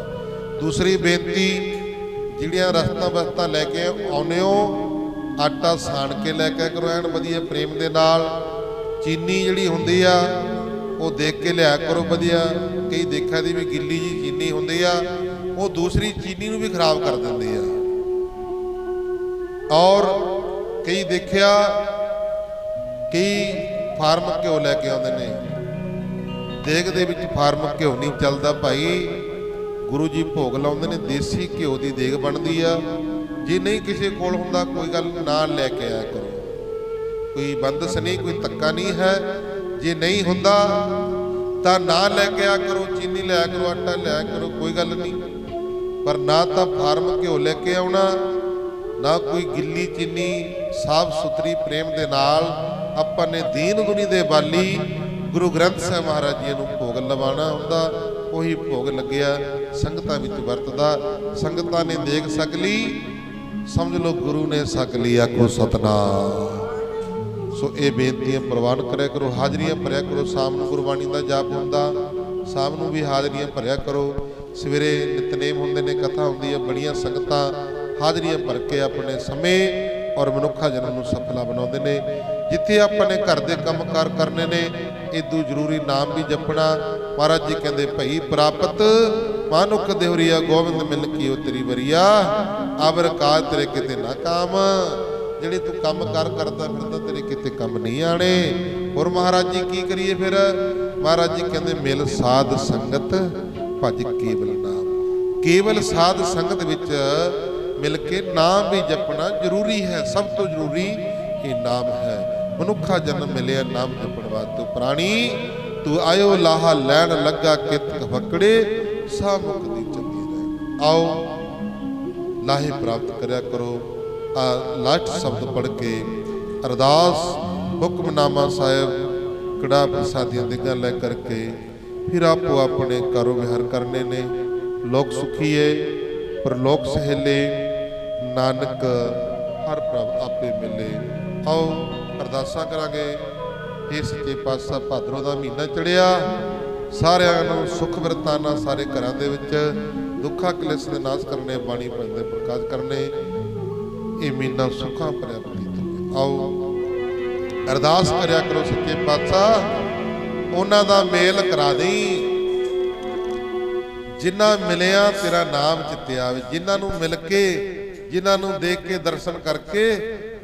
ਦੂਸਰੀ ਬੇਨਤੀ, ਜਿਹੜੀਆਂ ਰਸਤਾ ਲੈ ਕੇ ਆਉਂਦੇ ਹੋ, ਆਟਾ ਸਾਣ ਕੇ ਲੈ ਕੇ ਕਰੋ, ਐਨ ਵਧੀਆ ਪ੍ਰੇਮ ਦੇ ਨਾਲ। ਚੀਨੀ ਜਿਹੜੀ ਹੁੰਦੀ ਆ ਉਹ ਦੇਖ ਕੇ ਲਿਆ ਕਰੋ ਵਧੀਆ। ਕਈ ਦੇਖਿਆ ਦੀ ਵੀ ਗਿੱਲੀ ਜੀ ਚੀਨੀ ਹੁੰਦੀ ਆ, ਉਹ ਦੂਸਰੀ ਚੀਨੀ ਨੂੰ ਵੀ ਖਰਾਬ ਕਰ ਦਿੰਦੀ ਆ। ਔਰ ਕਈ ਦੇਖਿਆ ਕਈ ਫਾਰਮ ਘਿਓ ਲੈ ਕੇ ਆਉਂਦੇ ਨੇ, ਦੇਗ ਦੇ ਵਿੱਚ ਫਾਰਮ ਘਿਓ ਨਹੀਂ ਚੱਲਦਾ ਭਾਈ। ਗੁਰੂ ਜੀ ਭੋਗ ਲਾਉਂਦੇ ਨੇ, ਦੇਸੀ ਘਿਓ ਦੀ ਦੇਗ ਬਣਦੀ ਆ। ਜੇ ਨਹੀਂ ਕਿਸੇ ਕੋਲ ਹੁੰਦਾ ਕੋਈ ਗੱਲ ਨਾਲ ਲੈ ਕੇ ਆਇਆ ਕਰੋ, ਕੋਈ ਬੰਦਸ ਨਹੀਂ, ਕੋਈ ਧੱਕਾ ਨਹੀਂ ਹੈ। ਜੇ ਨਹੀਂ ਹੁੰਦਾ ਤਾਂ ਨਾ ਲੈ ਕੇ ਆਇਆ ਕਰੋ, ਚੀਨੀ ਲਿਆ ਕਰੋ, ਆਟਾ ਲਿਆ ਕਰੋ, ਕੋਈ ਗੱਲ ਨਹੀਂ। ਪਰ ਨਾ ਤਾਂ ਫਾਰਮ ਘਿਓ ਲੈ ਕੇ ਆਉਣਾ, ਨਾ ਕੋਈ ਗਿੱਲੀ ਚੀਨੀ, ਸਾਫ ਸੁਥਰੀ ਪ੍ਰੇਮ ਦੇ ਨਾਲ ਆਪਾਂ ਨੇ ਦੀਨ ਦੁਨੀ ਦੇ ਬਾਲੀ ਗੁਰੂ ਗ੍ਰੰਥ ਸਾਹਿਬ ਮਹਾਰਾਜ ਜੀ ਨੂੰ ਭੋਗ ਲਵਾਉਣਾ ਹੁੰਦਾ। ਉਹੀ ਭੋਗ ਲੱਗਿਆ ਸੰਗਤਾਂ ਵਿੱਚ ਵਰਤਦਾ, ਸੰਗਤਾਂ ਨੇ ਦੇਖ ਸਕਲੀ, ਸਮਝ ਲਓ ਗੁਰੂ ਨੇ ਸਕਲੀ। ਆਖੋ ਸਤਨਾਮ। ਸੋ ਇਹ ਬੇਨਤੀਆਂ ਪ੍ਰਵਾਨ ਕਰਿਆ ਕਰੋ, ਹਾਜ਼ਰੀਆਂ ਭਰਿਆ ਕਰੋ। ਸ਼ਾਮ ਨੂੰ ਗੁਰਬਾਣੀ ਦਾ ਜਾਪ ਹੁੰਦਾ, ਸ਼ਾਮ ਨੂੰ ਵੀ ਹਾਜ਼ਰੀਆਂ ਭਰਿਆ ਕਰੋ। ਸਵੇਰੇ ਨਿਤਨੇਮ ਹੁੰਦੇ ਨੇ, ਕਥਾ ਹੁੰਦੀ ਹੈ, ਬੜੀਆਂ ਸੰਗਤਾਂ ਹਾਜ਼ਰੀਆਂ ਭਰ ਕੇ ਆਪਣੇ ਸਮੇਂ ਔਰ ਮਨੁੱਖਾ ਜਨਮ ਨੂੰ ਸਫਲਾ ਬਣਾਉਂਦੇ ਨੇ। ਜਿੱਥੇ ਆਪਾਂ ਨੇ ਘਰ ਦੇ ਕੰਮਕਾਰ ਕਰਨੇ ਨੇ, ਇਦੋਂ ਜ਼ਰੂਰੀ ਨਾਮ ਵੀ ਜਪਣਾ। ਮਹਾਰਾਜ ਜੀ ਕਹਿੰਦੇ ਭਈ ਪ੍ਰਾਪਤ ਮਾਨੁਖ ਦੇਵਰੀਆ, ਗੋਬਿੰਦ ਮਿਲ ਕੀ ਉਹ ਤੇਰੀ ਵਰੀਆ, ਆਵਰ ਕਾਜ ਤੇਰੇ ਕਿਤੇ ਨਾ ਕਾਮ। ਜਿਹੜੇ ਤੂੰ ਕੰਮ ਕਰਦਾ ਫਿਰਦਾ, ਤੇਰੇ ਕਿਤੇ ਕੰਮ ਨਹੀਂ ਆਣੇ। ਹੋਰ ਮਹਾਰਾਜ ਜੀ ਕੀ ਕਰੀਏ ਫਿਰ? ਮਹਾਰਾਜ ਜੀ ਕਹਿੰਦੇ ਮਿਲ ਸਾਧ ਸੰਗਤ ਭਜ ਕੇਵਲ ਨਾਮ। ਕੇਵਲ ਸਾਧ ਸੰਗਤ ਵਿੱਚ ਮਿਲ ਕੇ ਨਾਮ ਵੀ ਜਪਣਾ ਜ਼ਰੂਰੀ ਹੈ। ਸਭ ਤੋਂ ਜ਼ਰੂਰੀ ਇਹ ਨਾਮ ਹੈ। ਮਨੁੱਖਾ ਜਨਮ ਮਿਲਿਆ ਨਾਮ ਜਪਣ ਵਾਸਤੇ। ਪ੍ਰਾਣੀ ਤੂੰ ਆਇਓ ਲਾਹਾ ਲੈਣ ਲੱਗਾ, ਕਿਤ ਫਕੜੇ ਸਾ ਮੁਕਤੀ ਚੰਗੀ ਰਹਿ। ਆਓ ਲਾਹੇ ਪ੍ਰਾਪਤ ਕਰਿਆ ਕਰੋ। ਲਾਸਟ ਸ਼ਬਦ ਪੜ੍ਹ ਕੇ ਅਰਦਾਸ ਹੁਕਮਨਾਮਾ ਸਾਹਿਬ ਕੜਾ ਪ੍ਰਸਾਦੀਆਂ ਦੀਆਂ ਲੈ ਕਰਕੇ ਫਿਰ ਆਪੋ ਆਪਣੇ ਕਾਰੋ ਵਿਹਾਰ ਕਰਨੇ ਨੇ। ਲੋਕ ਸੁਖੀਏ ਪਰਲੋਕ ਸਹੇਲੇ, ਨਾਨਕ ਹਰ ਪ੍ਰਭ ਆਪੇ ਮਿਲੇ। ਆਓ ਅਰਦਾਸਾਂ ਕਰਾਂਗੇ। ਇਹ ਸੱਚੇ ਪਾਤਸ਼ਾਹ ਭਾਦਰੋਂ ਦਾ ਮਹੀਨਾ ਚੜਿਆ, ਸਾਰਿਆਂ ਨੂੰ ਸੁਖ ਵਰਤਾਨਾ, ਸਾਰੇ ਘਰਾਂ ਦੇ ਵਿੱਚ ਦੁੱਖਾਂ ਕਲੇਸ਼ ਦੇ ਨਾਸ਼ ਕਰਨੇ, ਬਾਣੀ ਪੜ੍ਹਦੇ ਪ੍ਰਕਾਸ਼ ਕਰਨੇ। ਇਹ ਮਹੀਨਾ ਸੁੱਖਾਂ ਭਰਿਆ ਬਤੀਤ ਹੋਵੇ। ਆਓ ਅਰਦਾਸ ਕਰਿਆ ਕਰੋ, ਸੱਚੇ ਪਾਤਸ਼ਾਹ ਉਹਨਾਂ ਦਾ ਮੇਲ ਕਰਾ ਦੇਈਂ, ਜਿਨ੍ਹਾਂ ਮਿਲਿਆ ਤੇਰਾ ਨਾਮ ਚਿੱਤੇ ਆਵੇ। ਜਿਨ੍ਹਾਂ ਨੂੰ ਮਿਲ ਕੇ, ਜਿਨ੍ਹਾਂ ਨੂੰ ਦੇਖ ਕੇ, ਦਰਸ਼ਨ ਕਰਕੇ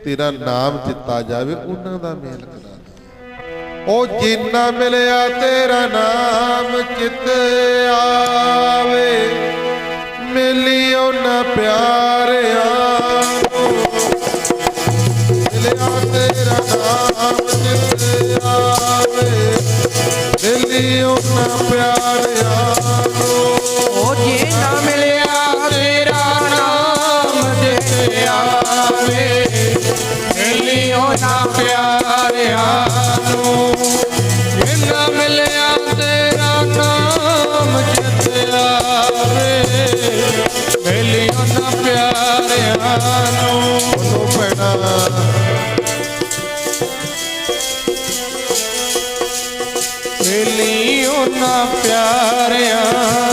ਤੇਰਾ ਨਾਮ ਚਿੱਤਾ ਜਾਵੇ, ਉਹਨਾਂ ਦਾ ਮੇਲ ਕਰਾ ਦੇ। ਉਹ ਜਿਨ੍ਹਾਂ ਮਿਲਿਆ ਤੇਰਾ ਨਾਮ ਚਿੱਤੇ ਆਵੇ, ਮਿਲੀ ਉਹਨਾਂ ਪਿਆਰਿਆਂ ਤੇਰਾ ਨਾਮ ਚਿੱਤੇ ਆਵੇ, ਮਿਲੀ ਉਹਨਾਂ ਪਿਆਰਿਆਂ ਨੂੰ। ਉਹ ਜੇ ਨਾ ਮਿਲਿਆ ਤੇਰਾ ਨਾਮ ਚਿੱਤੇ ਆਵੇ, ਮਿਲੀ ਉਹਨਾਂ ਪਿਆਰਿਆਂ ਨੂੰ। ਜੇ ਨਾ ਮਿਲਿਆ ਤੇਰਾ ਨਾਮ ਚਿੱਤੇ ਆਵੇ, ਮਿਲੀ ਉਹਨਾਂ ਪਿਆਰਿਆਂ ਨੂੰ। ਬੋਲੋ ਭੈਣਾ ਮਿਲੀ ਉਹਨਾਂ ਪਿਆਰਿਆਂ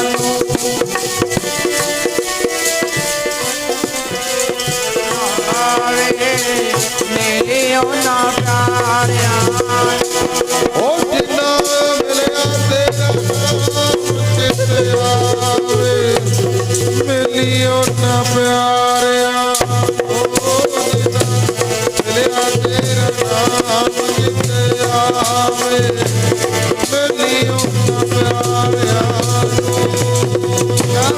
ਨੂੰ। ਮਿਲੀ ਉਹਨਾਂ ਪਿਆਰਿਆਂ ਨੂੰ। ਉਹ ਜਿੰਨਾ ਮਿਲਿਆ ਤੇਰਾ ਨਾਮ ਚਿੱਤੇ ਆਵੇ, ਮਿਲੀ ਉਹਨਾਂ ਪਿਆਰਿਆਂ ਨੂੰ। ਜਿੰਨਾ ਮਿਲਿਆ ਤੇਰਾ ਨਾਮ ਚਿੱਤੇ ਆਵੇ, ਮਿਲੀ ਉਹਨਾਂ ਪਿਆਰਿਆਂ ਨੂੰ।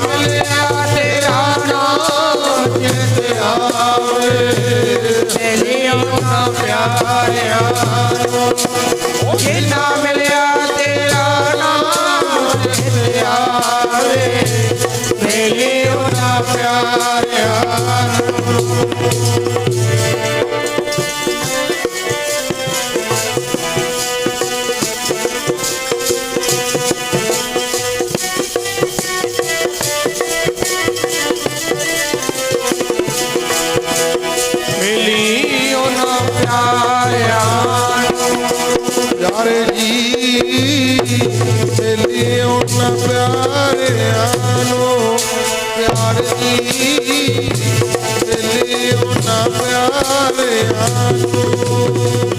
ਮਿਲਿਆ ਤੇਰਾ ਨਾਮ ਚਿੱਤੇ ਆਵੇ, ਮਿਲੀ ਉਹਨਾਂ ਪਿਆਰਿਆਂ ਨੂੰ। ਜਿੰਨਾ ਮਿਲਿਆ ਤੇਰਾ ਨਾਮ ਚਿੱਤੇ ਆਵੇ, ਮਿਲੀ ਉਹਨਾਂ ਪਿਆਰਿਆਂ ਨੂੰ। ਮਿਲੀ ਉਹਨਾਂ ਪਿਆਰਿਆਂ ਨੂੰ। ਪਿਆਰੇ ਜੀ ਮਿਲੀ ਉਹਨਾਂ ਪਿਆਰਿਆਂ ਨੂੰ। ਪਿਆਰੇ ਜੀ ਮਿਲੀ ਉਹਨਾਂ ਪਿਆਰਿਆਂ ਨੂੰ।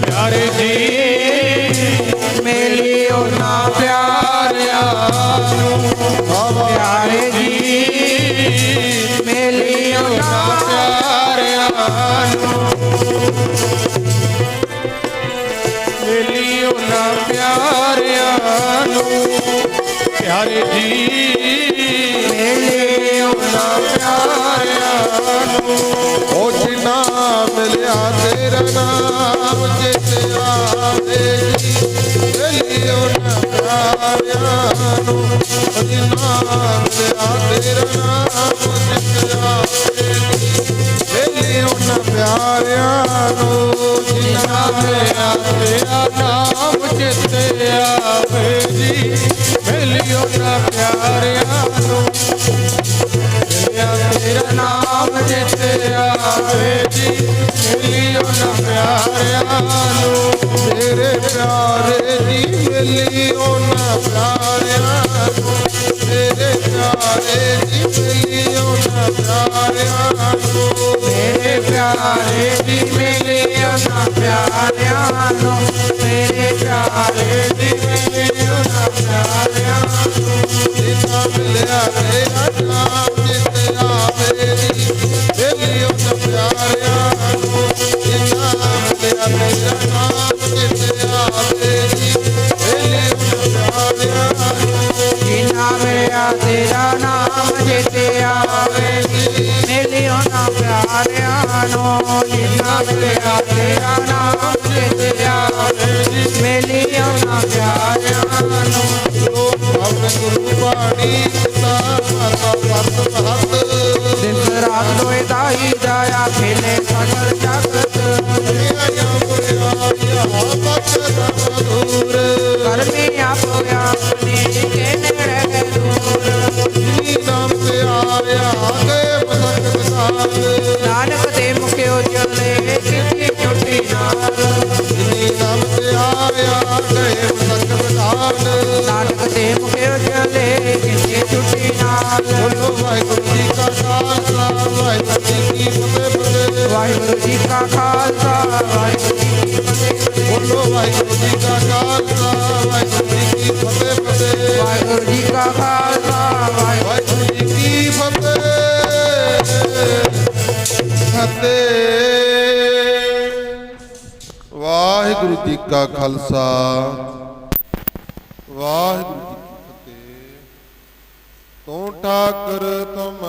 ਪਿਆਰੇ ਜੀ ਮਿਲੀ ਉਹਨਾਂ ਪਿਆਰਿਆਂ ਨੂੰ। ਪਿਆਰੇ ਜੀ ਮਿਲੀ ਉਹਨਾਂ ਪਿਆਰਿਆਂ ਨੂੰ। ਮਿਲੀ ਉਹਨਾਂ ਪਿਆਰਿਆਂ ਨੂੰ। ਪਿਆਰੇ ਜੀ ਮਿਲੇ ਉਹਨਾਂ ਪਿਆਰਿਆਂ ਨੂੰ। ਉਹ ਜਿਨਾ ਮਿਲਿਆ ਤੇਰਾ ਨਾਮ ਚੇਤੇ ਆਵੇ ਜੀ ਮਿਲੀ ਉਹਨਾਂ ਪਿਆਰਿਆਂ ਨੂੰ। ਉਹ ਜਿਨਾ ਮਿਲਿਆ ਤੇਰਾ ਨਾਮ ਚੇਤੇ ਆਵੇ ਜੀ ਮਿਲੀ ਉਹਨਾਂ ਪਿਆਰਿਆਂ ਨੂੰ। ਜਿਨਾ ਮਿਲਿਆ ਤੇਰਾ ਨਾਮ ਚੇਤੇ ਆਵੇ ਜੀ ਮਿਲੀ ਉਹਨਾਂ ਪਿਆਰਿਆਂ ਨੂੰ। ਮਿਲਿਆ ਤੇਰਾ ਨਾਮ ਚੇਤੇ ਆਵੇ ਜੀ ਮਿਲੀ ਉਹਨਾਂ ਪਿਆਰਿਆਂ ਨੂੰ। ਮੇਰੇ ਪਿਆਰੇ ਜੀ ਮਿਲੀ ਉਹਨਾਂ ਪਿਆਰਿਆਂ ਨੂੰ। ਮੇਰੇ ਪਿਆਰੇ ਜੀ ਮਿਲੀ ਉਹਨਾਂ ਪਿਆਰਿਆਂ ਨੂੰ। ਮੇਰੇ ਪਿਆਰੇ ਜੀ ਮਿਲੇ ਉਹਨਾਂ ਪਿਆਰਿਆਂ ਨੂੰ। ਮੇਰੇ ਪਿਆਰੇ ਜੀ ਮਿਲੇ ਉਹਨਾਂ ਪਿਆਰਿਆਂ ਨੂੰ। ਜਿਨਾ ਮਿਲਿਆ ਤੇਰਾ ਨਾਮ ਚੇਤੇ ਆਵੇ ਜੀ ਮਿਲੀ ਉਹਨਾਂ ਪਿਆਰਿਆਂ ਨੂੰ। ਜਿਨਾ ਮਿਲਿਆ ਤੇਰਾ ਨਾਮ ਚੇਤੇ ਆਵੇ ਜੀ ਮਿਲੀ ਉਹਨਾਂ ਪਿਆਰਿਆਂ ਨੂੰ। ਜਿਨਾ ਮਿਲਿਆ ਤੇਰਾ ਨਾਮ ਚੇਤੇ ਆਵੇ ਜੀ ਮਿਲੀ ਉਹਨਾਂ ਪਿਆਰਿਆਂ ਨੂੰ। ਜਿਨਾ ਮਿਲਿਆ ਤੇਰਾ ਨਾਮ ਚੇਤੇ ਆਵੇ ਜੀ ਮਿਲੀ ਉਹਨਾਂ ਪਿਆਰਿਆਂ ਨੂੰ। ਆਪਣੇ ਗੁਰੂ ਬਾਣੀ ਪਿਤਾ ਮਾਤਾ ਪਰਤ ਮਹਤ ਦਿਨ ਰਾਤ ਦੋਏ ਦਾਈ ਜਾਇਆ ਖੇਲੇ ਸਗਲ ਜਗਤ। ਆਇਆ ਬੁਰਿਆ ਬਖਸ਼ਦਾ ਮਧੁਰ ਕਰਮੀ ਆਪੋਇਆ ਆਪਣੀ ਕੇ ਨੇੜੇ ਦੂਰ। ਜੀ ਨਾਮ ਤੇ ਆਇਆ ਗਏ ਮਸਕ ਵਿਸਾਲ ਨਾਨਕ ਦੇ ਮੁਖਿਓ ਚਲੇ ਕਿਤੇ ਛੁੱਟੀ ਨਾਲ। ਜੀ ਨਾਮ ਤੇ ਆਇਆ ਗਏ ਮਸਕ ਵਿਸਾਲ ਨਾਨਕ ਦੇ ਮੁਖਿਓ ਚਲੇ ਕਿਤੇ ਛੁੱਟੀ ਨਾਲ। ਬੋਲੋ ਵਾਹਿਗੁਰੂ ਜੀ ਕਾ ਖਾਲਸਾ ਵਾਹਿਗੁਰੂ ਜੀ ਕੀ ਫਤਿਹ। ਵਾਹਿਗੁਰੂ ਜੀ ਕਾ ਖਾਲਸਾ ਵਾਹਿਗੁਰੂ ਜੀ ਕੀ ਫਤਿਹ। ਬੋਲੋ ਵਾਹਿਗੁਰੂ ਜੀ ਕਾ ਖਾਲਸਾ ਵਾਹਿਗੁਰੂ ਜੀ ਕੀ ਫਤਿਹ। ਵਾਹਿਗੁਰੂ ਜੀ ਕਾ ਖਾਲਸਾ ਵਾਹਿਗੁਰੂ ਜੀ ਕੀ ਫਤਿਹ। ਵਾਹਿਗੁਰੂ ਜੀ ਕਾ ਖਾਲਸਾ ਵਾਹਿਗੁਰੂ ਜੀ ਕੀ ਫਤਿਹ। ਤੂੰ ਠਾਕੁਰ ਤੁਮ